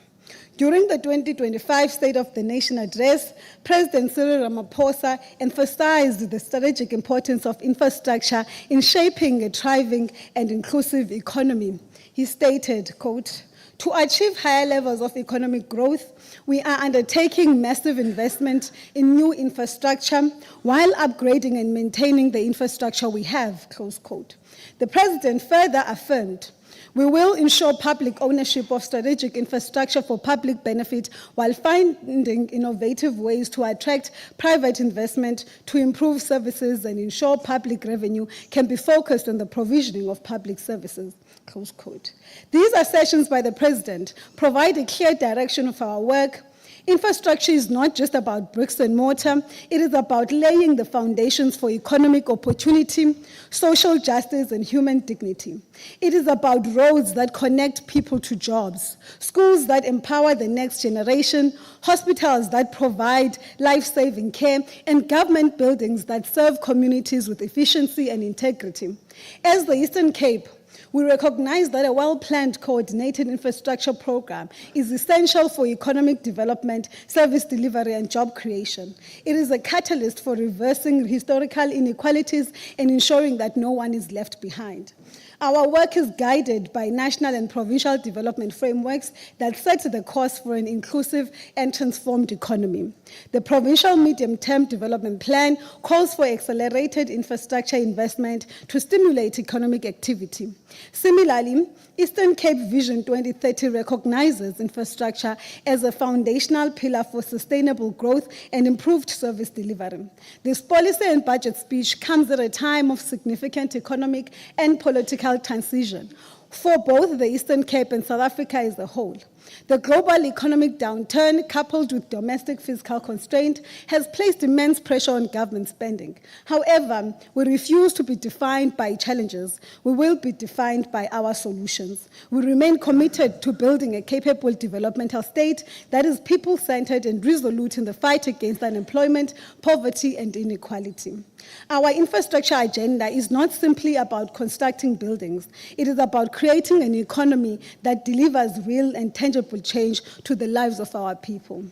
During the 2025 State of the Nation address, President Cyril Ramaphosa emphasized the strategic importance of infrastructure in shaping a thriving and inclusive economy. He stated, quote, "To achieve higher levels of economic growth, we are undertaking massive investment in new infrastructure while upgrading and maintaining the infrastructure we have," close quote. The President further affirmed, "We will ensure public ownership of strategic infrastructure for public benefit while finding innovative ways to attract private investment to improve services and ensure public revenue can be focused on the provisioning of public services." Close quote. These assertions by the President provide a clear direction of our work. Infrastructure is not just about bricks and mortar, it is about laying the foundations for economic opportunity, social justice, and human dignity. It is about roads that connect people to jobs, schools that empower the next generation, hospitals that provide life-saving care, and government buildings that serve communities with efficiency and integrity. As the Eastern Cape, we recognize that a well-planned, coordinated infrastructure program is essential for economic development, service delivery, and job creation. It is a catalyst for reversing historical inequalities and ensuring that no one is left behind. Our work is guided by national and provincial development frameworks that set the course for an inclusive and transformed economy. The Provincial Medium-Term Development Plan calls for accelerated infrastructure investment to stimulate economic activity. Similarly, Eastern Cape Vision 2030 recognizes infrastructure as a foundational pillar for sustainable growth and improved service delivery. This policy and budget speech comes at a time of significant economic and political transition for both the Eastern Cape and South Africa as a whole. The global economic downturn, coupled with domestic fiscal constraint, has placed immense pressure on government spending. However, we refuse to be defined by challenges. We will be defined by our solutions. We remain committed to building a capable developmental state that is people-centered and resolute in the fight against unemployment, poverty, and inequality. Our infrastructure agenda is not simply about constructing buildings. It is about creating an economy that delivers real and tangible change to the lives of our people.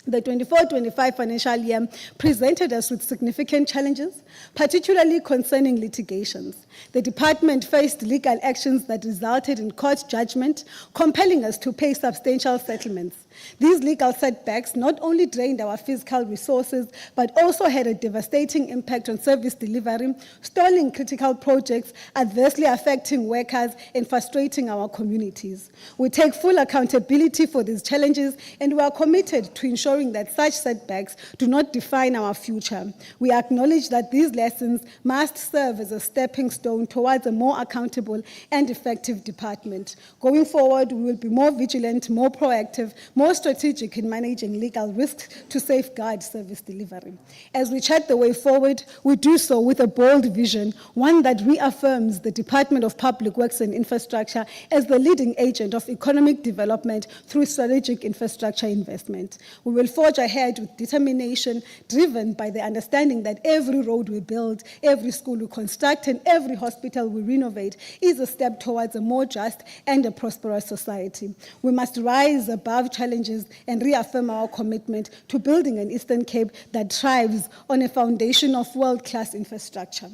The 24-25 financial year presented us with significant challenges, particularly concerning litigations. The department faced legal actions that resulted in court judgment, compelling us to pay substantial settlements. These legal setbacks not only drained our fiscal resources, but also had a devastating impact on service delivery, stalling critical projects, adversely affecting workers, and frustrating our communities. We take full accountability for these challenges, and we are committed to ensuring that such setbacks do not define our future. We acknowledge that these lessons must serve as a stepping stone towards a more accountable and effective department. Going forward, we will be more vigilant, more proactive, more strategic in managing legal risks to safeguard service delivery. As we chart the way forward, we do so with a bold vision, one that reaffirms the Department of Public Works and Infrastructure as the leading agent of economic development through strategic infrastructure investment. We will forge ahead with determination, driven by the understanding that every road we build, every school we construct, and every hospital we renovate is a step towards a more just and a prosperous society. We must rise above challenges and reaffirm our commitment to building an Eastern Cape that thrives on a foundation of world-class infrastructure.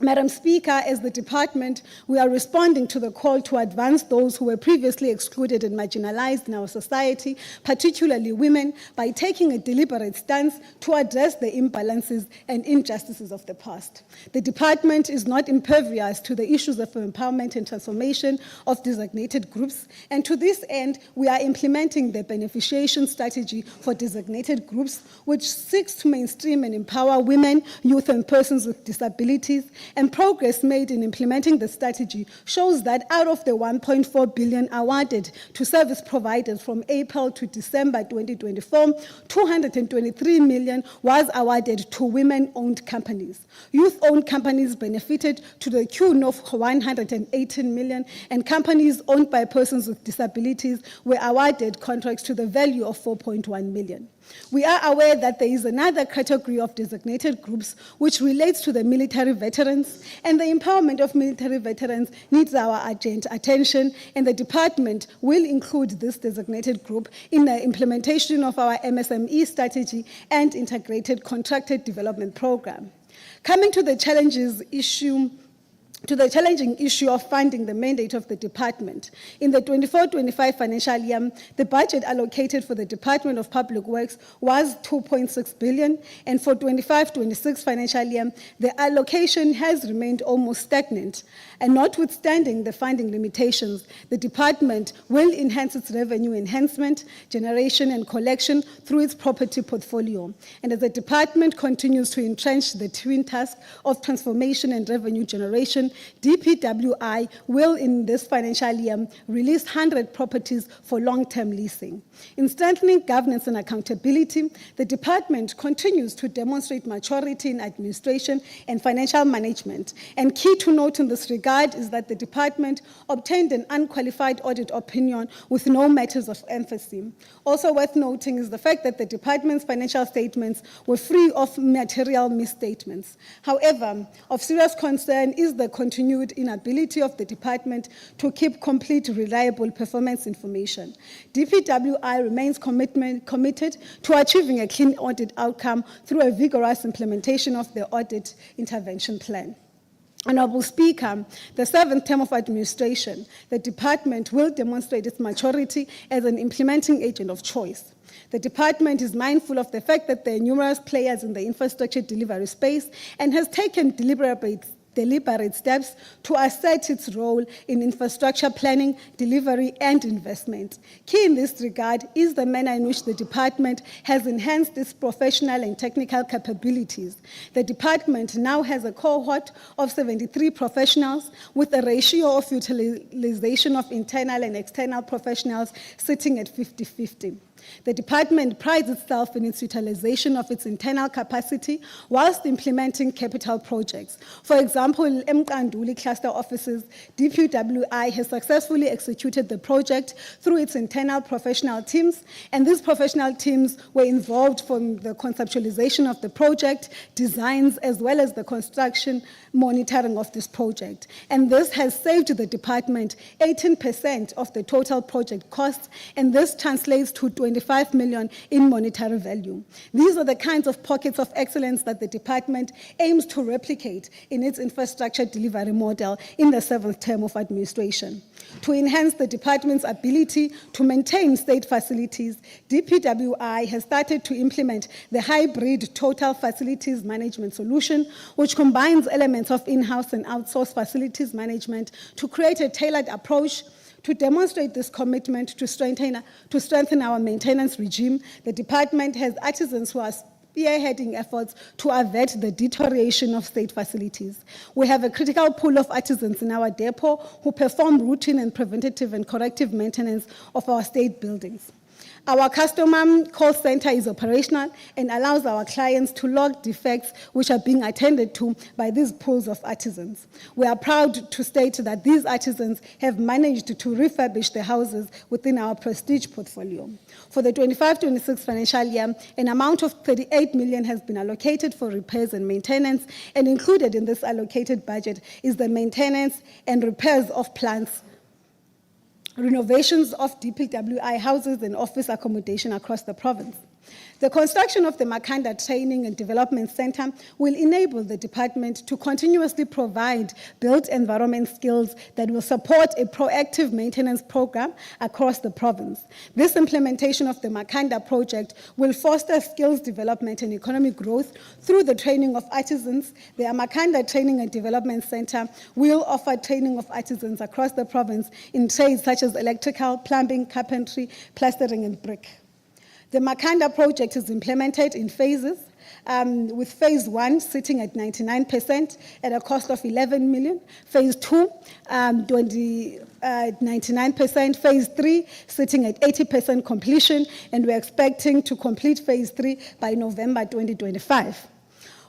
Madam Speaker, as the department, we are responding to the call to advance those who were previously excluded and marginalized in our society, particularly women, by taking a deliberate stance to address the imbalances and injustices of the past. The department is not impervious to the issues of empowerment and transformation of designated groups, and to this end, we are implementing the beneficiation strategy for designated groups, which seeks to mainstream and empower women, youth, and persons with disabilities. And progress made in implementing the strategy shows that out of the 1.4 billion awarded to service providers from April to December 2024, 223 million was awarded to women-owned companies. Youth-owned companies benefited to the tune of 118 million, and companies owned by persons with disabilities were awarded contracts to the value of 4.1 million. We are aware that there is another category of designated groups which relates to the military veterans, and the empowerment of military veterans needs our urgent attention, and the department will include this designated group in the implementation of our MSME strategy and integrated contracted development program. Coming to the challenging issue of funding the mandate of the department. In the 24-25 financial year, the budget allocated for the Department of Public Works was 2.6 billion, and for 25-26 financial year, the allocation has remained almost stagnant. And notwithstanding the funding limitations, the department will enhance its revenue enhancement, generation, and collection through its property portfolio. And as the department continues to entrench the twin task of transformation and revenue generation, DPWI will, in this financial year, release 100 properties for long-term leasing. In strengthening governance and accountability, the department continues to demonstrate maturity in administration and financial management. And key to note in this regard is that the department obtained an unqualified audit opinion with no matters of emphasis. Also worth noting is the fact that the department's financial statements were free of material misstatements. However, of serious concern is the continued inability of the department to keep complete, reliable performance information. DPWI remains committed to achieving a clean audit outcome through a vigorous implementation of the audit intervention plan. Honourable Speaker, the 7th term of administration, the department will demonstrate its maturity as an implementing agent of choice. The department is mindful of the fact that there are numerous players in the infrastructure delivery space and has taken deliberate steps to assert its role in infrastructure planning, delivery, and investment. Key in this regard is the manner in which the department has enhanced its professional and technical capabilities. The department now has a cohort of 73 professionals with a ratio of utilization of internal and external professionals sitting at 50-50. The department prides itself in its utilization of its internal capacity whilst implementing capital projects. For example, in Mkanduli cluster offices, DPWI has successfully executed the project through its internal professional teams, and these professional teams were involved from the conceptualization of the project, designs, as well as the construction monitoring of this project. And this has saved the department 18% of the total project costs, and this translates to 25 million in monetary value. These are the kinds of pockets of excellence that the department aims to replicate in its infrastructure delivery model in the 7th term of administration. To enhance the department's ability to maintain state facilities, DPWI has started to implement the hybrid total facilities management solution, which combines elements of in-house and outsourced facilities management to create a tailored approach. To demonstrate this commitment to strengthen our maintenance regime, the department has artisans who are spearheading efforts to avert the deterioration of state facilities. We have a critical pool of artisans in our depot who perform routine and preventative and corrective maintenance of our state buildings. Our customer call center is operational and allows our clients to log defects which are being attended to by these pools of artisans. We are proud to state that these artisans have managed to refurbish the houses within our prestige portfolio. For the 25-26 financial year, an amount of 38 million has been allocated for repairs and maintenance, and included in this allocated budget is the maintenance and repairs of plants, renovations of DPWI houses and office accommodation across the province. The construction of the Makhanda Training and Development Center will enable the department to continuously provide built environment skills that will support a proactive maintenance program across the province. This implementation of the Makhanda project will foster skills development and economic growth through the training of artisans. The Makhanda Training and Development Center will offer training of artisans across the province in trades such as electrical, plumbing, carpentry, plastering, and brick. The Makhanda project is implemented in phases, with phase 1 sitting at 99% at a cost of 11 million, phase 2 99%, phase 3 sitting at 80% completion, and we're expecting to complete phase 3 by November 2025.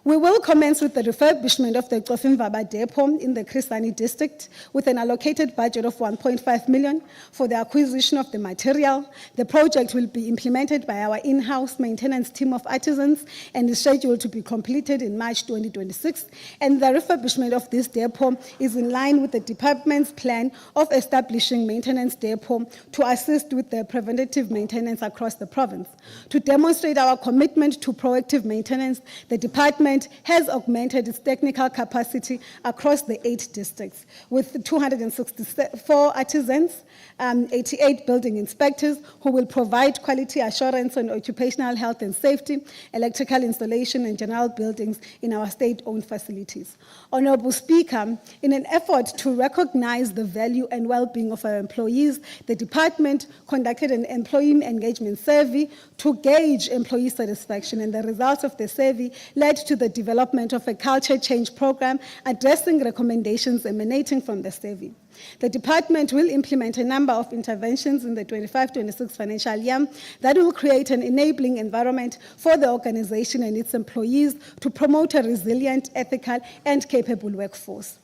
We will commence with the refurbishment of the Xofimvaba depot in the Krisani district with an allocated budget of 1.5 million for the acquisition of the material. The project will be implemented by our in-house maintenance team of artisans and is scheduled to be completed in March 2026. And the refurbishment of this depot is in line with the department's plan of establishing maintenance depot to assist with the preventative maintenance across the province. To demonstrate our commitment to proactive maintenance, the department has augmented its technical capacity across the 8 districts with 264 artisans, 88 building inspectors who will provide quality assurance on occupational health and safety, electrical installation and general buildings in our state-owned facilities. Honorable Speaker, in an effort to recognize the value and well-being of our employees, the department conducted an employee engagement survey to gauge employee satisfaction, and the results of the survey led to the development of a culture change program addressing recommendations emanating from the survey. The department will implement a number of interventions in the 25-26 financial year that will create an enabling environment for the organization and its employees to promote a resilient, ethical, and capable workforce.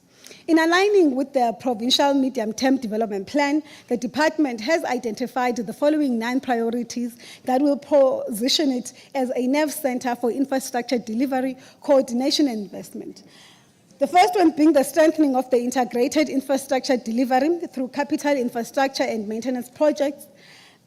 In aligning with the Provincial Medium-Term Development Plan, the department has identified the following 9 priorities that will position it as a nerve center for infrastructure delivery, coordination, and investment. The first one being the strengthening of the integrated infrastructure delivery through capital infrastructure and maintenance projects,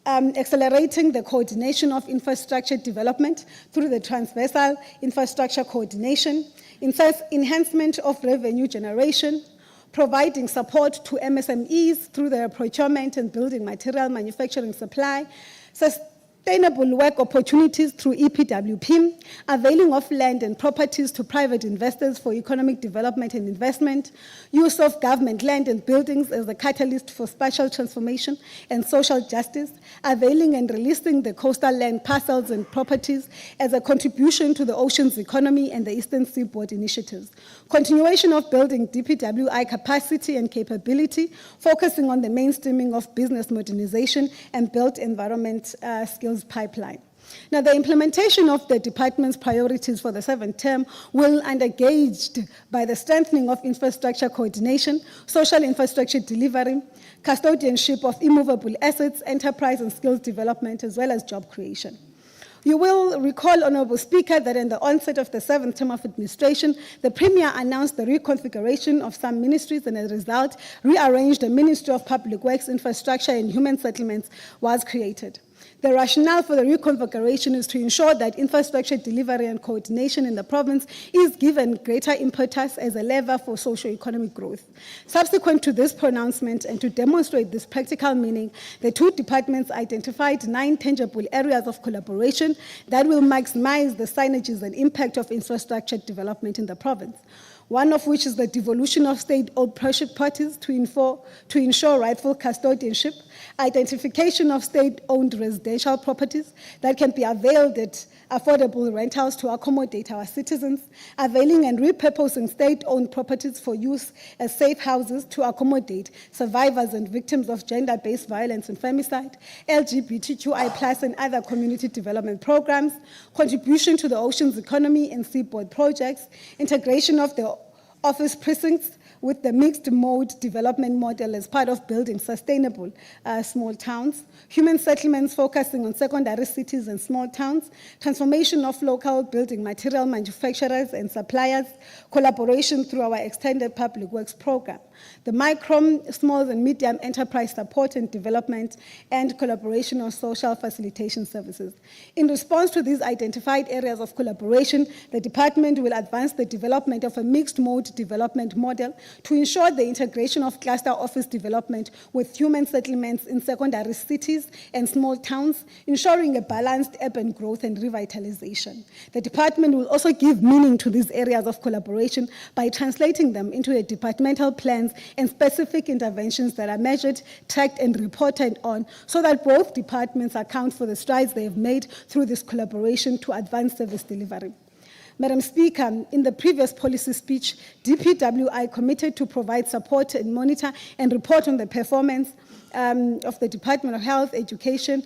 accelerating the coordination of infrastructure development through the transversal infrastructure coordination, enhancement of revenue generation, providing support to MSMEs through the procurement and building material manufacturing supply, sustainable work opportunities through EPWP, availing of land and properties to private investors for economic development and investment, use of government land and buildings as a catalyst for spatial transformation and social justice, availing and releasing the coastal land parcels and properties as a contribution to the ocean's economy and the Eastern Seaboard initiatives, continuation of building DPWI capacity and capability, focusing on the mainstreaming of business modernization and built environment skills pipeline. Now, the implementation of the department's priorities for the 7th term will be engaged by the strengthening of infrastructure coordination, social infrastructure delivery, custodianship of immovable assets, enterprise and skills development, as well as job creation. You will recall, Honourable Speaker, that in the onset of the 7th term of administration, the Premier announced the reconfiguration of some ministries, and as a result, rearranged the Ministry of Public Works, Infrastructure and Human Settlements was created. The rationale for the reconfiguration is to ensure that infrastructure delivery and coordination in the province is given greater impetus as a lever for socio-economic growth. Subsequent to this pronouncement and to demonstrate this practical meaning, the 2 departments identified 9 tangible areas of collaboration that will maximize the synergies and impact of infrastructure development in the province. One of which is the devolution of state-owned private parties to ensure rightful custodianship, identification of state-owned residential properties that can be availed at affordable rentals to accommodate our citizens, availing and repurposing state-owned properties for use as safe houses to accommodate survivors and victims of gender-based violence and femicide, LGBTQI+ and other community development programs, contribution to the ocean's economy and seaboard projects, integration of the office precincts with the mixed mode development model as part of building sustainable small towns, human settlements focusing on secondary cities and small towns, transformation of local building material manufacturers and suppliers, collaboration through our extended public works program. the micro, small and medium enterprise support and development, and collaboration on social facilitation services. In response to these identified areas of collaboration, the department will advance the development of a mixed-mode development model to ensure the integration of cluster office development with human settlements in secondary cities and small towns, ensuring a balanced urban growth and revitalization. The department will also give meaning to these areas of collaboration by translating them into departmental plans and specific interventions that are measured, tracked, and reported on, so that both departments account for the strides they have made through this collaboration to advance service delivery. Madam Speaker, in the previous policy speech, DPWI committed to provide support and monitor and report on the performance of the Department of Health, Education,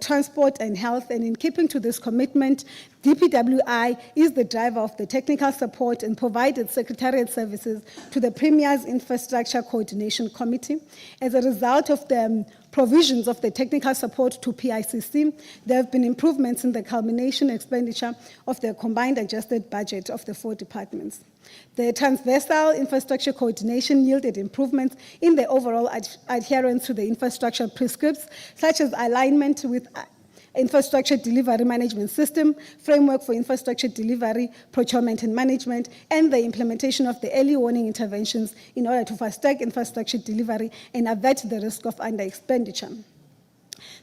Transport and Health, and in keeping to this commitment, DPWI is the driver of the technical support and provided secretariat services to the Premier's Infrastructure Coordination Committee. As a result of the provisions of the technical support to PICC, there have been improvements in the culmination expenditure of the combined adjusted budget of the 4 departments. The transversal infrastructure coordination yielded improvements in the overall adherence to the infrastructure prescripts, such as alignment with infrastructure delivery management system, framework for infrastructure delivery, procurement and management, and the implementation of the early warning interventions in order to fast-track infrastructure delivery and avert the risk of under-expenditure.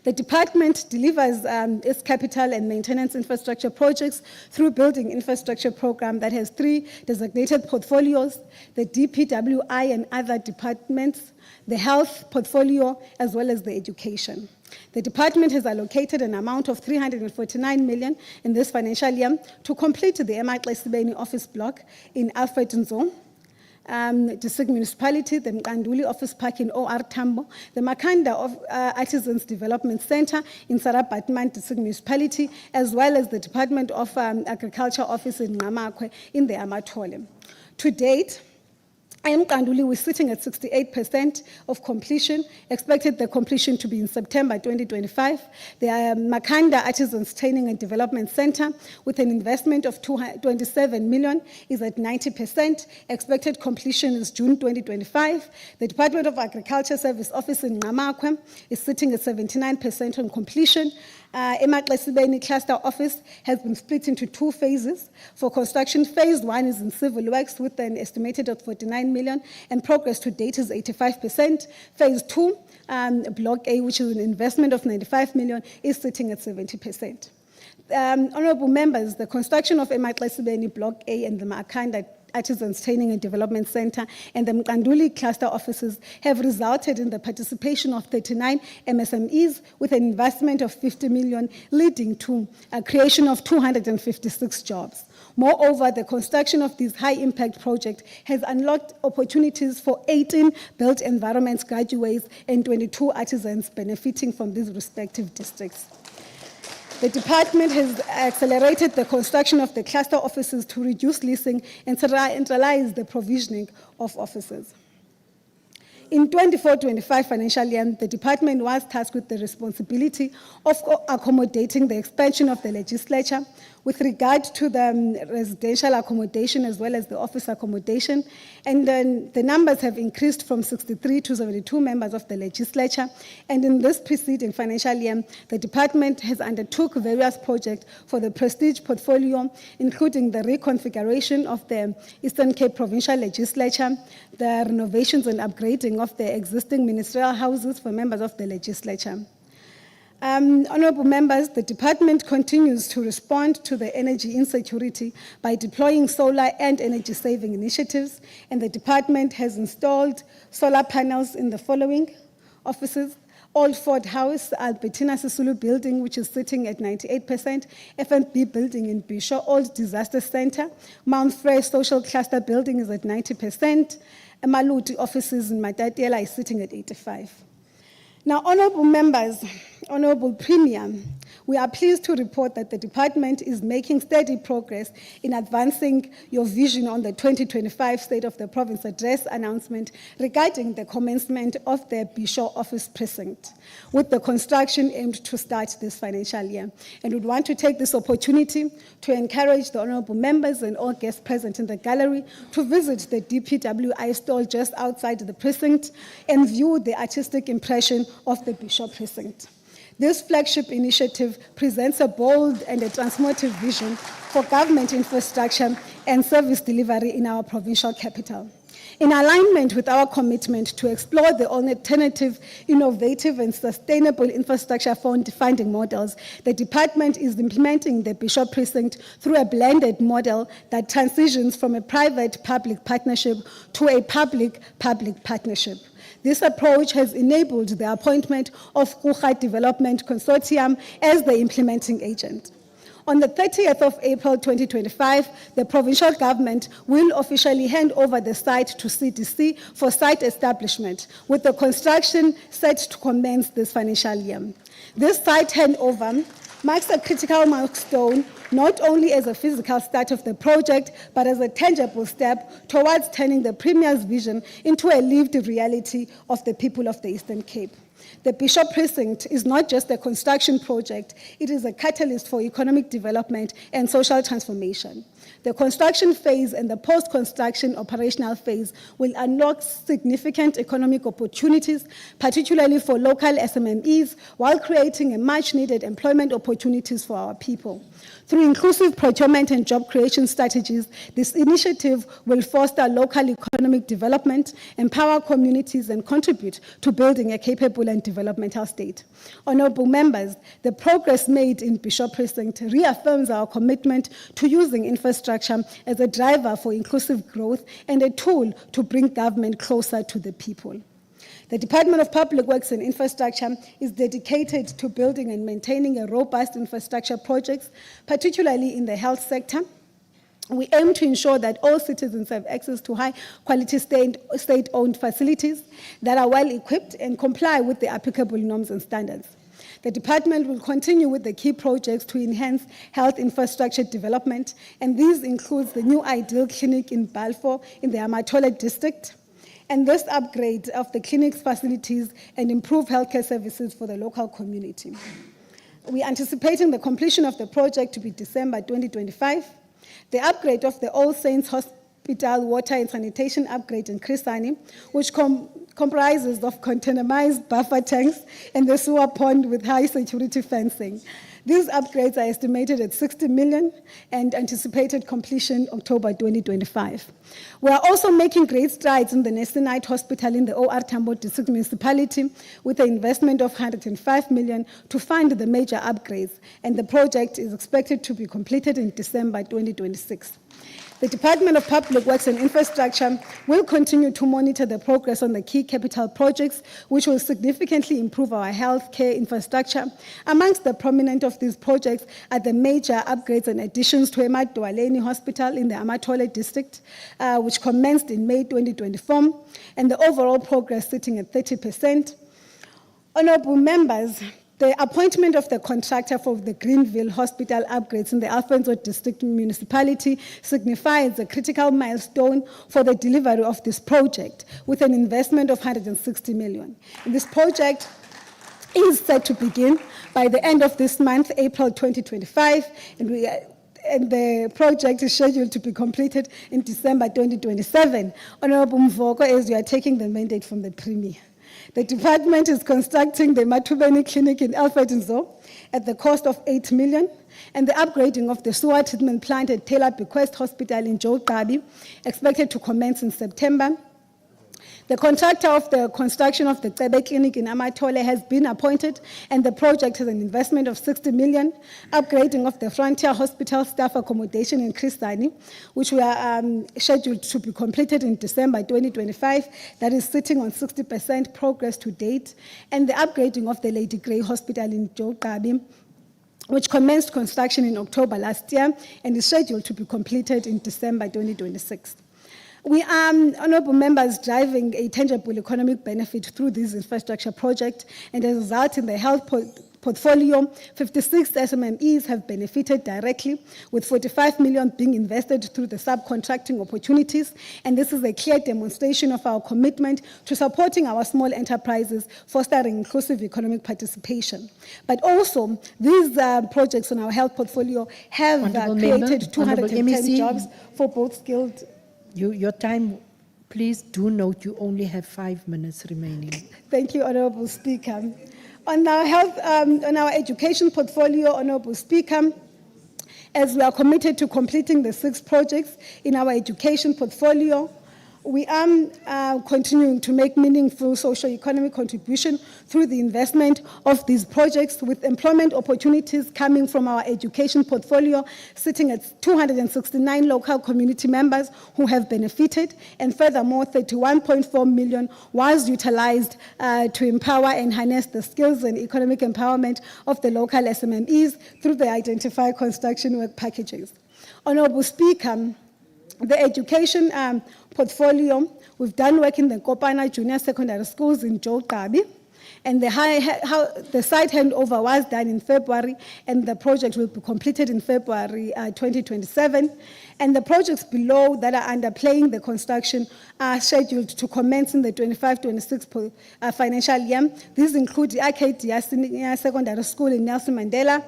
The department delivers its capital and maintenance infrastructure projects through building infrastructure program that has 3 designated portfolios, the DPWI and other departments, the health portfolio, as well as the education. The department has allocated an amount of 349 million in this financial year to complete the Emaxesibeni office block in Alfred Nzo, district municipality, the Mkanduli office park in OR Tambo, the Makanda of Artisans Development Center in Sarabatman district municipality, as well as the Department of Agriculture office in Ngamakwe in the Amatole. To date, Mkanduli was sitting at 68% of completion, expected the completion to be in September 2025. The Makanda Artisans Training and Development Center, with an investment of 27 million, is at 90%. Expected completion is June 2025. The Department of Agriculture Service Office in Ngamakwe is sitting at 79% on completion. Emaxesibeni Cluster Office has been split into 2 phases. For construction, phase 1 is in civil works with an estimated of 49 million, and progress to date is 85%. Phase 2, Block A, which is an investment of 95 million, is sitting at 70%. Honourable members, the construction of Emaxesibeni Block A and the Makanda Artisans Training and Development Center and the Mkanduli cluster offices have resulted in the participation of 39 MSMEs with an investment of 50 million, leading to a creation of 256 jobs. Moreover, the construction of this high-impact project has unlocked opportunities for 18 built environments graduates and 22 artisans benefiting from these respective districts. The department has accelerated the construction of the cluster offices to reduce leasing and centralize the provisioning of offices. In 24-25 financial year, the department was tasked with the responsibility of accommodating the expansion of the legislature with regard to the residential accommodation as well as the office accommodation. And then the numbers have increased from 63 to 72 members of the legislature. And in this preceding financial year, the department has undertook various projects for the prestige portfolio, including the reconfiguration of the Eastern Cape Provincial Legislature, the renovations and upgrading of the existing ministerial houses for members of the legislature. Honourable members, the department continues to respond to the energy insecurity by deploying solar and energy-saving initiatives, and the department has installed solar panels in the following offices: Old Ford House, Albertina Sisulu Building, which is sitting at 98%, FNB Building in Bisho, Old Disaster Center, Mount Frere Social Cluster Building is at 90%, Maluti offices in Matatiela is sitting at 85%. Now, honourable members, Honorable Premier, we are pleased to report that the department is making steady progress in advancing your vision on the 2025 State of the Province Address announcement regarding the commencement of the Bishop Office Precinct, with the construction aimed to start this financial year. And would want to take this opportunity to encourage the honorable members and all guests present in the gallery to visit the DPWI stall just outside the precinct and view the artistic impression of the Bishop Precinct. This flagship initiative presents a bold and a transformative vision for government infrastructure and service delivery in our provincial capital. In alignment with our commitment to explore the alternative, innovative, and sustainable infrastructure funding models, the department is implementing the Bishop Precinct through a blended model that transitions from a private-public partnership to a public-public partnership. This approach has enabled the appointment of Kucha Development Consortium as the implementing agent. On the 30th of April 2025, the provincial government will officially hand over the site to CDC for site establishment, with the construction set to commence this financial year. This site handover marks a critical milestone, not only as a physical start of the project, but as a tangible step towards turning the Premier's vision into a lived reality of the people of the Eastern Cape. The Bishop Precinct is not just a construction project, it is a catalyst for economic development and social transformation. The construction phase and the post-construction operational phase will unlock significant economic opportunities, particularly for local SMMEs, while creating a much-needed employment opportunities for our people. Through inclusive procurement and job creation strategies, this initiative will foster local economic development, empower communities, and contribute to building a capable and developmental state. Honorable members, the progress made in Bishop Precinct reaffirms our commitment to using infrastructure as a driver for inclusive growth and a tool to bring government closer to the people. The Department of Public Works and Infrastructure is dedicated to building and maintaining a robust infrastructure projects, particularly in the health sector. We aim to ensure that all citizens have access to high-quality state-owned facilities that are well-equipped and comply with the applicable norms and standards. The department will continue with the key projects to enhance health infrastructure development, and these include the new Ideal Clinic in Balfour in the Amatole district, and this upgrade of the clinic's facilities and improve healthcare services for the local community. We are anticipating the completion of the project to be December 2025. The upgrade of the All Saints Hospital water and sanitation upgrade in Krisani, which comprises of containerized buffer tanks and the sewer pond with high security fencing. These upgrades are estimated at 60 million and anticipated completion October 2025. We are also making great strides in the Nestinite Hospital in the OR Tambo District Municipality with an investment of 105 million to fund the major upgrades, and the project is expected to be completed in December 2026. The Department of Public Works and Infrastructure will continue to monitor the progress on the key capital projects, which will significantly improve our healthcare infrastructure. Amongst the prominent of these projects are the major upgrades and additions to Emadwaleni Hospital in the Amatole district, which commenced in May 2024, and the overall progress sitting at 30%. Honorable members, the appointment of the contractor for the Greenville Hospital upgrades in the Alfonso District Municipality signifies a critical milestone for the delivery of this project with an investment of 160 million. And this project is set to begin by the end of this month, April 2025, and the project is scheduled to be completed in December 2027. Honorable Mvoko, as you are taking the mandate from the Premier. The department is constructing the Matubeni Clinic in Alfred Nzo at the cost of 8 million, and the upgrading of the sewer treatment plant at Taylor Bequest Hospital in Joe Gabi, expected to commence in September. The contractor of the construction of the Tsebe Clinic in Amatole has been appointed, and the project has an investment of 60 million, upgrading of the Frontier Hospital staff accommodation in Krisani, which we are scheduled to be completed in December 2025. That is sitting on 60% progress to date, and the upgrading of the Lady Grey Hospital in Joe Gabi, which commenced construction in October last year and is scheduled to be completed in December 2026. We are, honorable members, driving a tangible economic benefit through this infrastructure project, and as a result, in the health portfolio, 56 SMMEs have benefited directly, with 45 million being invested through the subcontracting opportunities. And this is a clear demonstration of our commitment to supporting our small enterprises, fostering inclusive economic participation. But also, these projects on our health portfolio have Honourable created Member, 210 Honourable MEC. jobs for both skilled. Your time, please do note you only have 5 minutes remaining. Thank you, Honourable Speaker. On our health, on our education portfolio, Honourable Speaker, as we are committed to completing the 6 projects in our education portfolio, we are continuing to make meaningful socio-economic contribution through the investment of these projects, with employment opportunities coming from our education portfolio sitting at 269 local community members who have benefited, and furthermore 31.4 million was utilized to empower and harness the skills and economic empowerment of the local SMMEs through the identified construction work packages. Honourable Speaker, the education portfolio, we've done work in the Kopana Junior Secondary Schools in Jogabi, and the site handover was done in February, and the project will be completed in February 2027. And the projects below that are underplaying the construction are scheduled to commence in the 25-26 financial year. These include the Arcadia Senior Secondary School in Nelson Mandela,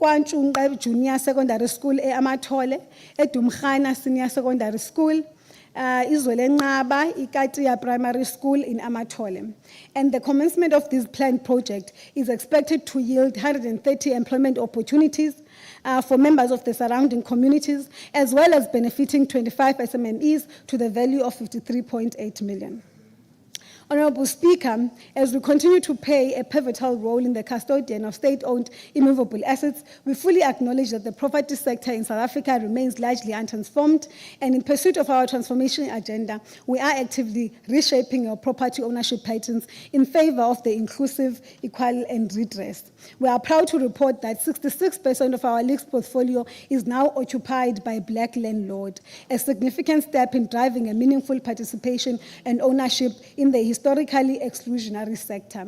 Kwanchungqa Junior Secondary School eAmathole, eDumkhana Senior Secondary School, Izwelenqaba, Ikatia Primary School in Amathole. And the commencement of this planned project is expected to yield 130 employment opportunities for members of the surrounding communities, as well as benefiting 25 SMMEs to the value of 53.8 million. Honourable Speaker, as we continue to play a pivotal role in the custodian of state-owned immovable assets, we fully acknowledge that the property sector in South Africa remains largely untransformed, and in pursuit of our transformation agenda, we are actively reshaping our property ownership patterns in favour of the inclusive, equal and redress. We are proud to report that 66% of our lease portfolio is now occupied by Black landlords, a significant step in driving a meaningful participation and ownership in the historically exclusionary sector.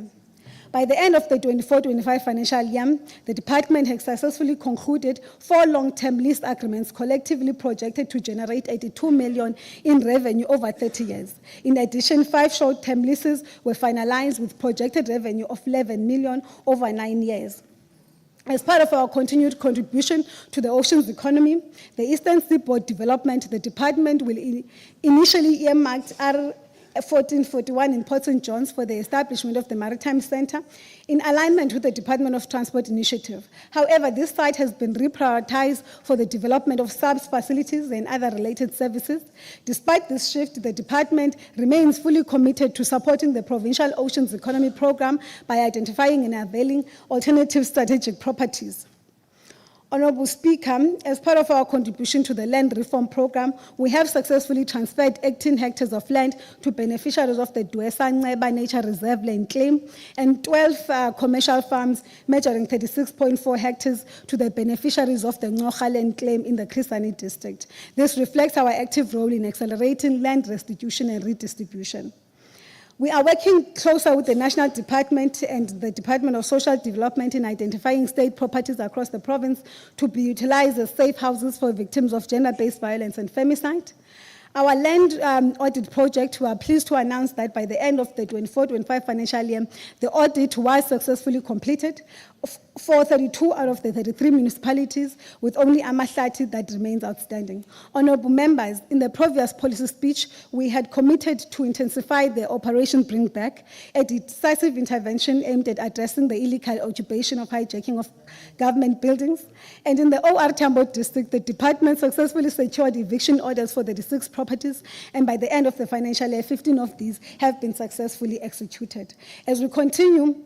By the end of the 24-25 financial year, the department has successfully concluded 4 long-term lease agreements collectively projected to generate 82 million in revenue over 30 years. In addition, 5 short-term leases were finalized with projected revenue of 11 million over 9 years. As part of our continued contribution to the ocean's economy, the Eastern Seaboard Development, the department will initially earmark 1441 in Port St. John's for the establishment of the Maritime Centre in alignment with the Department of Transport initiative. However, this site has been reprioritized for the development of SABS facilities and other related services. Despite this shift, the department remains fully committed to supporting the Provincial Oceans Economy Programme by identifying and availing alternative strategic properties. Honourable Speaker, as part of our contribution to the land reform program, we have successfully transferred 18 hectares of land to beneficiaries of the Dwesa Nceba Nature Reserve land claim, and 12 commercial farms measuring 36.4 hectares to the beneficiaries of the Ngocha land claim in the Chris Hani district. This reflects our active role in accelerating land restitution and redistribution. We are working closer with the National Department and the Department of Social Development in identifying state properties across the province to be utilized as safe houses for victims of gender-based violence and femicide. Our land audit project, we are pleased to announce that by the end of the 24-25 financial year, the audit was successfully completed for 32 out of the 33 municipalities, with only Amahlati that remains outstanding. Honourable members, in the previous policy speech, we had committed to intensify the Operation Bring Back, a decisive intervention aimed at addressing the illegal occupation of hijacking of government buildings. And in the OR Tambo district, the department successfully secured eviction orders for 36 properties, and by the end of the financial year, 15 of these have been successfully executed. As we continue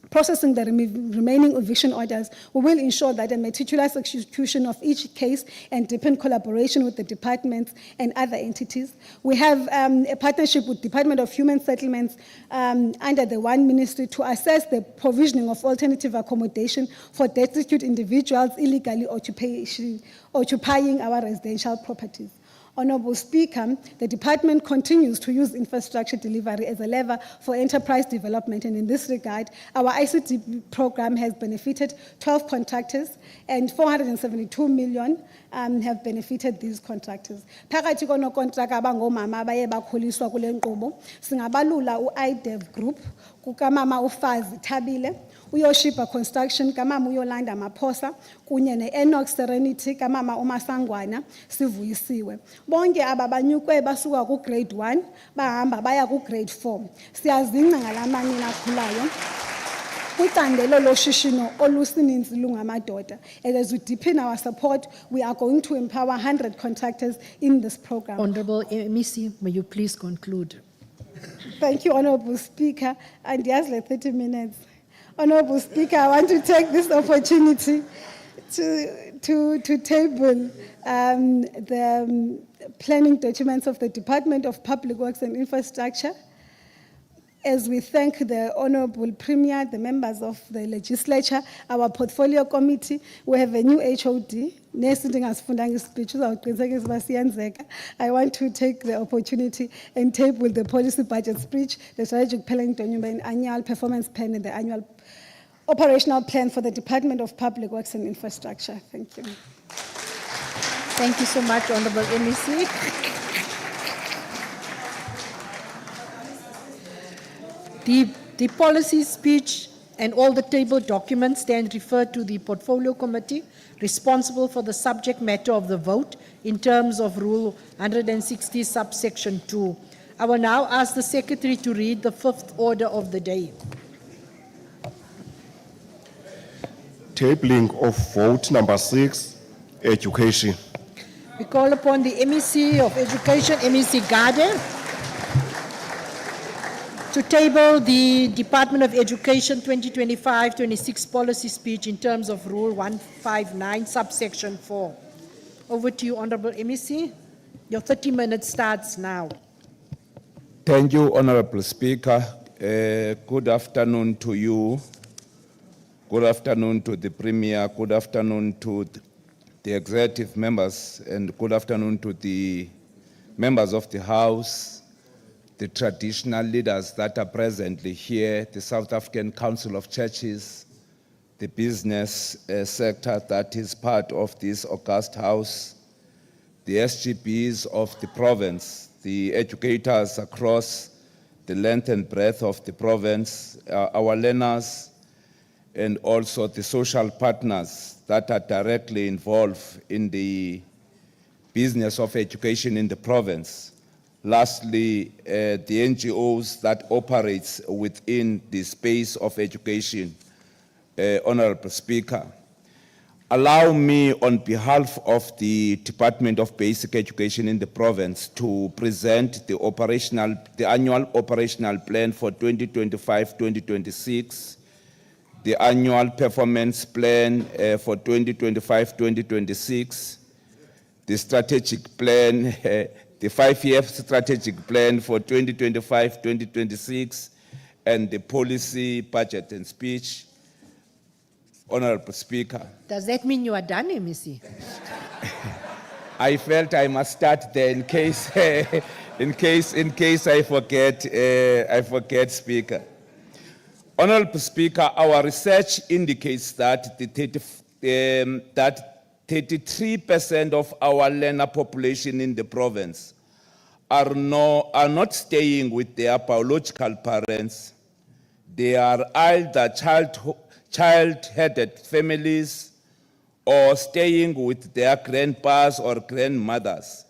processing the remaining eviction orders, we will ensure that a meticulous execution of each case and deepen collaboration with the departments and other entities. We have a partnership with Department of Human Settlements under the One Ministry to assess the provisioning of alternative accommodation for destitute individuals illegally occupying our residential properties. Honorable Speaker, the department continues to use infrastructure delivery as a lever for enterprise development, and in this regard, our ICT program has benefited 12 contractors and 472 million have benefited these contractors. Phakathi konokontraka abangomama abaye bakhuliswa kule nkqubo, singabalula u-IDEV Group, kukamama uFazi Thabile, uYoshiba Construction kamama uYolanda Maphosa kunye neEnox Serenity kamama uMasangwana Sivuyisiwe. Bonke aba banyukwe basuka ku grade 1 bahamba baya ku grade 4. Siyazingca ngalamanina akhulayo. Kwicandelo loshishino olusininzi lungamadoda. And as we deepen our support, we are going to empower 100 contractors in this program. Honorable MEC, may you please conclude? Thank you, Honorable Speaker. And yes, like 30 minutes. Honorable Speaker, I want to take this opportunity to table the planning documents of the Department of Public Works and Infrastructure. As we thank the Honorable Premier, the members of the Legislature, our portfolio committee, we have a new HOD. I want to take the opportunity and table the policy budget speech, the strategic planning document, annual performance plan, and the annual operational plan for the Department of Public Works and Infrastructure. Thank you. Thank you so much, Honorable MEC. The policy speech and all the tabled documents stand referred to the portfolio committee responsible for the subject matter of the vote in terms of Rule 160, subsection 2. I will now ask the Secretary to read the fifth order of the day. Tabling of vote number 6, education. We call upon the MEC of Education, MEC Gade, to table the Department of Education 2025-26 policy speech in terms of Rule 159, subsection 4. Over to you, Honorable MEC. Your 30 minutes starts now. Thank you, Honorable Speaker. Good afternoon to you. Good afternoon to the Premier. Good afternoon to the executive members, and good afternoon to the members of the House, the traditional leaders that are presently here, the South African Council of Churches, the business sector that is part of this august house, the SGBs of the province, the educators across the length and breadth of the province, our learners, and also the social partners that are directly involved in the business of education in the province. Lastly, the NGOs that operates within the space of education. Honorable Speaker, allow me on behalf of the Department of Basic Education in the province to present the annual operational plan for 2025-2026, the annual performance plan for 2025-2026, the strategic plan, the 5-year strategic plan for 2025-2026, and the policy, budget, and speech. Honorable Speaker. Does that mean you are done, MEC? I felt I must start there in case I forget, Speaker. Honorable Speaker, our research indicates that 33% of our learner population in the province are not staying with their biological parents. They are either child-headed families or staying with their grandpas or grandmothers.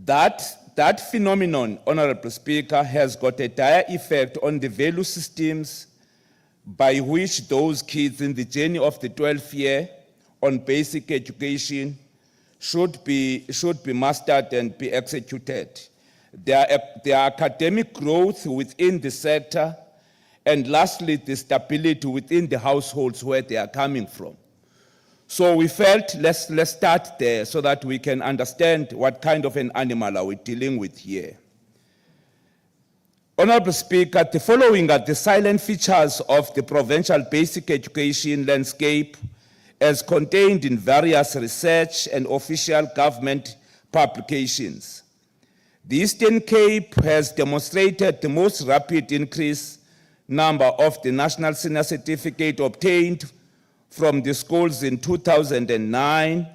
That phenomenon, Honorable Speaker, has got a dire effect on the value systems by which those kids in the journey of the 12th year on basic education should be mastered and be executed. Their academic growth within the sector, and lastly, the stability within the households where they are coming from. So we felt, let's start there so that we can understand what kind of an animal are we dealing with here. Honorable Speaker, the following are the silent features of the provincial basic education landscape as contained in various research and official government publications. The Eastern Cape has demonstrated the most rapid increase number of the National Senior Certificate obtained from the schools in 2009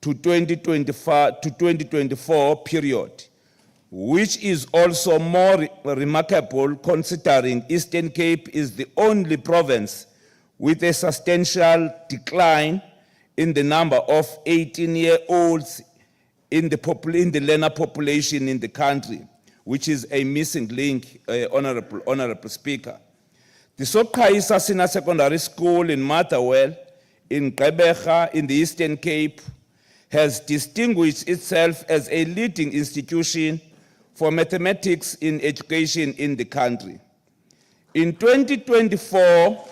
to 2024 period, which is also more remarkable considering Eastern Cape is the only province with a substantial decline in the number of 18-year-olds in the learner population in the country, which is a missing link, Honorable Speaker. The Sokaisa Senior Secondary School in Motherwell, in Gqeberha, in the Eastern Cape, has distinguished itself as a leading institution for mathematics in education in the country. In 2024,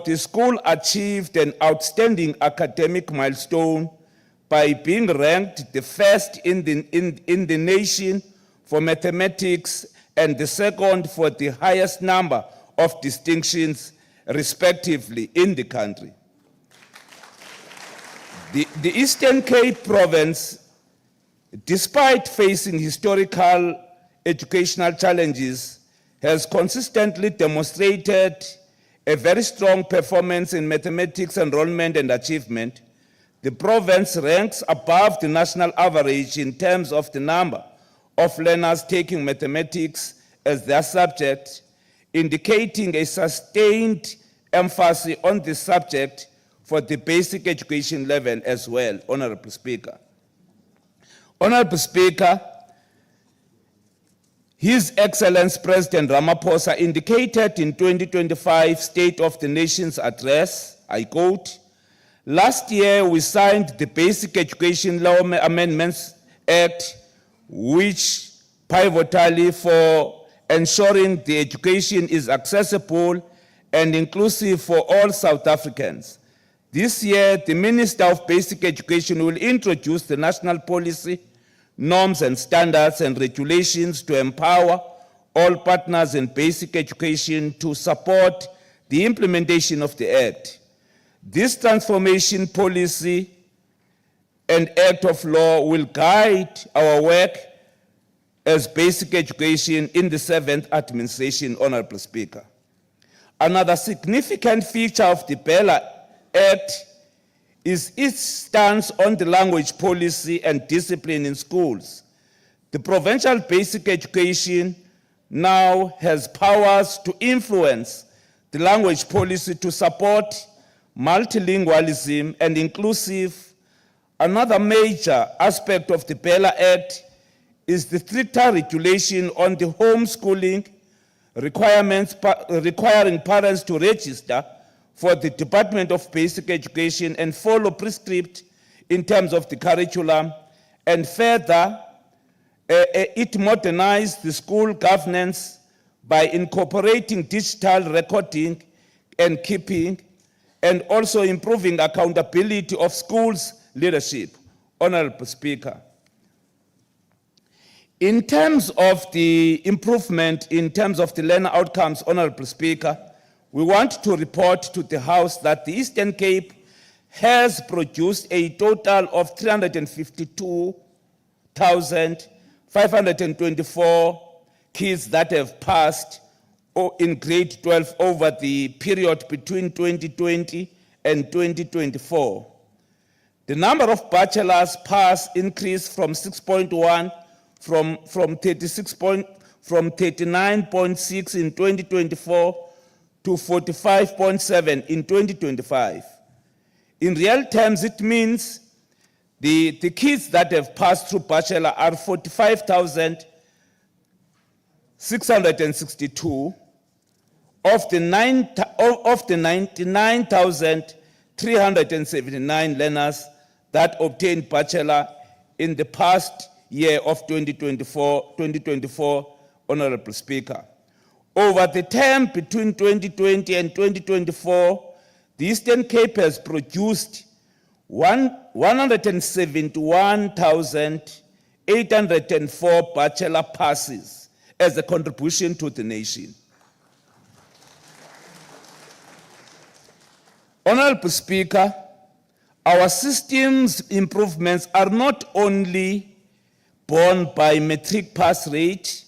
the school achieved an outstanding academic milestone by being ranked the first in the nation for mathematics and the second for the highest number of distinctions, respectively, in the country. The Eastern Cape province, despite facing historical educational challenges, has consistently demonstrated a very strong performance in mathematics enrollment and achievement. The province ranks above the national average in terms of the number of learners taking mathematics as their subject, indicating a sustained emphasis on this subject for the basic education level as well, Honorable Speaker. Honorable Speaker, His Excellency President Ramaphosa indicated in 2025 State of the Nation's address, I quote, "Last year we signed the Basic Education Law Amendments Act, which pivotally for ensuring the education is accessible and inclusive for all South Africans. This year, the Minister of Basic Education will introduce the national policy, norms and standards and regulations to empower all partners in basic education to support the implementation of the Act. This transformation policy and Act of law will guide our work as basic education in the 7th administration, Honorable Speaker. Another significant feature of the Bella Act is its stance on the language policy and discipline in schools. The provincial basic education now has powers to influence the language policy to support multilingualism and inclusive. Another major aspect of the Bella Act is the stricter regulation on the homeschooling requirements, requiring parents to register for the Department of Basic Education and follow prescript in terms of the curriculum, and further, it modernized the school governance by incorporating digital recording and keeping, and also improving accountability of schools' leadership. Honorable Speaker, in terms of the improvement in terms of the learner outcomes, Honorable Speaker, we want to report to the House that the Eastern Cape has produced a total of 352,524 kids that have passed in grade 12 over the period between 2020 and 2024. The number of bachelors pass increased from 6.1 from 39.6 in 2024 to 45.7 in 2025. In real terms, it means the kids that have passed through bachelor are 45,662 of the 99,379 learners that obtained bachelor in the past year of 2024, Honorable Speaker. Over the term between 2020 and 2024, the Eastern Cape has produced 171,804 bachelor passes as a contribution to the nation. Honorable Speaker, Our systems improvements are not only borne by matric pass rate,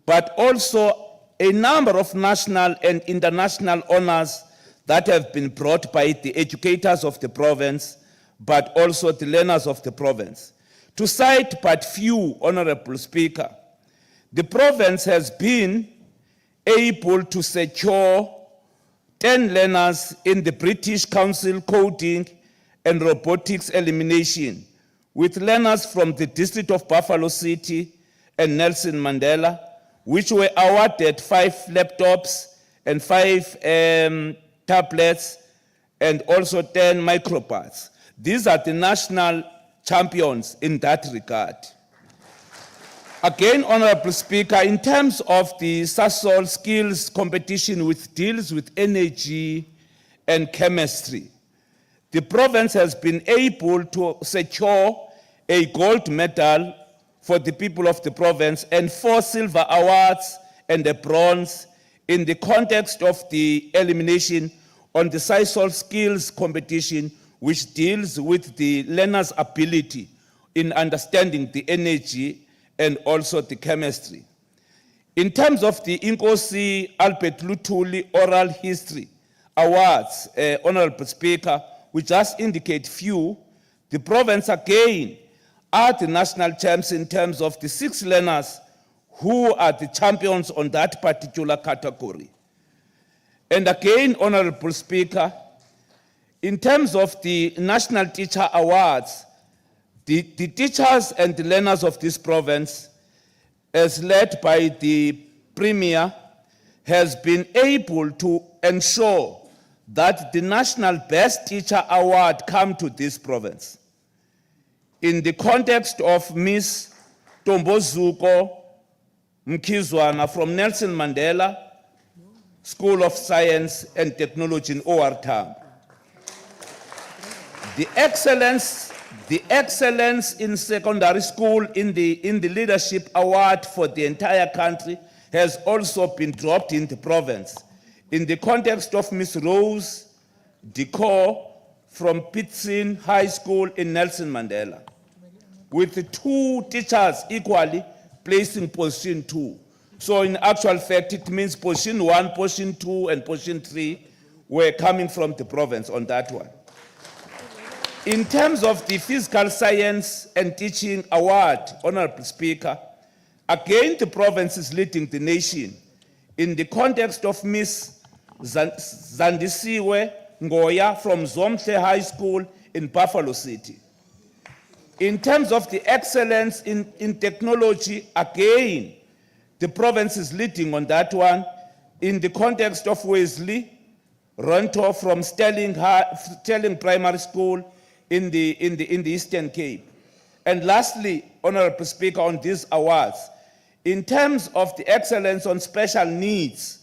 but also a number of national and international honors that have been brought by the educators of the province, but also the learners of the province. To cite but few, Honorable Speaker, the province has been able to secure 10 learners in the British Council coding and robotics elimination, with learners from the District of Buffalo City and Nelson Mandela, which were awarded 5 laptops and 5 tablets and also 10 micropads. These are the national champions in that regard. Again, Honorable Speaker, in terms of the SASOL skills competition which deals with energy and chemistry, the province has been able to secure a gold medal for the people of the province and 4 silver awards and a bronze in the context of the elimination on the SASOL skills competition, which deals with the learner's ability in understanding the energy and also the chemistry. In terms of the Inkosi Albert Lutuli Oral History Awards, Honorable Speaker, we just indicate few, the province again are the national champs in terms of the 6 learners who are the champions on that particular category. And again, Honorable Speaker, in terms of the National Teacher Awards, the teachers and the learners of this province, as led by the Premier, has been able to ensure that the National Best Teacher Award come to this province. In the context of Miss Tombozuko Mkizwana from Nelson Mandela School of Science and Technology in OR Tambo. The excellence in secondary school in the leadership award for the entire country has also been dropped in the province. In the context of Miss Rose Decor from Pitsin High School in Nelson Mandela, with the 2 teachers equally placed in position 2. So in actual fact, it means position 1, position 2, and position 3 were coming from the province on that one. In terms of the Physical Science and Teaching Award, Honorable Speaker, again the province is leading the nation in the context of Miss Zandisiwe Ngoya from Zomhle High School in Buffalo City. In terms of the excellence in technology, again, the province is leading on that one in the context of Wesley Ronto from Sterling Primary School in the Eastern Cape. And lastly, Honorable Speaker, on these awards, in terms of the excellence on special needs,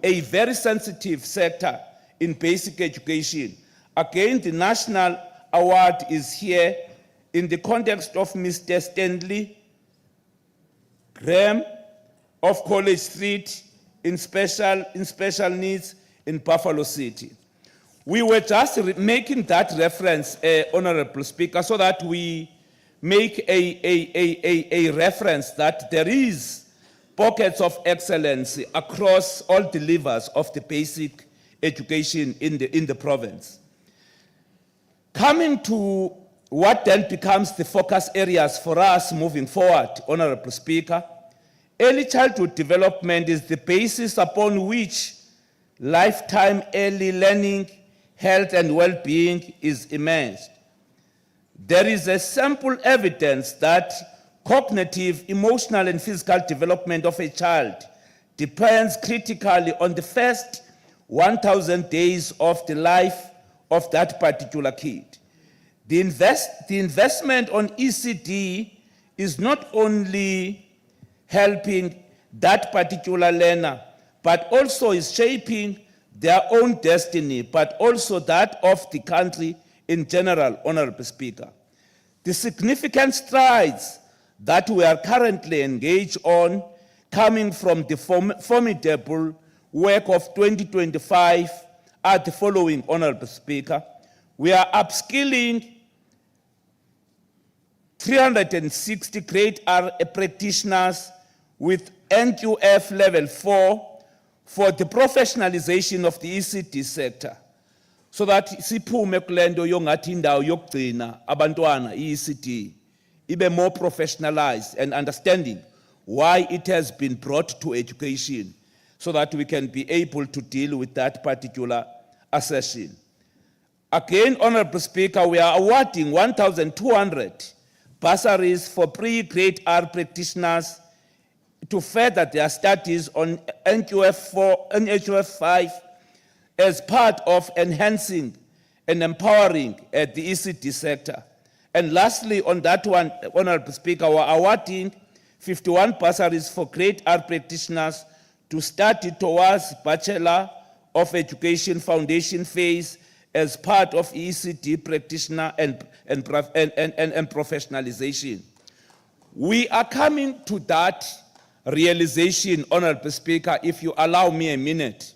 a very sensitive sector in basic education, again, the national award is here in the context of Mr. Stanley Graham of College Street in special needs in Buffalo City. We were just making that reference, Honorable Speaker, so that we make a reference that there is pockets of excellence across all the levers of the basic education in the province. Coming to what then becomes the focus areas for us moving forward, Honorable Speaker, early childhood development is the basis upon which lifetime early learning, health and well-being is immersed. There is a sample evidence that cognitive, emotional and physical development of a child depends critically on the first 1,000 days of the life of that particular kid. The investment on ECD is not only helping that particular learner, but also is shaping their own destiny, but also that of the country in general, Honorable Speaker. The significant strides that we are currently engaged on, coming from the formidable work of 2025, are the following, Honorable Speaker. We are upskilling 360 grade R practitioners with NQF level 4 for the professionalization of the ECD sector, so that siphume kulento yongathi indawo yokugcina abantwana ECD ibe more professionalized and understanding why it has been brought to education, so that we can be able to deal with that particular assertion. Again, Honorable Speaker, we are awarding 1,200 bursaries for pre-grade R practitioners to further their studies on NQF 5 as part of enhancing and empowering the ECD sector. And lastly, on that one, Honorable Speaker, we are awarding 51 bursaries for grade R practitioners to study towards Bachelor of Education Foundation phase as part of ECD practitioner and professionalization. We are coming to that realization, Honorable Speaker, if you allow me a minute,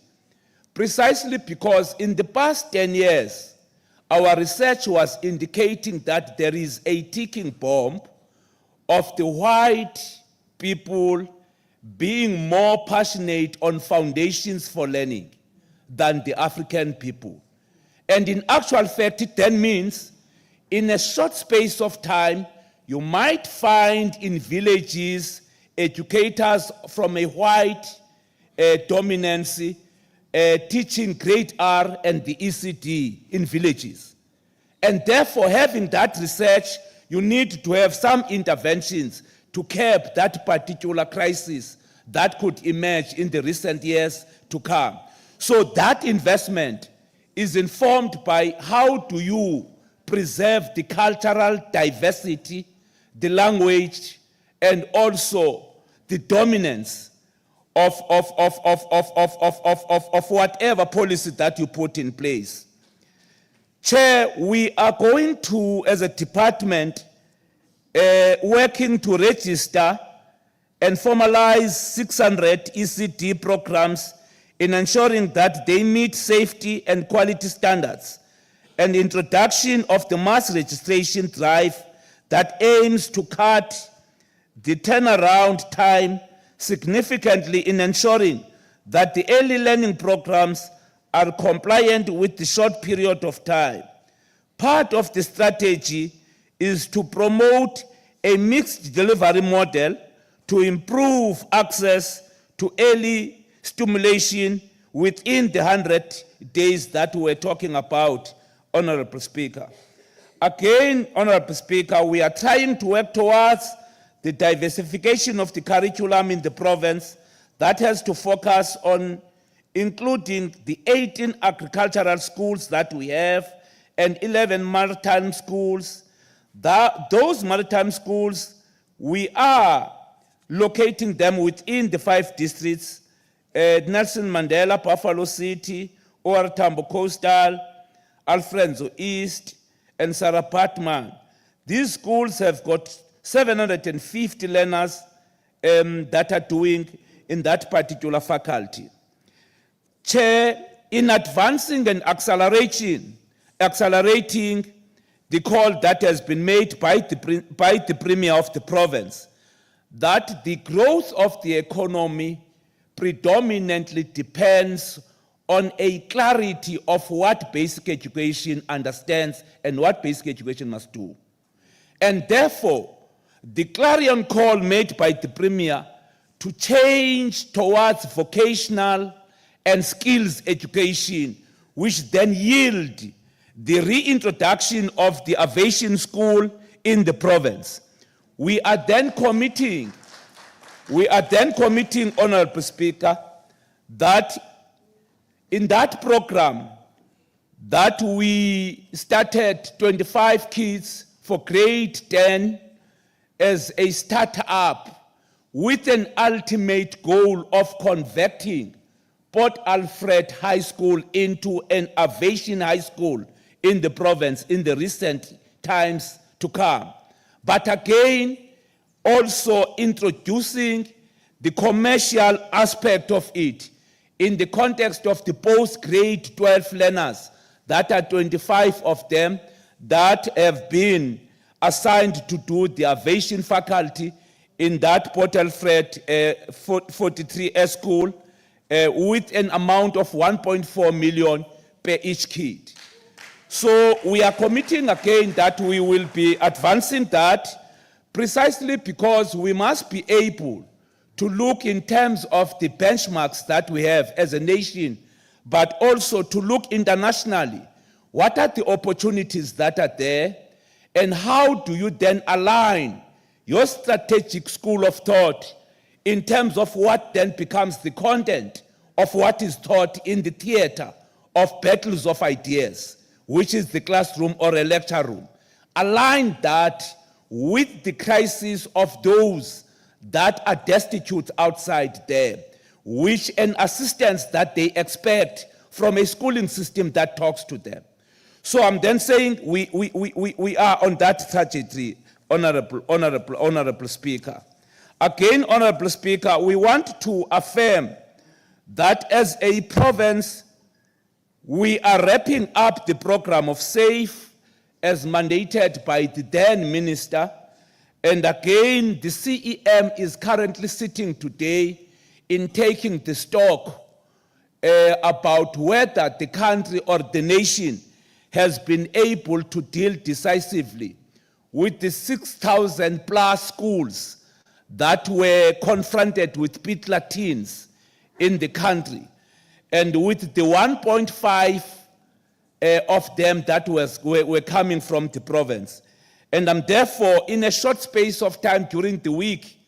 precisely because in the past 10 years, our research was indicating that there is a ticking bomb of the white people being more passionate on foundations for learning than the African people. And in actual fact, it then means in a short space of time, you might find in villages educators from a white dominance teaching grade R and the ECD in villages. And therefore, having that research, you need to have some interventions to curb that particular crisis that could emerge in the recent years to come. So that investment is informed by how do you preserve the cultural diversity, the language, and also the dominance of whatever policy that you put in place. Chair, we are going to, as a department, working to register and formalize 600 ECD programs in ensuring that they meet safety and quality standards, and introduction of the mass registration drive that aims to cut the turnaround time significantly in ensuring that the early learning programs are compliant with the short period of time. Part of the strategy is to promote a mixed delivery model to improve access to early stimulation within the 100 days that we're talking about, Honorable Speaker. Again, Honorable Speaker, we are trying to work towards the diversification of the curriculum in the province that has to focus on including the 18 agricultural schools that we have and 11 maritime schools. Those maritime schools, we are locating them within the 5 districts, Nelson Mandela, Buffalo City, OR Tambo Coastal, Alfredo East, and Sarah Patman. These schools have got 750 learners that are doing in that particular faculty. Chair, in advancing and accelerating the call that has been made by the Premier of the province, that the growth of the economy predominantly depends on a clarity of what basic education understands and what basic education must do. And therefore, the clarion call made by the Premier to change towards vocational and skills education, which then yield the reintroduction of the aviation school in the province. We are then committing, Honorable Speaker, that in that program that we started 25 kids for grade 10 as a start-up with an ultimate goal of converting Port Alfred High School into an aviation high school in the province in the recent times to come. But again, also introducing the commercial aspect of it in the context of the post-grade 12 learners that are 25 of them that have been assigned to do the aviation faculty in that Port Alfred 43S school with an amount of 1.4 million per each kid. So we are committing again that we will be advancing that precisely because we must be able to look in terms of the benchmarks that we have as a nation, but also to look internationally. What are the opportunities that are there, and how do you then align your strategic school of thought in terms of what then becomes the content of what is taught in the theater of battles of ideas, which is the classroom or a lecture room. Align that with the crisis of those that are destitute outside there, which an assistance that they expect from a schooling system that talks to them. So I'm then saying we are on that trajectory, Honorable Speaker. Again, Honorable Speaker, we want to affirm that as a province, we are wrapping up the program of SAFE as mandated by the then minister. And again, the CEM is currently sitting today in taking the stock about whether the country or the nation has been able to deal decisively with the 6,000 plus schools that were confronted with pit Latins in the country, and with the 1.5 of them that were coming from the province. And therefore, in a short space of time during the week,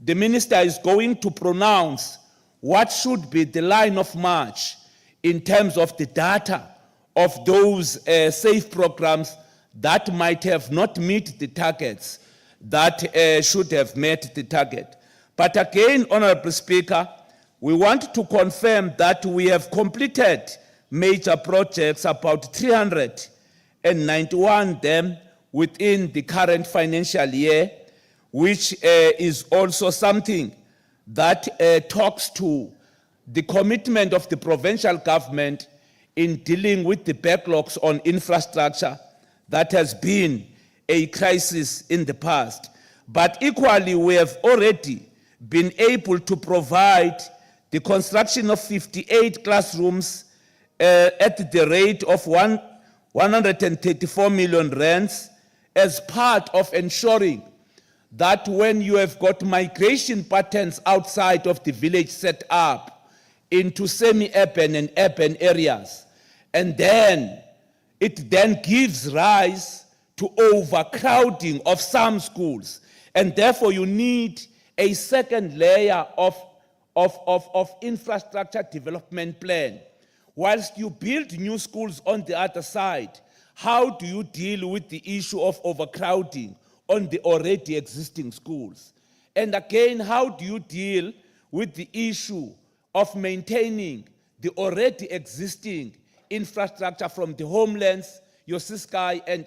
the minister is going to pronounce what should be the line of march in terms of the data of those SAFE programs that might have not met the targets that should have met the target. But again, Honorable Speaker, we want to confirm that we have completed major projects, about 391 them within the current financial year, which is also something that talks to the commitment of the provincial government in dealing with the backlogs on infrastructure that has been a crisis in the past. But equally, we have already been able to provide the construction of 58 classrooms at the rate of 134 million rands as part of ensuring that when you have got migration patterns outside of the village set up into semi-urban and urban areas, and then it then gives rise to overcrowding of some schools, and therefore you need a second layer of infrastructure development plan. Whilst you build new schools on the other side, how do you deal with the issue of overcrowding on the already existing schools? And again, how do you deal with the issue of maintaining the already existing infrastructure from the homelands, your Ciskei and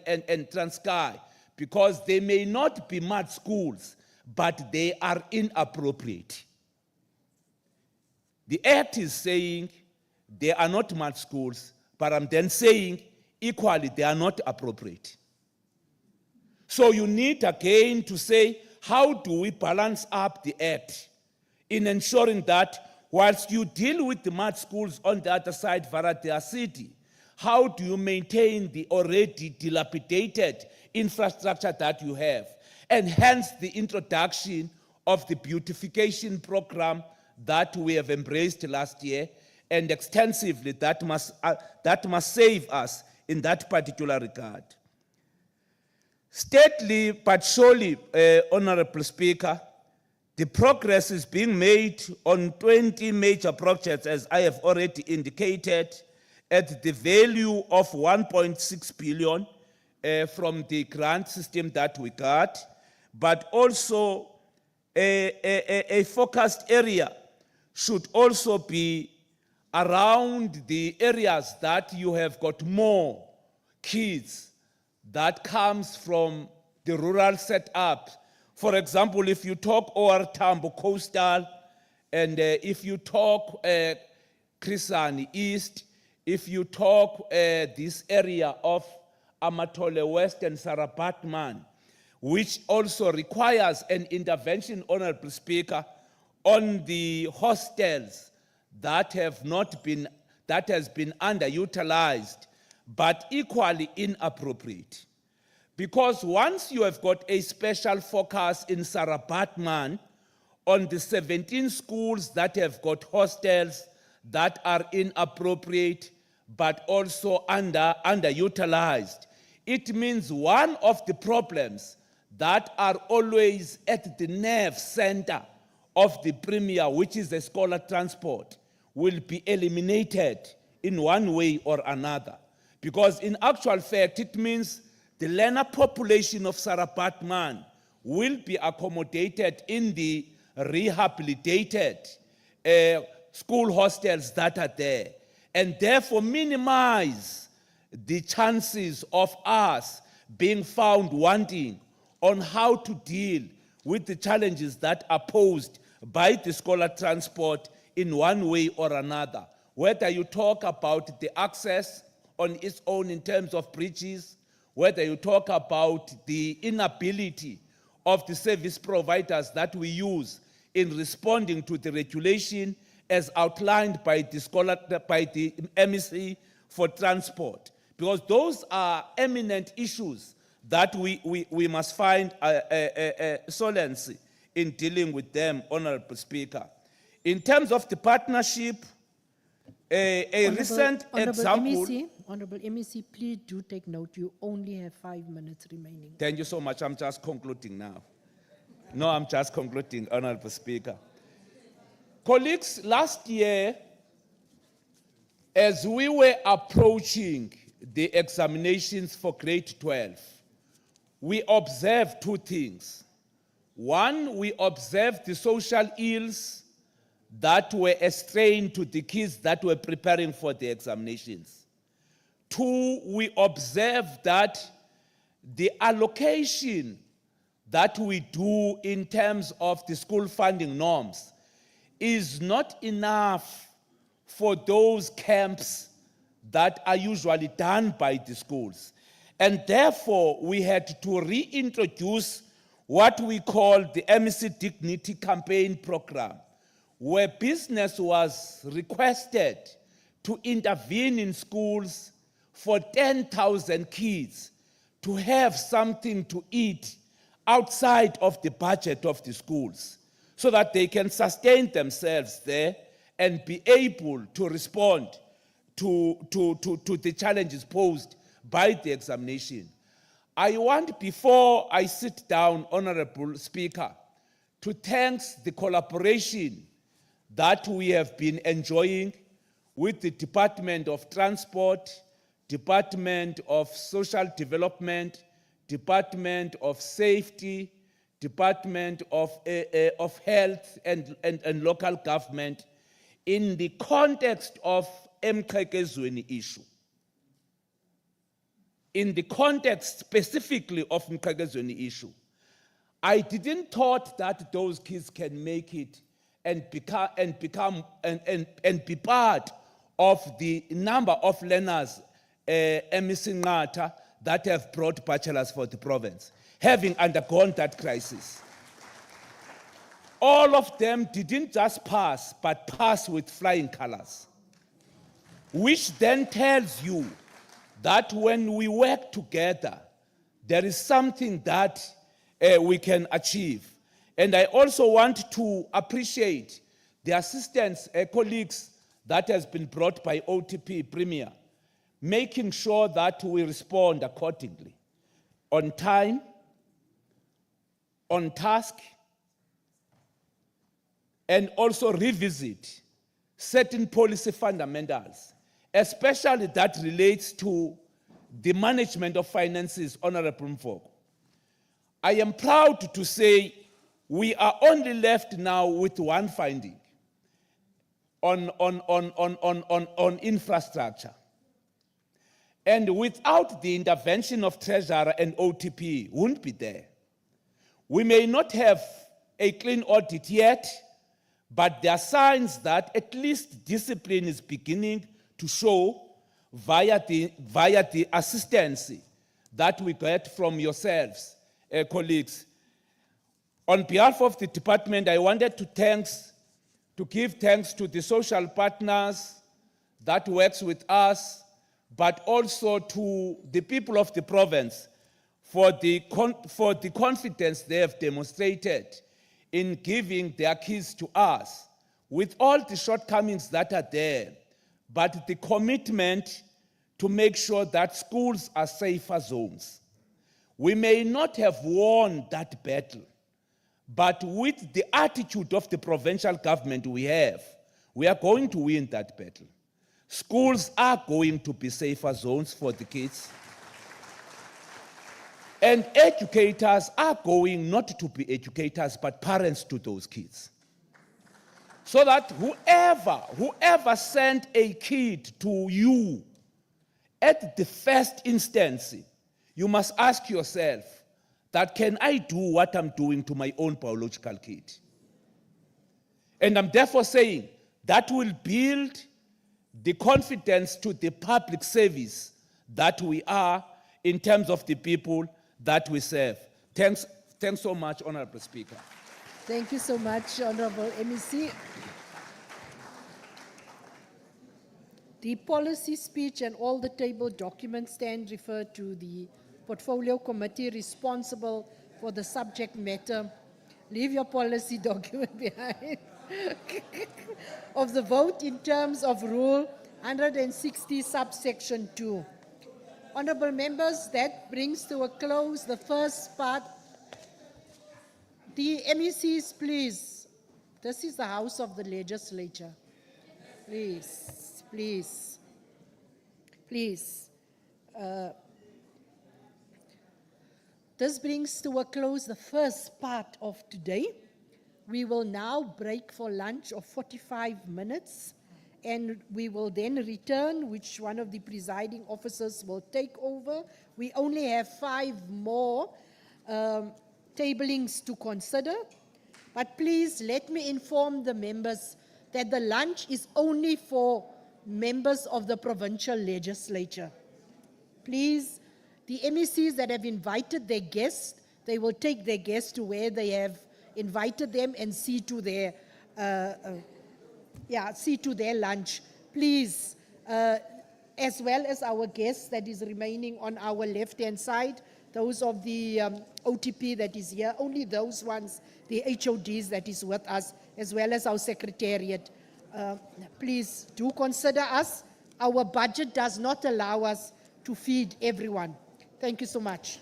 Transkei? Because they may not be mud schools, but they are inappropriate. The Act is saying they are not mud schools, but I'm then saying equally they are not appropriate. So you need again to say, how do we balance up the Act in ensuring that whilst you deal with the mud schools on the other side, Varatea City, how do you maintain the already dilapidated infrastructure that you have? And hence the introduction of the beautification program that we have embraced last year, and extensively that must save us in that particular regard. Stately but surely, Honorable Speaker, the progress is being made on 20 major projects, as I have already indicated, at the value of 1.6 billion from the grant system that we got, but also a focused area should also be around the areas that you have got more kids that comes from the rural setup. For example, if you talk OR Tambo Coastal, and if you talk Krisani East, if you talk this area of Amatole West and Sarabatman, which also requires an intervention, Honorable Speaker, on the hostels that has been underutilized, but equally inappropriate. Because once you have got a special focus in Sarabatman on the 17 schools that have got hostels that are inappropriate, but also underutilized, it means one of the problems that are always at the nerve center of the Premier, which is the scholar transport, will be eliminated in one way or another. Because in actual fact, it means the learner population of Sarabatman will be accommodated in the rehabilitated school hostels that are there, and therefore minimize the chances of us being found wanting on how to deal with the challenges that are posed by the scholar transport in one way or another. Whether you talk about the access on its own in terms of bridges, whether you talk about the inability of the service providers that we use in responding to the regulation as outlined by the MEC for transport, because those are eminent issues that we must find solency in dealing with them, Honorable Speaker. In terms of the partnership, a recent example. Honorable MEC, please do take note. You only have 5 minutes remaining. Thank you so much. I'm just concluding now. No, I'm just concluding, Honorable Speaker. Colleagues, last year, as we were approaching the examinations for grade 12, we observed two things. One, we observed the social ills that were a strain to the kids that were preparing for the examinations. Two, we observed that the allocation that we do in terms of the school funding norms is not enough for those camps that are usually done by the schools. And therefore, we had to reintroduce what we call the MEC Dignity Campaign Program, where business was requested to intervene in schools for 10,000 kids to have something to eat outside of the budget of the schools, so that they can sustain themselves there and be able to respond to the challenges posed by the examination. I want, before I sit down, Honorable Speaker, to thank the collaboration that we have been enjoying with the Department of Transport, Department of Social Development, Department of Safety, Department of Health and Local Government in the context of Mqhekezweni issue. In the context specifically of Mqhekezweni issue, I didn't thought that those kids can make it and be part of the number of learners Nqata that have brought bachelors for the province, having undergone that crisis. All of them didn't just pass, but pass with flying colors, which then tells you that when we work together, there is something that we can achieve. And I also want to appreciate the assistance, colleagues, that has been brought by OTP Premier, making sure that we respond accordingly, on time, on task, and also revisit certain policy fundamentals, especially that relates to the management of finances, Honorable Mfoko. I am proud to say we are only left now with one finding on infrastructure. And without the intervention of Treasurer and OTP, wouldn't be there. We may not have a clean audit yet, but there are signs that at least discipline is beginning to show via the assistance that we get from yourselves, colleagues. On behalf of the department, I wanted to give thanks to the social partners that works with us, but also to the people of the province for the confidence they have demonstrated in giving their keys to us, with all the shortcomings that are there, but the commitment to make sure that schools are safer zones. We may not have won that battle, but with the attitude of the provincial government we are going to win that battle. Schools are going to be safer zones for the kids. And educators are going not to be educators, but parents to those kids. So that whoever sent a kid to you, at the first instance, you must ask yourself that, can I do what I'm doing to my own biological kid? And I'm therefore saying that will build the confidence to the public service that we are in terms of the people that we serve. Thanks so much, Honorable Speaker. Thank you so much, Honorable MEC. The policy speech and all the table documents stand referred to the Portfolio Committee responsible for the subject matter. Leave your policy document behind. Of the vote in terms of Rule 160, subsection 2. Honorable members, that brings to a close the first part. The MECs, please. This is the House of the Legislature. Please, please, please. This brings to a close the first part of today. We will now break for lunch of 45 minutes, and we will then return, which one of the presiding officers will take over. We only have 5 more tablings to consider, but please let me inform the members that the lunch is only for members of the Provincial Legislature. Please, the MECs that have invited their guests, they will take their guests to where they have invited them and see to their lunch. Please, as well as our guests that is remaining on our left-hand side, those of the OTP that is here, only those ones, the HODs that is with us, as well as our secretariat. Please do consider us. Our budget does not allow us to feed everyone. Thank you so much.